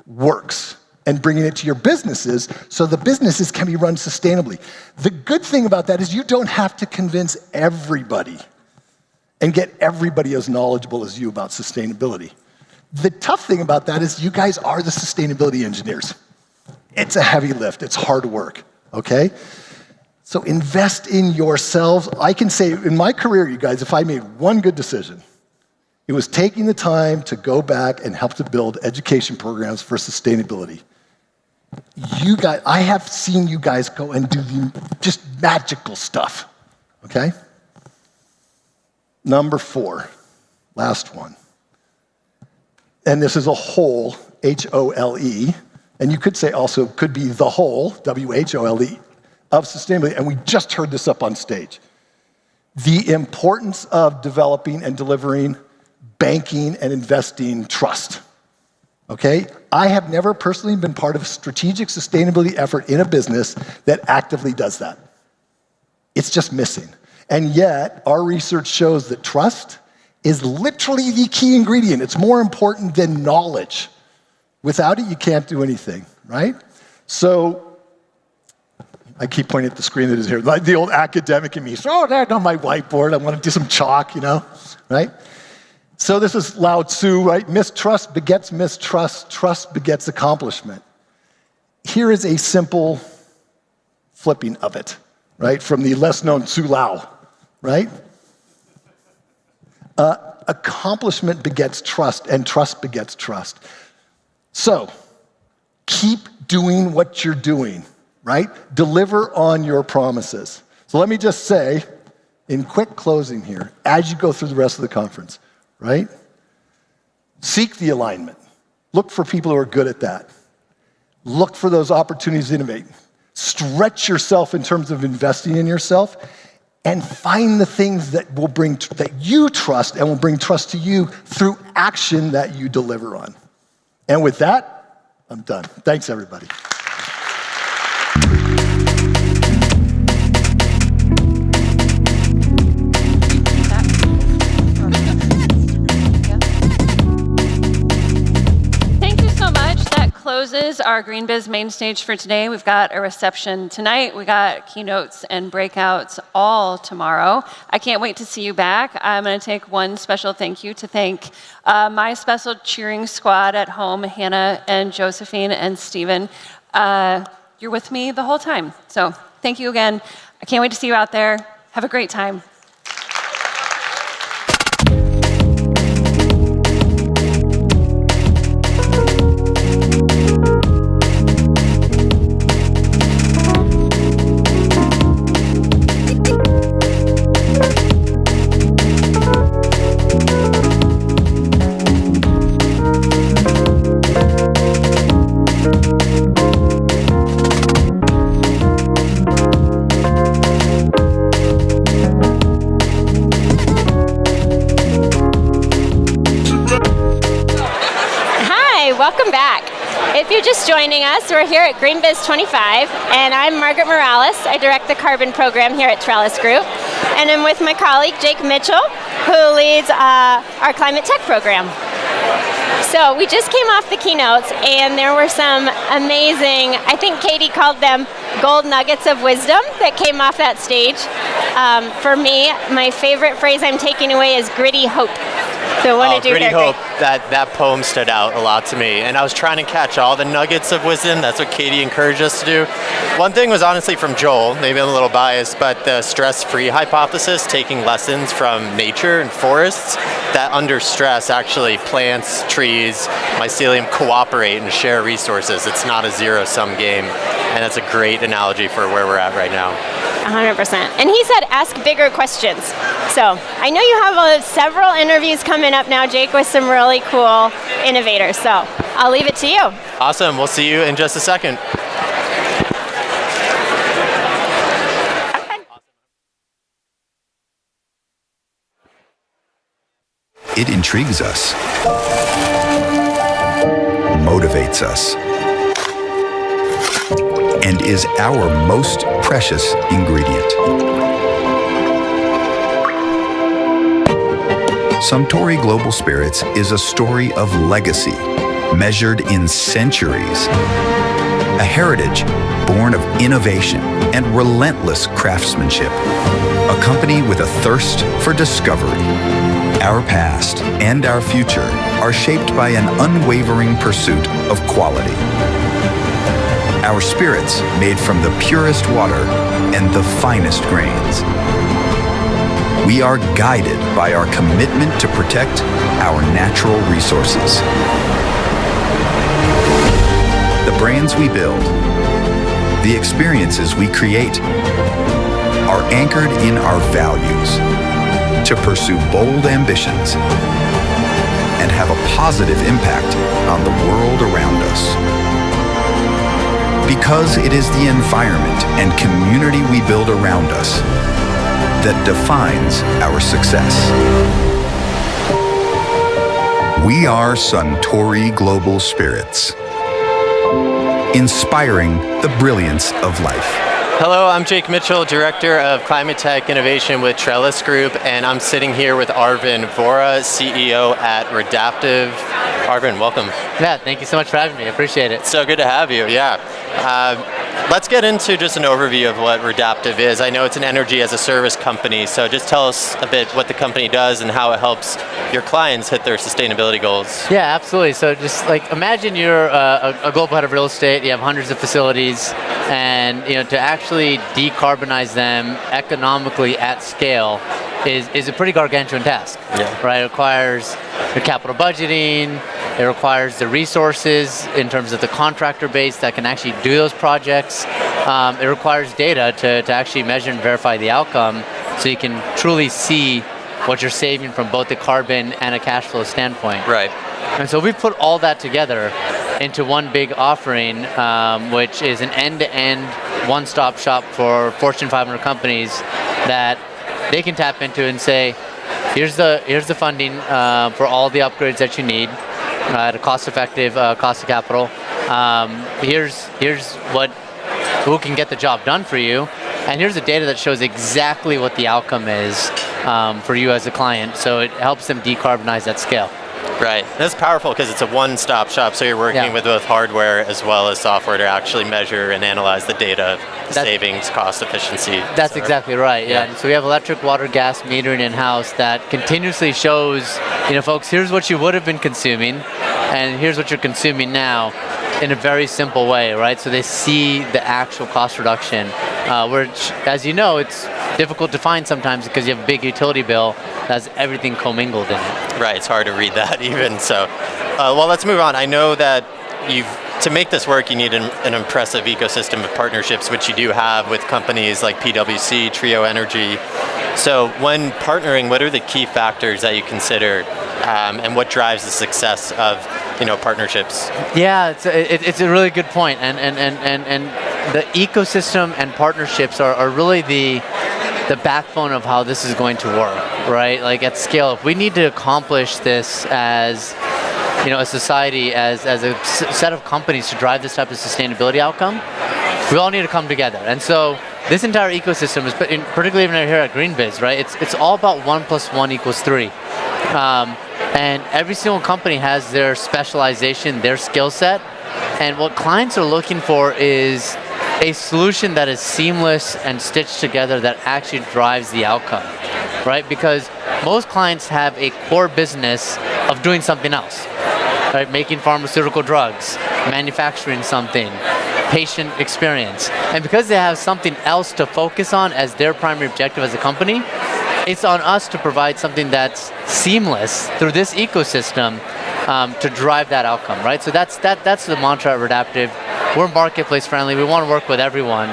works and bringing it to your businesses so the businesses can be run sustainably. The good thing about that is you don't have to convince everybody and get everybody as knowledgeable as you about sustainability. The tough thing about that is you guys are the sustainability engineers. It's a heavy lift, it's hard work. Okay? So invest in yourselves. I can say in my career, you guys, if I made one good decision, it was taking the time to go back and help to build education programs for sustainability. You guys, I have seen you guys go and do the just magical stuff. Okay? Number 4, last one. And this is a whole, H-O-L-E. And you could say also could be the whole, W-H-O-L-E, of sustainability. And we just heard this up on stage. The importance of developing and delivering banking and investing trust. Okay? I have never personally been part of a strategic sustainability effort in a business that actively does that. It's just missing. And yet, our research shows that trust is literally the key ingredient. It's more important than knowledge. Without it, you can't do anything, right? So, I keep pointing at the screen that is here. Like the old academic in me, oh, that's on my whiteboard. I want to do some chalk, you know, right? So this is Lao Tzu, right? Mistrust begets mistrust, trust begets accomplishment. Here is a simple flipping of it, right? From the less known Tzu Lao, right? Accomplishment begets trust, and trust begets trust. So, keep doing what you're doing, right? Deliver on your promises. So let me just say, in quick closing here, as you go through the rest of the conference, right? Seek the alignment. Look for people who are good at that. Look for those opportunities to innovate. Stretch yourself in terms of investing in yourself, and find the things that will bring that you trust and will bring trust to you through action that you deliver on. And with that, I'm done. Thanks, everybody. Closes our GreenBiz main stage for today. We've got a reception tonight. We got keynotes and breakouts all tomorrow. I can't wait to see you back. I'm going to take one special thank you to thank my special cheering squad at home, Hana and Josephine and Stephen. You're with me the whole time. So thank you again. I can't wait to see you out there. Have a great time. Welcome back. If you're just joining us, we're here at GreenBiz 25, and I'm Margaret Morales. I direct the carbon program here at Trellis Group, and I'm with my colleague Jake Mitchell, who leads our climate tech program. So we just came off the keynotes, and there were some amazing, I think Katie called them gold nuggets of wisdom that came off that stage. For me, my favorite phrase I'm taking away is gritty hope. So what did you Gritty hear? Hope, that poem stood out a lot to me. And I was trying to catch all the nuggets of wisdom. That's what Katie encouraged us to do. One thing was honestly from Joel, maybe I'm a little biased, but the stress-free hypothesis, taking lessons from nature and forests, that under stress actually plants, trees, mycelium cooperate and share resources. It's not a zero-sum game. And that's a great analogy for where we're at right now. 100%. And he said ask bigger questions. So I know you have several interviews coming up now, Jake, with some really cool innovators. So I'll leave it to you. Awesome. We'll see you in just a second. It intrigues us, motivates us, and is our most precious ingredient. Suntory Global Spirits is a story of legacy, measured in centuries. A heritage born of innovation and relentless craftsmanship. A company with a thirst for discovery. Our past and our future are shaped by an unwavering pursuit of quality. Our spirits made from the purest water and the finest grains. We are guided by our commitment to protect our natural resources. The brands we build, the experiences we create, are anchored in our values to pursue bold ambitions and have a positive impact on the world around us. Because it is the environment and community we build around us that defines our success. We are Suntory Global Spirits, inspiring the brilliance of life. Hello, I'm Jake Mitchell, Director of Climate Tech Innovation with Trellis Group, and I'm sitting here with Arvind Vora, CEO at Redaptive. Arvind, welcome. Yeah, thank you so much for having me. I appreciate it. So good to have you, yeah. let's get into just an overview of what Redaptive is. I know it's an energy as a service company, so just tell us a bit what the company does and how it helps your clients hit their sustainability goals. Yeah, absolutely. So just like imagine you're a global head of real estate, you have hundreds of facilities, and to actually decarbonize them economically at scale is a pretty gargantuan task. Yeah. Right? It requires the capital budgeting, it requires the resources in terms of the contractor base that can actually do those projects. It requires data to actually measure and verify the outcome so you can truly see what you're saving from both the carbon and a cash flow standpoint. Right. And so we've put all that together into one big offering, which is an end-to-end one-stop shop for Fortune 500 companies that they can tap into and say, here's the funding for all the upgrades that you need at a cost-effective cost of capital. Here's who can get the job done for you, and here's the data that shows exactly what the outcome is for you as a client. So it helps them decarbonize at scale. Right. That's powerful because it's a one-stop shop, so you're working with both hardware as well as software to actually measure and analyze the data, savings, cost efficiency. That's exactly right, yeah. And so we have electric, water, gas metering in-house that continuously shows, folks, here's what you would have been consuming, and here's what you're consuming now in a very simple way, right? So they see the actual cost reduction, which, as you know, it's difficult to find sometimes because you have a big utility bill that has everything commingled in it. Right, it's hard to read that even. So, well, let's move on. I know that to make this work, you need an impressive ecosystem of partnerships, which you do have with companies like PwC, Trio Energy. So when partnering, what are the key factors that you consider and what drives the success of partnerships? Yeah, it's a really good point. And the ecosystem and partnerships are really the backbone of how this is going to work, right? Like at scale, if we need to accomplish this as a society, as a set of companies to drive this type of sustainability outcome, we all need to come together. And so this entire ecosystem is, particularly even here at GreenBiz, right? It's all about 1 + 1 = 3. And every single company has their specialization, their skill set. And what clients are looking for is a solution that is seamless and stitched together that actually drives the outcome, right? Because most clients have a core business of doing something else, right? Making pharmaceutical drugs, manufacturing something, patient experience. And because they have something else to focus on as their primary objective as a company, it's on us to provide something that's seamless through this ecosystem to drive that outcome, right? So that's the mantra at Redaptive. We're marketplace friendly. We want to work with everyone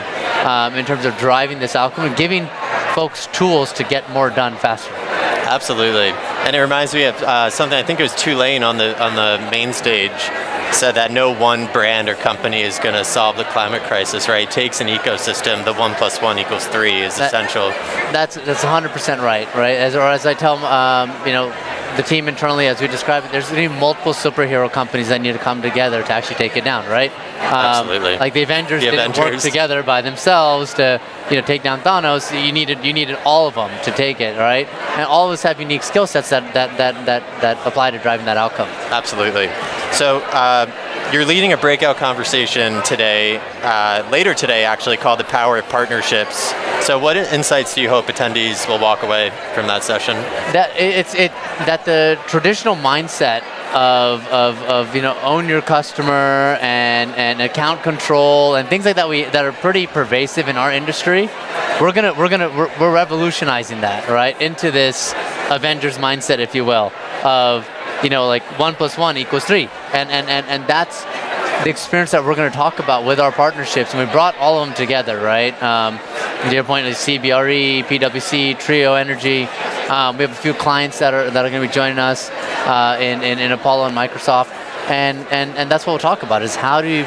in terms of driving this outcome and giving folks tools to get more done faster. Absolutely. And it reminds me of something, I think it was Tulane on the main stage, said that no one brand or company is going to solve the climate crisis, right? It takes an ecosystem. The 1 + 1 = 3 is essential. That's 100% right? As I tell the team internally, as we describe it, there's going to be multiple superhero companies that need to come together to actually take it down, right? Absolutely. Like the Avengers didn't work together by themselves to take down Thanos. You needed all of them to take it, right? And all of us have unique skill sets that apply to driving that outcome. Absolutely. So you're leading a breakout conversation today, later today actually, called The Power of Partnerships. So what insights do you hope attendees will walk away from that session? That the traditional mindset of own your customer and account control and things like that that are pretty pervasive in our industry, we're revolutionizing that, right, into this Avengers mindset, if you will, of like 1 + 1 = 3, and that's the experience that we're going to talk about with our partnerships, and we brought all of them together, right? To your point, is CBRE, PwC, Trio Energy. We have a few clients that are going to be joining us in Apollo and Microsoft, and that's what we'll talk about, is how do you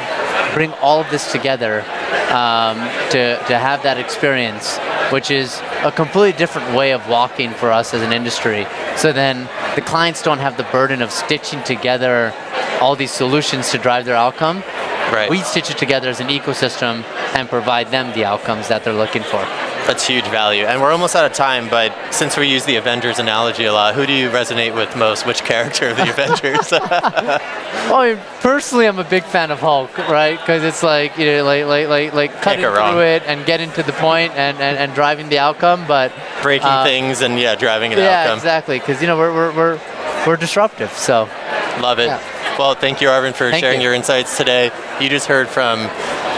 bring all of this together to have that experience, which is a completely different way of walking for us as an industry. So then the clients don't have the burden of stitching together all these solutions to drive their outcome. Right. We stitch it together as an ecosystem and provide them the outcomes that they're looking for. That's huge value. And we're almost out of time, but since we use the Avengers analogy a lot, who do you resonate with most? Which character of the Avengers? Well, I mean, personally, I'm a big fan of Hulk, right? Because it's like, you know, like cutting through it and getting to the point and driving the outcome, but breaking things and driving an outcome. Yeah, exactly. Because we're disruptive. So love it. Yeah. Well, thank you, Arvin, for sharing your insights today. You just heard from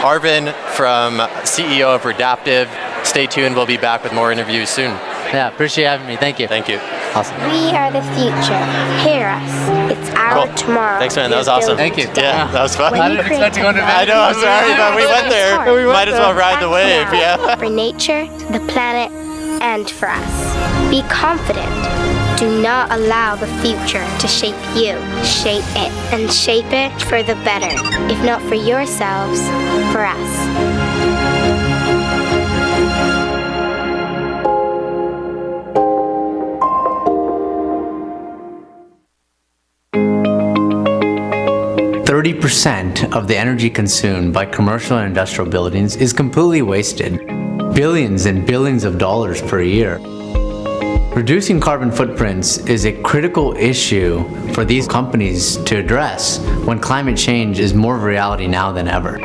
Arvin, from CEO of Redaptive. Stay tuned. We'll be back with more interviews soon. Yeah, appreciate having me. Thank you. Thank you. Awesome. We are the future. Hear us. It's our tomorrow. Thanks, man. That was awesome. Thank you. Yeah, that was fun. I didn't expect to go to I know, I'm sorry, but we went there. We might as well ride the wave, yeah. For nature, the planet, and for us. Be confident. Do not allow the future to shape you. Shape it, and shape it for the better. If not for yourselves, for us. 30% of the energy consumed by commercial and industrial buildings is completely wasted. Billions and billions of dollars per year. Reducing carbon footprints is a critical issue for these companies to address when climate change is more of a reality now than ever.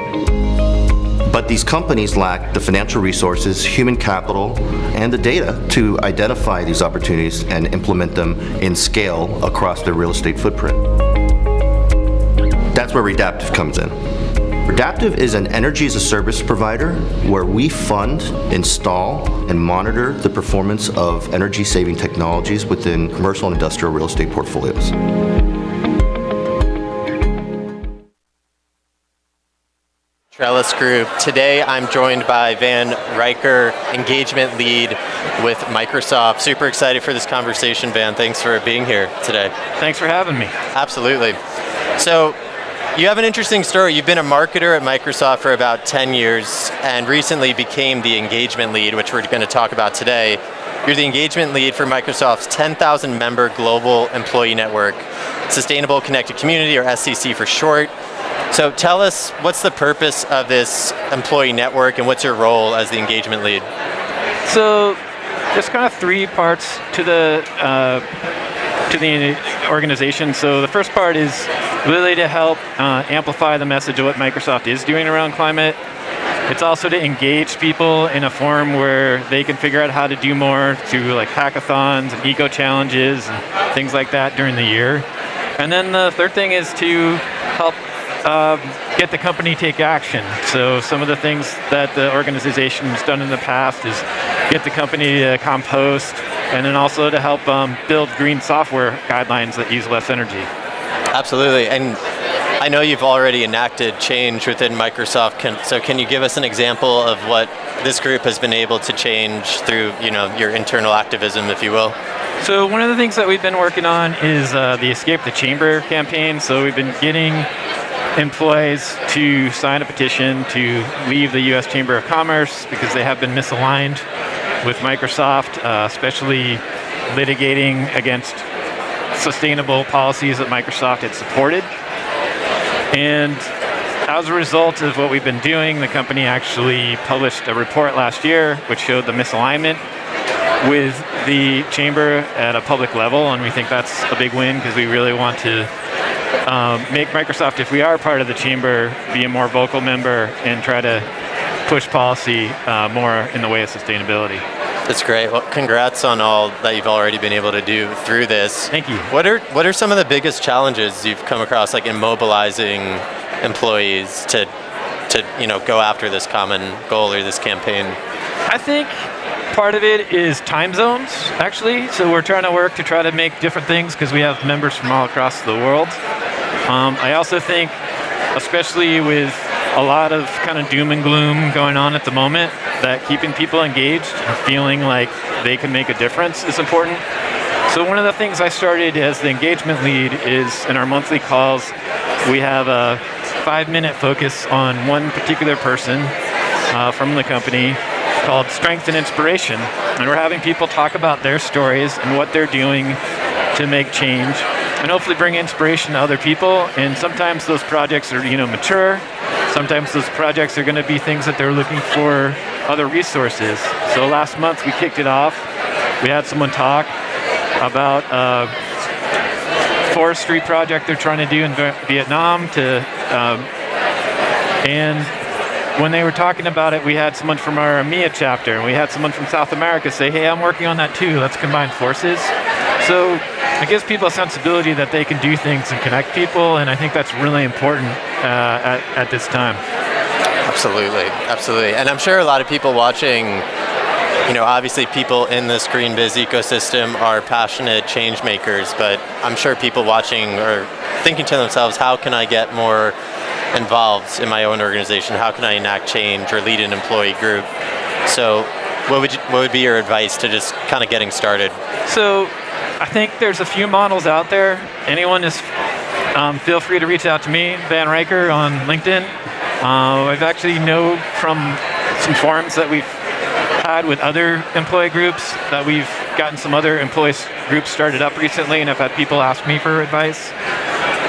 But these companies lack the financial resources, human capital, and the data to identify these opportunities and implement them in scale across their real estate footprint. That's where Redaptive comes in. Redaptive is an energy-as-a-service provider where we fund, install, and monitor the performance of energy-saving technologies within commercial and industrial real estate portfolios. Trellis Group. Today I'm joined by Van Riker, engagement lead with Microsoft. Super excited for this conversation, Van. Thanks for being here today. Thanks for having me. Absolutely. So, you have an interesting story. You've been a marketer at Microsoft for about 10 years and recently became the engagement lead, which we're going to talk about today. You're the engagement lead for Microsoft's 10,000 member global employee network, Sustainable Connected Community, or SCC for short. So tell us, what's the purpose of this employee network and what's your role as the engagement lead? So there's kind of three parts to the organization. So the first part is really to help amplify the message of what Microsoft is doing around climate. It's also to engage people in a forum where they can figure out how to do more through like hackathons and eco challenges and things like that during the year. And then the third thing is to help get the company take action. So some of the things that the organization has done in the past is get the company to compost, and then also to help build green software guidelines that use less energy. Absolutely, and I know you've already enacted change within Microsoft. So can you give us an example of what this group has been able to change through, your internal activism, if you will? So one of the things that we've been working on is the Escape the Chamber campaign. So we've been getting employees to sign a petition to leave the U.S. Chamber of Commerce because they have been misaligned with Microsoft, especially litigating against sustainable policies that Microsoft had supported. And as a result of what we've been doing, the company actually published a report last year which showed the misalignment with the chamber at a public level, and we think that's a big win because we really want to make Microsoft, if we are part of the chamber, be a more vocal member and try to push policy more in the way of sustainability. That's great. Well, congrats on all that you've already been able to do through this. Thank you. What are some of the biggest challenges you've come across, like in mobilizing employees to go after this common goal or this campaign? I think part of it is time zones, actually. So we're trying to work to try to make different things because we have members from all across the world. I also think, especially with a lot of kind of doom and gloom going on at the moment, that keeping people engaged and feeling like they can make a difference is important. So one of the things I started as the engagement lead is in our monthly calls, we have a 5-minute focus on one particular person from the company called Strength and Inspiration. And we're having people talk about their stories and what they're doing to make change and hopefully bring inspiration to other people. And sometimes those projects are, mature. Sometimes those projects are going to be things that they're looking for other resources. So last month we kicked it off. We had someone talk about a forestry project they're trying to do in Vietnam and when they were talking about it, we had someone from our EMEA chapter, and we had someone from South America say, hey, I'm working on that too, let's combine forces. So it gives people a sensibility that they can do things and connect people, and I think that's really important at this time. Absolutely, absolutely. And I'm sure a lot of people watching, obviously people in this GreenBiz ecosystem are passionate change makers, but I'm sure people watching are thinking to themselves, how can I get more involved in my own organization? How can I enact change or lead an employee group? So what would be your advice to just kind of getting started? So I think there's a few models out there. Anyone is, feel free to reach out to me, Van Riker on LinkedIn. I've actually know from some forums that we've had with other employee groups that we've gotten some other employee groups started up recently, and I've had people ask me for advice.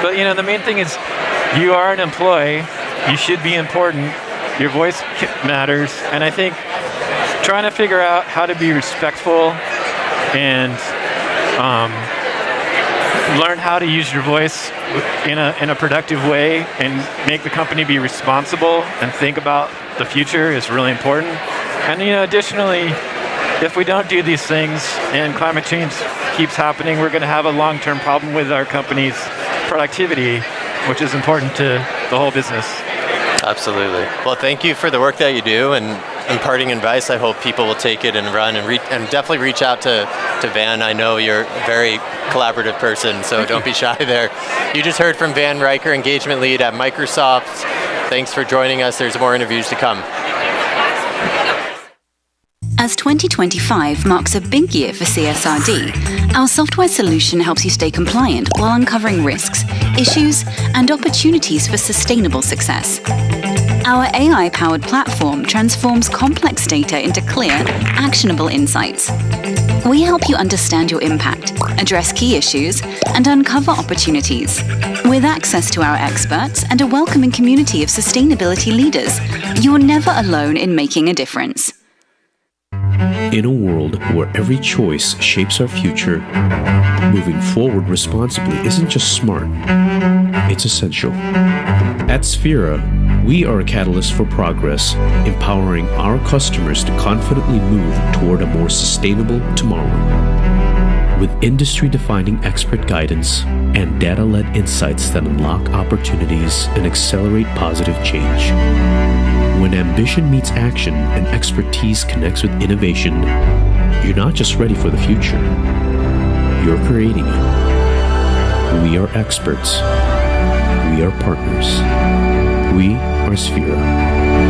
But the main thing is, you are an employee, you should be important, your voice matters, and I think trying to figure out how to be respectful and learn how to use your voice in a productive way and make the company be responsible and think about the future is really important. And additionally, if we don't do these things and climate change keeps happening, we're going to have a long-term problem with our company's productivity, which is important to the whole business. Absolutely. Well, thank you for the work that you do and imparting advice. I hope people will take it and run and definitely reach out to Van. I know you're a very collaborative person, so don't be shy there. You just heard from Van Riker, engagement lead at Microsoft. Thanks for joining us. There's more interviews to come. As 2025 marks a big year for CSRD, our software solution helps you stay compliant while uncovering risks, issues, and opportunities for sustainable success. Our AI-powered platform transforms complex data into clear, actionable insights. We help you understand your impact, address key issues, and uncover opportunities. With access to our experts and a welcoming community of sustainability leaders, you're never alone in making a difference. In a world where every choice shapes our future, moving forward responsibly isn't just smart, it's essential. At Sphera, we are a catalyst for progress, empowering our customers to confidently move toward a more sustainable tomorrow. With industry-defining expert guidance and data-led insights that unlock opportunities and accelerate positive change. When ambition meets action and expertise connects with innovation, you're not just ready for the future, you're creating it. We are experts. We are partners. We are Sphera.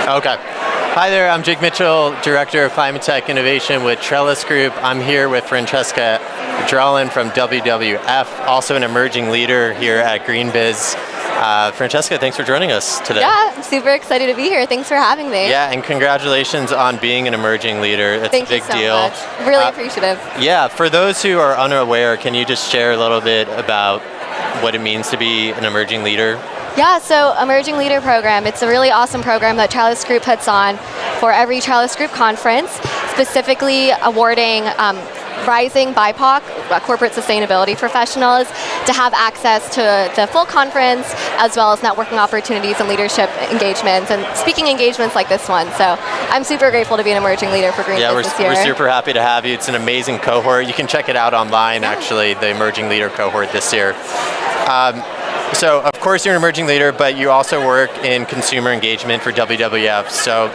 Okay. Hi there, I'm Jake Mitchell, Director of Climate Tech Innovation with Trellis Group. I'm here with Francesca Drellin from WWF, also an emerging leader here at GreenBiz. Francesca, thanks for joining us today. Yeah, I'm super excited to be here. Thanks for having me. Yeah, and congratulations on being an emerging leader. It's Thank a big you so deal. Much. Really appreciative. Yeah, for those who are unaware, can you just share a little bit about what it means to be an emerging leader? Yeah, so Emerging Leader Program, it's a really awesome program that Trellis Group puts on for every Trellis Group conference, specifically awarding rising BIPOC, corporate sustainability professionals, to have access to the full conference, as well as networking opportunities and leadership engagements and speaking engagements like this one. So I'm super grateful to be an emerging leader for GreenBiz this year. We're super happy to have you. It's an amazing cohort. You can check it out online, actually, the emerging leader cohort this year. So, of course, you're an emerging leader, but you also work in consumer engagement for WWF. So,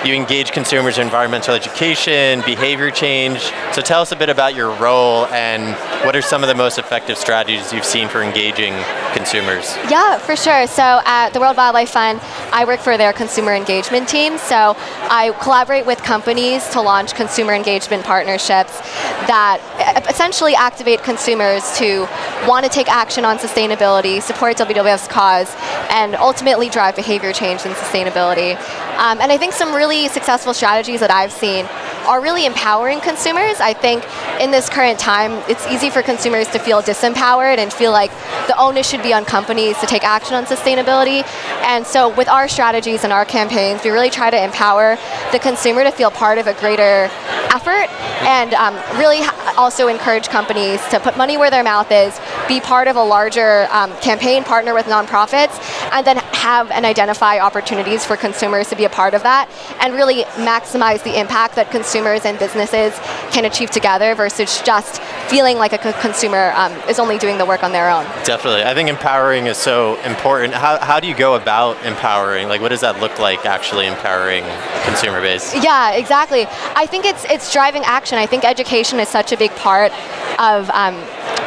you engage consumers in environmental education, behavior change. So tell us a bit about your role and what are some of the most effective strategies you've seen for engaging consumers? Yeah, for sure. So at the World Wildlife Fund, I work for their consumer engagement team. So I collaborate with companies to launch consumer engagement partnerships that essentially activate consumers to want to take action on sustainability, support WWF's cause, and ultimately drive behavior change in sustainability. And I think some really successful strategies that I've seen are really empowering consumers. I think in this current time, it's easy for consumers to feel disempowered and feel like the onus should be on companies to take action on sustainability. And so with our strategies and our campaigns, we really try to empower the consumer to feel part of a greater effort and really also encourage companies to put money where their mouth is, be part of a larger campaign, partner with nonprofits, and then have and identify opportunities for consumers to be a part of that and really maximize the impact that consumers and businesses can achieve together versus just feeling like a consumer is only doing the work on their own. Definitely. I think empowering is so important. How do you go about empowering? Like, what does that look like, actually empowering a consumer base? Yeah, exactly. I think it's driving action. I think education is such a big part of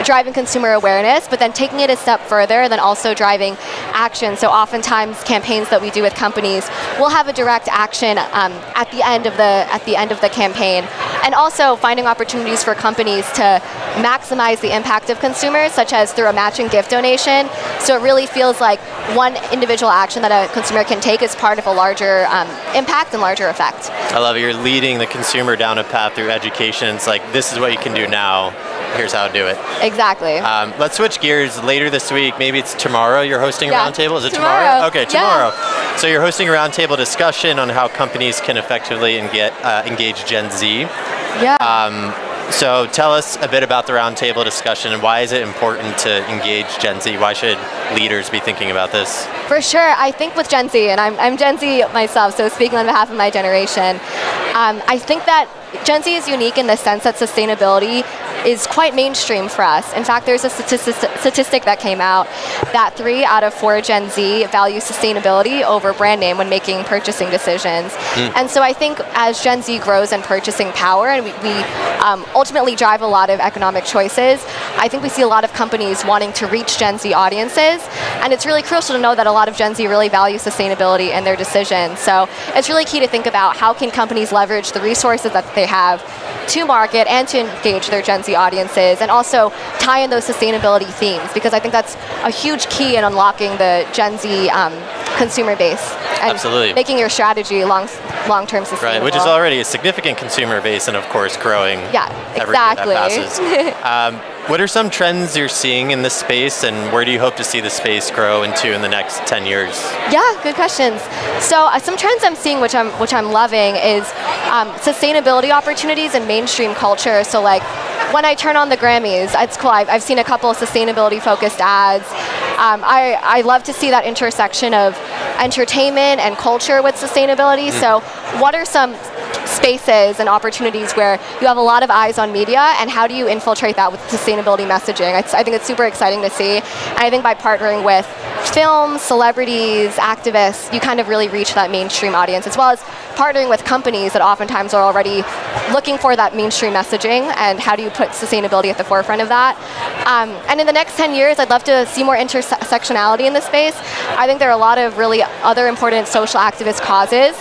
driving consumer awareness, but then taking it a step further, then also driving action. So oftentimes campaigns that we do with companies will have a direct action at the end of the campaign, and also finding opportunities for companies to maximize the impact of consumers, such as through a matching gift donation. So it really feels like one individual action that a consumer can take is part of a larger impact and larger effect. I love it. You're leading the consumer down a path through education. It's like, this is what you can do now. Here's how to do it. Exactly. Let's switch gears. Later this week, maybe it's tomorrow, you're hosting a roundtable? Is it tomorrow? Okay, tomorrow. Yeah. So you're hosting a roundtable discussion on how companies can effectively engage Gen Z. Yeah. So tell us a bit about the roundtable discussion and why is it important to engage Gen Z? Why should leaders be thinking about this? For sure. I think with Gen Z, and I'm Gen Z myself, so speaking on behalf of my generation, I think that Gen Z is unique in the sense that sustainability is quite mainstream for us. In fact, there's a statistic that came out that 3 out of 4 Gen Z value sustainability over brand name when making purchasing decisions. And so I think as Gen Z grows in purchasing power and we ultimately drive a lot of economic choices, I think we see a lot of companies wanting to reach Gen Z audiences. And it's really crucial to know that a lot of Gen Z really value sustainability in their decisions. So it's really key to think about how can companies leverage the resources that they have to market and to engage their Gen Z audiences and also tie in those sustainability themes, because I think that's a huge key in unlocking the Gen Z consumer base and Absolutely. Making your strategy long-term sustainable. Right, which is already a significant consumer base and of course growing every exactly. year that passes. What are some trends you're seeing in this space and where do you hope to see the space grow into in the next 10 years? Yeah, good questions. So some trends I'm seeing which I'm loving is sustainability opportunities in mainstream culture. So like when I turn on the Grammys, it's cool. I've seen a couple of sustainability-focused ads. I love to see that intersection of entertainment and culture with sustainability. So what are some spaces and opportunities where you have a lot of eyes on media, and how do you infiltrate that with sustainability messaging? I think it's super exciting to see. And I think by partnering with films, celebrities, activists, you kind of really reach that mainstream audience, as well as partnering with companies that oftentimes are already looking for that mainstream messaging, and how do you put sustainability at the forefront of that. And in the next 10 years, I'd love to see more intersectionality in this space. I think there are a lot of really other important social activist causes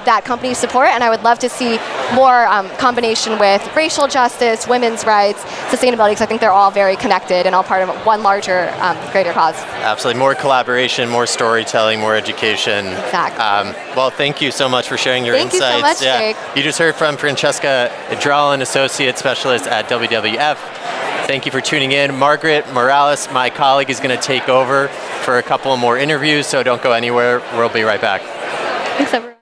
that companies support, and I would love to see more combination with racial justice, women's rights, sustainability, because I think they're all very connected and all part of one larger, greater cause. Absolutely. More collaboration, more storytelling, more education. Exactly. Well, thank you so much for sharing your insights. Thank you so much, Jake. You just heard from Francesca Idral, an associate specialist at WWF. Thank you for tuning in. Margaret Morales, my colleague, is going to take over for a couple more interviews, so don't go anywhere. We'll be right back. Thanks, everyone.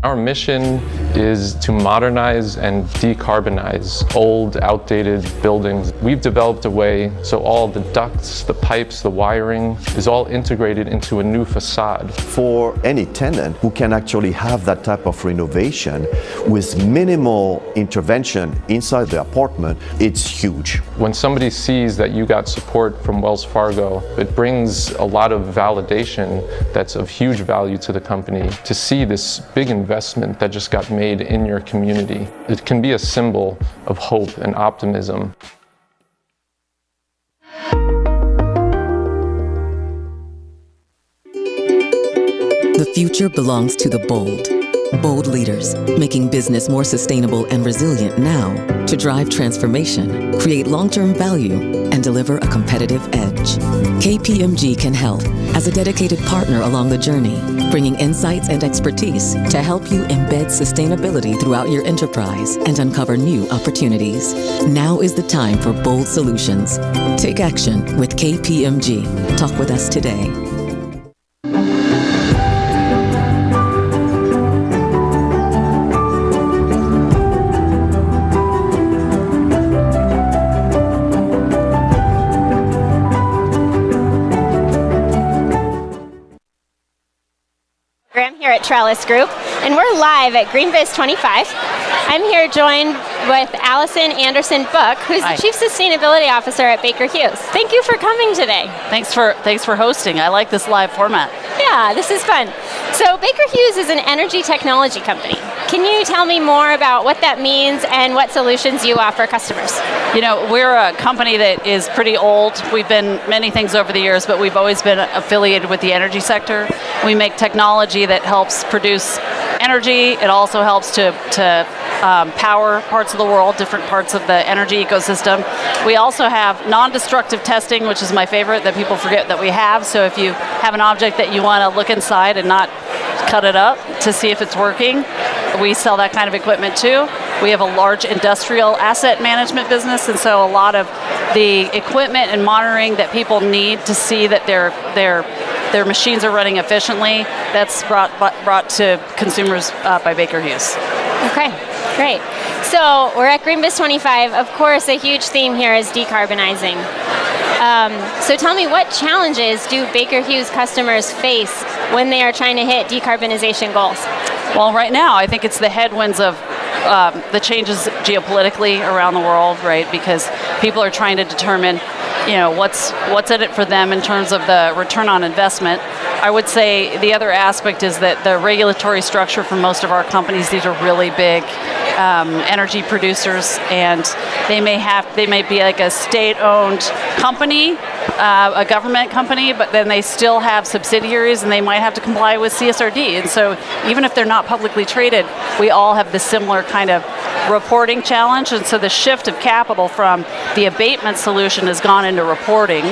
Our mission is to modernize and decarbonize old, outdated buildings. We've developed a way so all the ducts, the pipes, the wiring is all integrated into a new facade. For any tenant who can actually have that type of renovation with minimal intervention inside the apartment, it's huge. When somebody sees that you got support from Wells Fargo, it brings a lot of validation that's of huge value to the company to see this big investment that just got made in your community. It can be a symbol of hope and optimism. The future belongs to the bold. Bold leaders, making business more sustainable and resilient now to drive transformation, create long-term value, and deliver a competitive edge. KPMG can help as a dedicated partner along the journey, bringing insights and expertise to help you embed sustainability throughout your enterprise and uncover new opportunities. Now is the time for bold solutions. Take action with KPMG. Talk with us today. Here at Trellis Group, and we're live at GreenBiz 25. I'm here joined with Allison Anderson Book, who's the Chief Sustainability Officer at Baker Hughes. Thank you for coming today. Thanks for hosting. I like this live format. Yeah, this is fun. So Baker Hughes is an energy technology company. Can you tell me more about what that means and what solutions you offer customers? You know, we're a company that is pretty old. We've been many things over the years, but we've always been affiliated with the energy sector. We make technology that helps produce energy. It also helps to power parts of the world, different parts of the energy ecosystem. We also have non-destructive testing, which is my favorite, that people forget that we have. So if you have an object that you want to look inside and not cut it up to see if it's working, we sell that kind of equipment too. We have a large industrial asset management business, and so a lot of the equipment and monitoring that people need to see that their machines are running efficiently, that's brought to consumers by Baker Hughes. Okay, great. So we're at GreenBiz 25. Of course, a huge theme here is decarbonizing. So tell me, what challenges do Baker Hughes customers face when they are trying to hit decarbonization goals? Well, right now, I think it's the headwinds of the changes geopolitically around the world, right? Because people are trying to determine, you know, what's in it for them in terms of the return on investment. I would say the other aspect is that the regulatory structure for most of our companies, these are really big energy producers, and they may be like a state-owned company, a government company, but then they still have subsidiaries and they might have to comply with CSRD. And so even if they're not publicly traded, we all have this similar kind of reporting challenge. And so the shift of capital from the abatement solution has gone into reporting.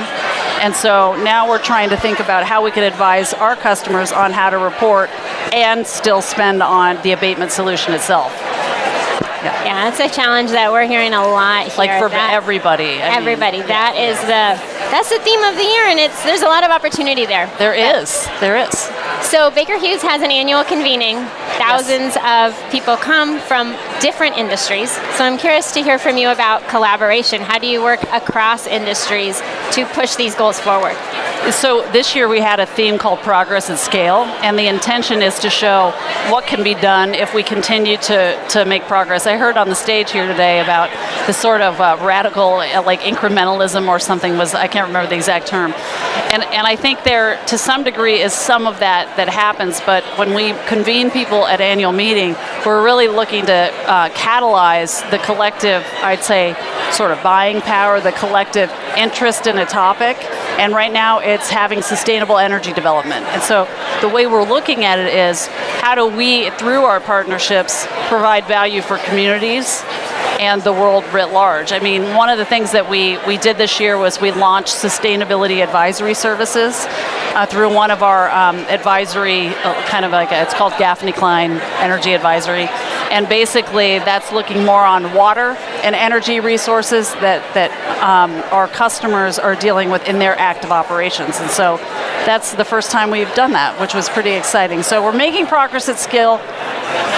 And so now we're trying to think about how we can advise our customers on how to report and still spend on the abatement solution itself. Yeah, that's a challenge that we're hearing a lot here. Like for everybody. Everybody. That's the theme of the year, and there's a lot of opportunity there. There is. So Baker Hughes has an annual convening. Thousands of people come from different industries. So I'm curious to hear from you about collaboration. How do you work across industries to push these goals forward? So this year we had a theme called Progress at Scale, and the intention is to show what can be done if we continue to make progress. I heard on the stage here today about the sort of radical, like incrementalism or something I can't remember the exact term. And I think there, to some degree, is some of that happens, but when we convene people at annual meeting, we're really looking to catalyze the collective, I'd say, sort of buying power, the collective interest in a topic. And right now it's having sustainable energy development. And so the way we're looking at it is, how do we, through our partnerships, provide value for communities and the world writ large? I mean, one of the things that we did this year was we launched sustainability advisory services through one of our advisory, it's called Gaffney Klein Energy Advisory. And basically that's looking more on water and energy resources that our customers are dealing with in their active operations. And so that's the first time we've done that, which was pretty exciting. So we're making progress at scale.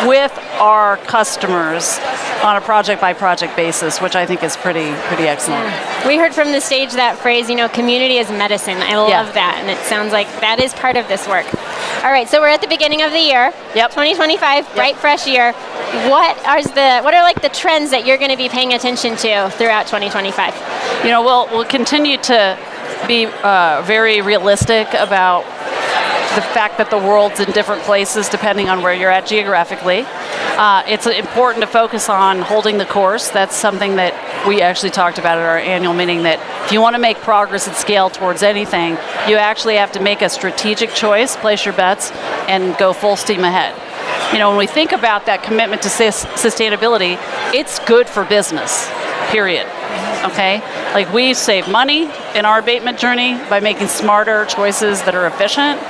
with our customers on a project-by-project basis, which I think is pretty excellent. Yeah. We heard from the stage that phrase, community is medicine. I love that, and it sounds like that is part of this work. All right, so we're at the beginning of the year. 2025, bright, fresh year. What are like the trends that you're going to be paying attention to throughout 2025? We'll continue to be very realistic about the fact that the world's in different places depending on where you're at geographically. It's important to focus on holding the course. That's something that we actually talked about at our annual meeting, that if you want to make progress at scale towards anything, you actually have to make a strategic choice, place your bets, and go full steam ahead. When we think about that commitment to sustainability, it's good for business, period. Okay? Like, we save money in our abatement journey by making smarter choices that are efficient.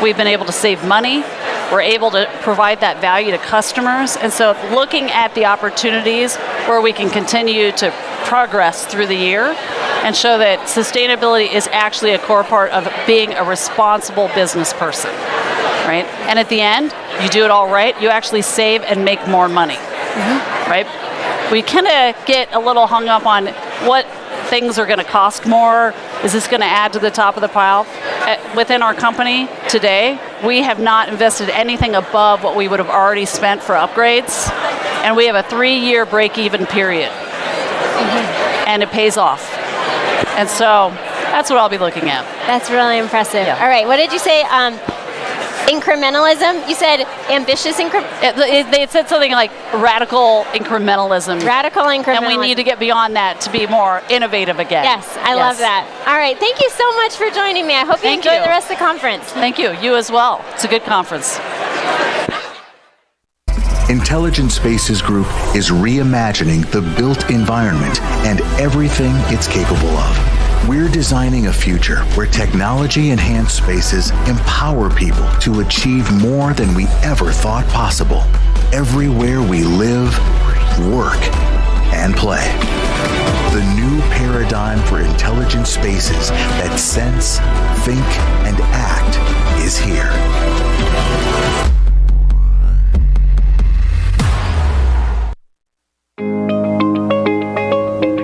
We've been able to save money. We're able to provide that value to customers. And so looking at the opportunities where we can continue to progress through the year and show that sustainability is actually a core part of being a responsible business person, right? And at the end, you do it all right, you actually save and make more money, right? We kind of get a little hung up on what things are going to cost more. Is this going to add to the top of the pile? Within our company today, we have not invested anything above what we would have already spent for upgrades, and we have a 3-year break-even period, and it pays off. And so that's what I'll be looking at. That's really impressive. All right, what did you say? Incrementalism? You said ambitious They said something like radical incrementalism. Radical incrementalism. And we need to get beyond that to be more innovative again. Yes, I love that. All right, thank you so much for joining me. I hope you enjoy the rest of the conference. Thank you. You as well. It's a good conference. Intelligent Spaces Group is reimagining the built environment and everything it's capable of. We're designing a future where technology-enhanced spaces empower people to achieve more than we ever thought possible, everywhere we live, work, and play. The new paradigm for intelligent spaces that sense, think, and act is here.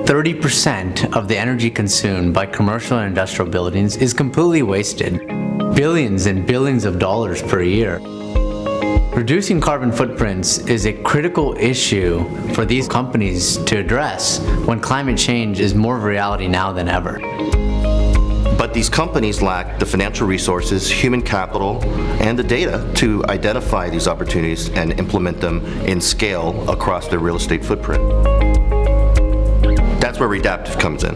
30% of the energy consumed by commercial and industrial buildings is completely wasted. Billions and billions of dollars per year. Reducing carbon footprints is a critical issue for these companies to address when climate change is more of a reality now than ever. But these companies lack the financial resources, human capital, and the data to identify these opportunities and implement them in scale across their real estate footprint. That's where Redaptive comes in.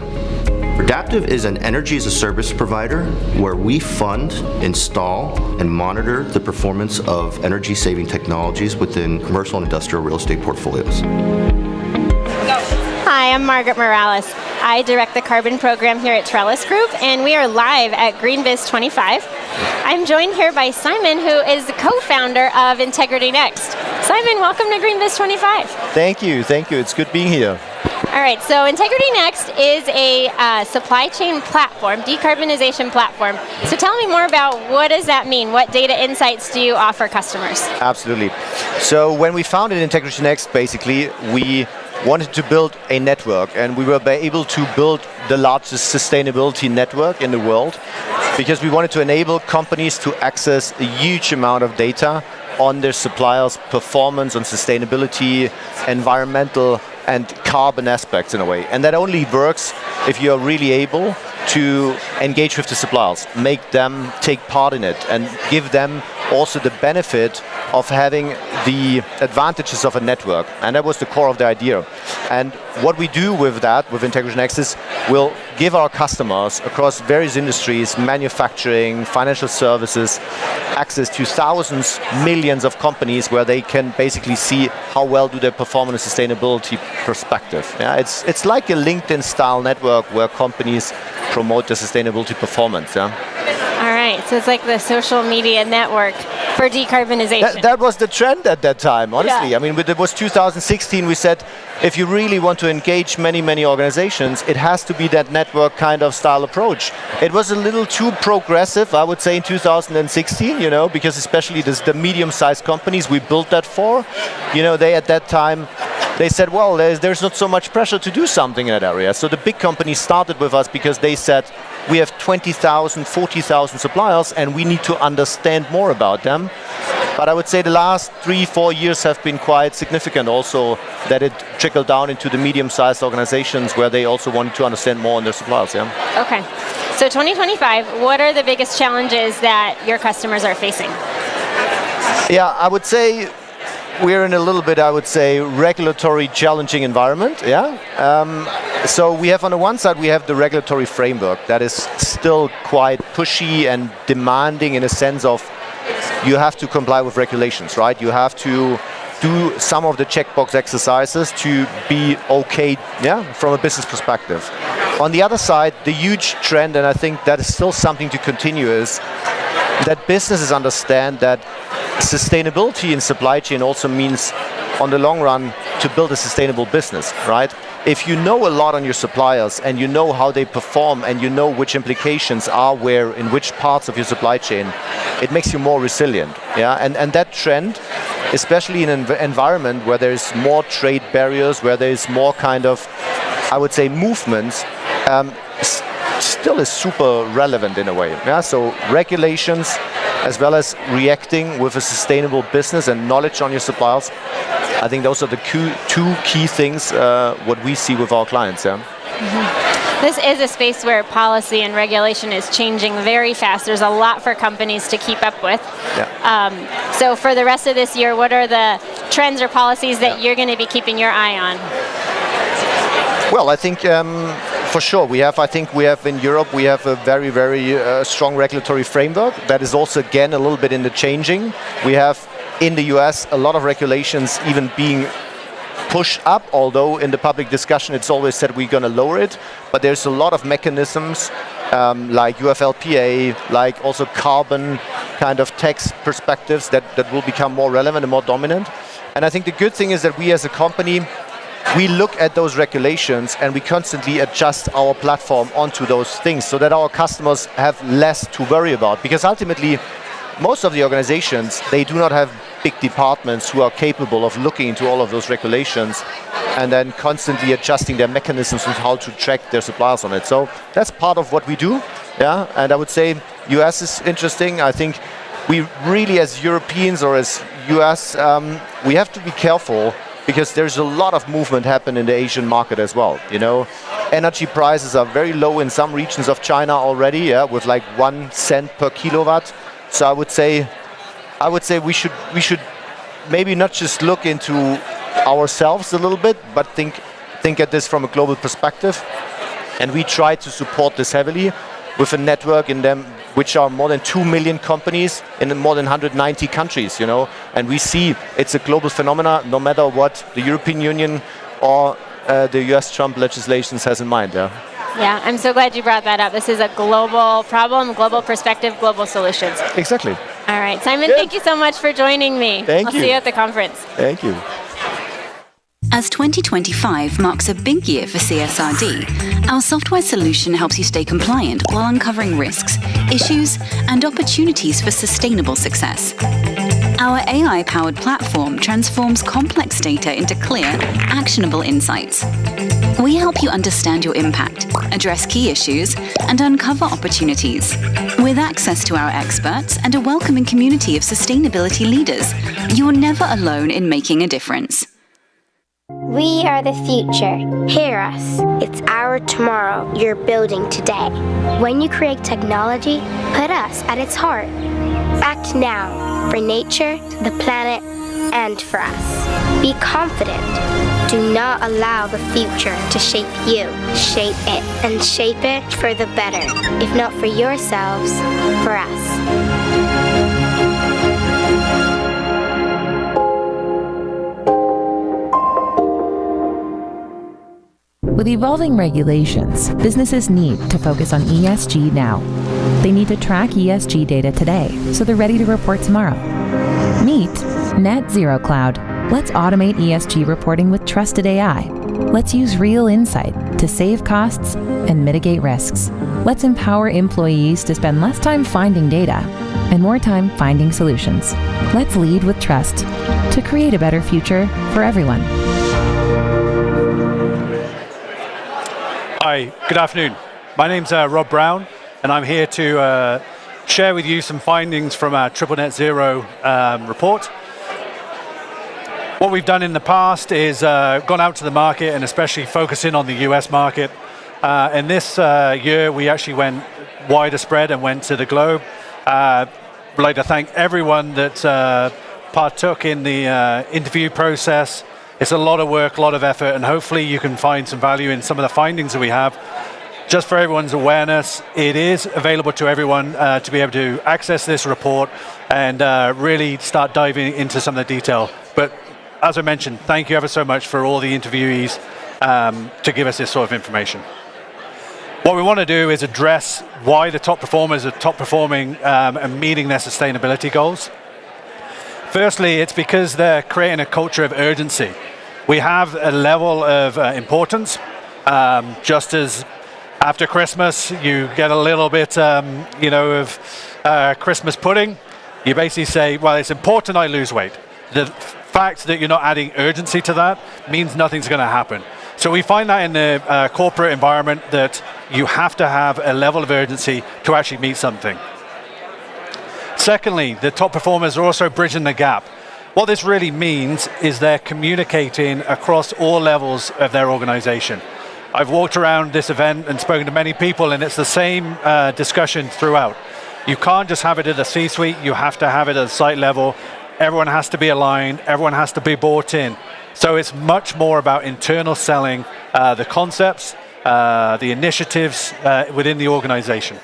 Redaptive is an energy-as-a-service provider where we fund, install, and monitor the performance of energy-saving technologies within commercial and industrial real estate portfolios. Hi, I'm Margaret Morales. I direct the carbon program here at Trellis Group, and we are live at GreenBiz 25. I'm joined here by Simon, who is the co-founder of Integrity Next. Simon, welcome to GreenBiz 25. Thank you. It's good being here. All right, so Integrity Next is a supply chain platform, decarbonization platform. So tell me more about what does that mean? What data insights do you offer customers? Absolutely. So when we founded Integrity Next, basically, we wanted to build a network, and we were able to build the largest sustainability network in the world because we wanted to enable companies to access a huge amount of data on their suppliers' performance, on sustainability, environmental, and carbon aspects in a way. And that only works if you're really able to engage with the suppliers, make them take part in it, and give them also the benefit of having the advantages of a network. And that was the core of the idea. And what we do with that, with Integrity Next, is we'll give our customers across various industries, manufacturing, financial services, access to thousands, millions of companies where they can basically see how well do they perform in a sustainability perspective. Yeah, it's like a LinkedIn-style network where companies promote their sustainability performance. Yeah. All right, so it's like the social media network for for decarbonization. That was the trend at that time, honestly. Yeah. I mean, it was 2016, we said, if you really want to engage many organizations, it has to be that network kind of style approach. It was a little too progressive, I would say, in 2016, you know, because especially the medium-sized companies we built that for, you know, they at that time, they said, well, there's not so much pressure to do something in that area. So the big companies started with us because they said, we have 20,000, 40,000 suppliers and we need to understand more about them. But I would say the last 3-4 years have been quite significant also, that it trickled down into the medium-sized organizations where they also wanted to understand more on their suppliers. Yeah. Okay. So 2025, what are the biggest challenges that your customers are facing? Yeah, I would say we're in a little bit, I would say, regulatory challenging environment. Yeah. So we have on the one side, we have the regulatory framework that is still quite pushy and demanding in a sense of you have to comply with regulations, right? You have to do some of the checkbox exercises to be okay, yeah, from a business perspective. On the other side, the huge trend, and I think that is still something to continue, is that businesses understand that sustainability in supply chain also means, on the long run, to build a sustainable business, right? If you know a lot on your suppliers and you know how they perform and you know which implications are where in which parts of your supply chain, it makes you more resilient. Yeah, and that trend, especially in an environment where there's more trade barriers, where there's more kind of, I would say, movements, still is super relevant in a way. Yeah, so regulations, as well as reacting with a sustainable business and knowledge on your suppliers, I think those are the two key things what we see with our clients. Yeah. Mm-hmm. This is a space where policy and regulation is changing very fast. There's a lot for companies to keep up with. Yeah. So for the rest of this year, what are the trends or policies that you're going to be keeping your eye on? Well, I think for sure I think we have in Europe, we have a very strong regulatory framework that is also again a little bit in the changing. We have in the US a lot of regulations even being pushed up, although in the public discussion it's always said we're going to lower it, but there's a lot of mechanisms like UFLPA, like also carbon kind of tax perspectives that will become more relevant and more dominant. And I think the good thing is that we as a company, we look at those regulations and we constantly adjust our platform onto those things so that our customers have less to worry about. Because ultimately, most of the organizations, they do not have big departments who are capable of looking into all of those regulations and then constantly adjusting their mechanisms on how to track their suppliers on it. So that's part of what we do. Yeah, and I would say US is interesting. I think we really, as Europeans or as US, we have to be careful because there's a lot of movement happen in the Asian market as well. You know, energy prices are very low in some regions of China already, yeah, with like 1 cent per kilowatt. So I would say we should maybe not just look into ourselves a little bit, but think at this from a global perspective. And we try to support this heavily with a network in them, which are more than 2 million companies in more than 190 countries, you know. And we see it's a global phenomena, no matter what the European Union or the US Trump legislation has in mind. Yeah. Yeah, I'm so glad you brought that up. This is a global problem, global perspective, global solutions. Exactly. All right, Simon, Good. Thank you so much for joining me. Thank I'll you. see you at the conference. Thank you. As 2025 marks a big year for CSRD, our software solution helps you stay compliant while uncovering risks, issues, and opportunities for sustainable success. Our AI-powered platform transforms complex data into clear, actionable insights. We help you understand your impact, address key issues, and uncover opportunities. With access to our experts and a welcoming community of sustainability leaders, you're never alone in making a difference. We are the future. Hear us. It's our tomorrow you're building today. When you create technology, put us at its heart. Act now for nature, the planet, and for us. Be confident. Do not allow the future to shape you. Shape it, and shape it for the better. If not for yourselves, for us. With evolving regulations, businesses need to focus on ESG now. They need to track ESG data today so they're ready to report tomorrow. Meet Net Zero Cloud. Let's automate ESG reporting with trusted AI. Let's use real insight to save costs and mitigate risks. Let's empower employees to spend less time finding data and more time finding solutions. Let's lead with trust to create a better future for everyone. Hi, good afternoon. My name's Rob Brown, and I'm here to share with you some findings from our Triple Net Zero report. What we've done in the past is gone out to the market and especially focusing on the US market. And this year we actually went wider spread and went to the globe. I'd like to thank everyone that partook in the interview process. It's a lot of work, a lot of effort, and hopefully you can find some value in some of the findings that we have. Just for everyone's awareness, it is available to everyone to be able to access this report and really start diving into some of the detail. But as I mentioned, thank you ever so much for all the interviewees to give us this sort of information. What we want to do is address why the top performers are top performing and meeting their sustainability goals. Firstly, it's because they're creating a culture of urgency. We have a level of importance, just as after Christmas you get a little bit of Christmas pudding. You basically say, well, it's important I lose weight. The fact that you're not adding urgency to that means nothing's going to happen. So we find that in the corporate environment that you have to have a level of urgency to actually meet something. Secondly, the top performers are also bridging the gap. What this really means is they're communicating across all levels of their organization. I've walked around this event and spoken to many people, and it's the same discussion throughout. You can't just have it at the C-suite, you have to have it at the site level. Everyone has to be aligned, everyone has to be bought in. So it's much more about internal selling the concepts, the initiatives within the organization.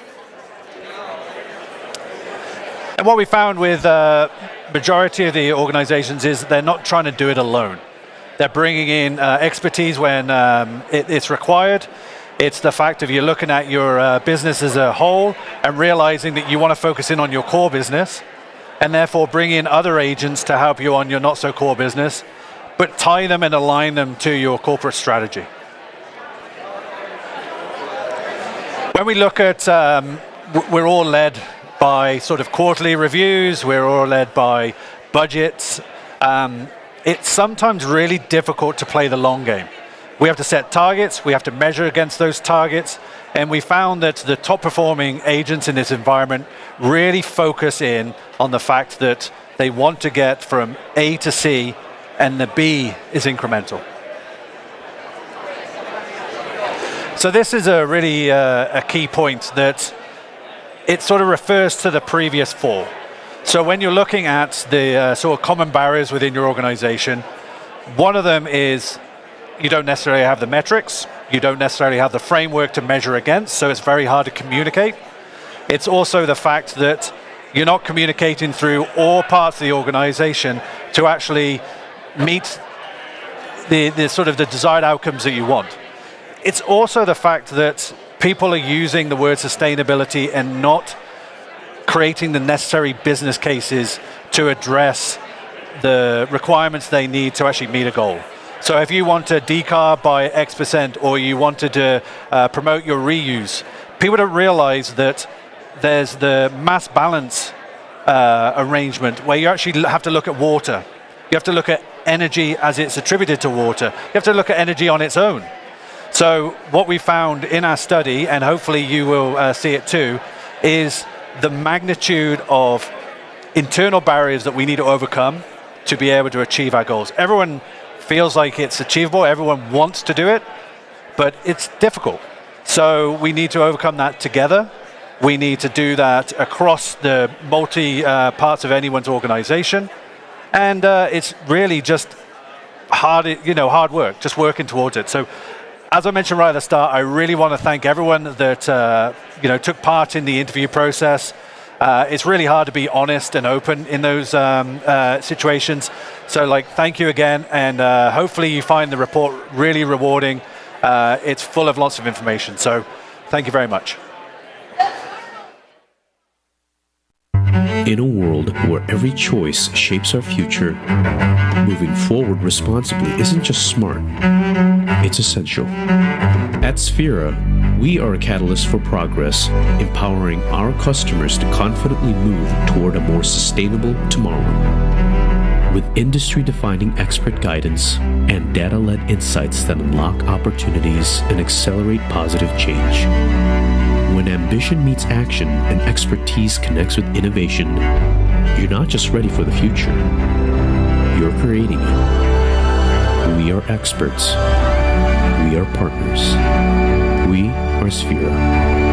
And what we found with majority of the organizations is they're not trying to do it alone. They're bringing in expertise when it's required. It's the fact of you're looking at your business as a whole and realizing that you want to focus in on your core business and therefore bring in other agents to help you on your not so core business, but tie them and align them to your corporate strategy. When we look at, we're all led by sort of quarterly reviews, we're all led by budgets. It's sometimes really difficult to play the long game. We have to set targets, we have to measure against those targets, and we found that the top performing agents in this environment really focus in on the fact that they want to get from A to C, and the B is incremental. So this is a really a key point that it sort of refers to the previous four. So when you're looking at the sort of common barriers within your organization, one of them is you don't necessarily have the metrics, you don't necessarily have the framework to measure against, so it's very hard to communicate. It's also the fact that you're not communicating through all parts of the organization to actually meet the sort of the desired outcomes that you want. It's also the fact that people are using the word sustainability and not creating the necessary business cases to address the requirements they need to actually meet a goal. So if you want to decarb by X% or you wanted to promote your reuse, people don't realize that there's the mass balance arrangement where you actually have to look at water. You have to look at energy as it's attributed to water. You have to look at energy on its own. So what we found in our study, and hopefully you will see it too, is the magnitude of internal barriers that we need to overcome to be able to achieve our goals. Everyone feels like it's achievable, everyone wants to do it, but it's difficult. So we need to overcome that together. We need to do that across the multi parts of anyone's organization. And it's really just hard work, just working towards it. So as I mentioned right at the start, I really want to thank everyone that took part in the interview process. It's really hard to be honest and open in those situations. So thank you again, and hopefully you find the report really rewarding. It's full of lots of information. So thank you very much. In a world where every choice shapes our future, moving forward responsibly isn't just smart, it's essential. At Sphera, we are a catalyst for progress, empowering our customers to confidently move toward a more sustainable tomorrow. With industry-defining expert guidance and data-led insights that unlock opportunities and accelerate positive change. When ambition meets action and expertise connects with innovation, you're not just ready for the future, you're creating it. We are experts. We are partners. We are Sphera.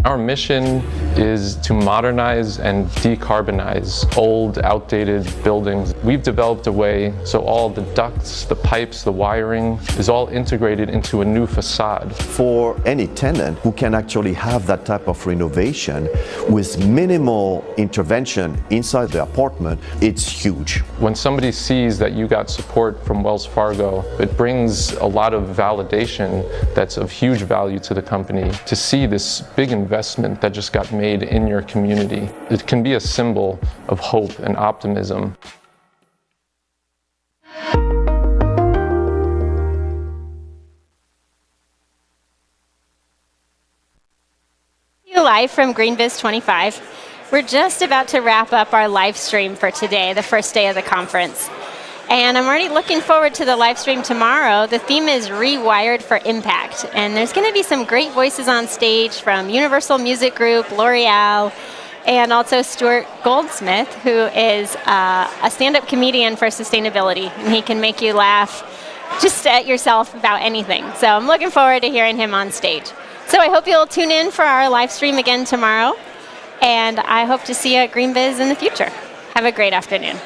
Our mission is to modernize and decarbonize old, outdated buildings. We've developed a way so all the ducts, the pipes, the wiring is all integrated into a new facade. For any tenant who can actually have that type of renovation with minimal intervention inside the apartment, it's huge. When somebody sees that you got support from Wells Fargo, it brings a lot of validation that's of huge value to the company. To see this big investment that just got made in your community, it can be a symbol of hope and optimism. Live from GreenBiz 25. We're just about to wrap up our live stream for today, the first day of the conference. And I'm already looking forward to the live stream tomorrow. The theme is Rewired for Impact. And there's going to be some great voices on stage from Universal Music Group, L'Oreal, and also Stewart Goldsmith, who is a stand-up comedian for sustainability. And he can make you laugh just at yourself about anything. So I'm looking forward to hearing him on stage. So I hope you'll tune in for our live stream again tomorrow. And I hope to see you at GreenBiz in the future. Have a great afternoon.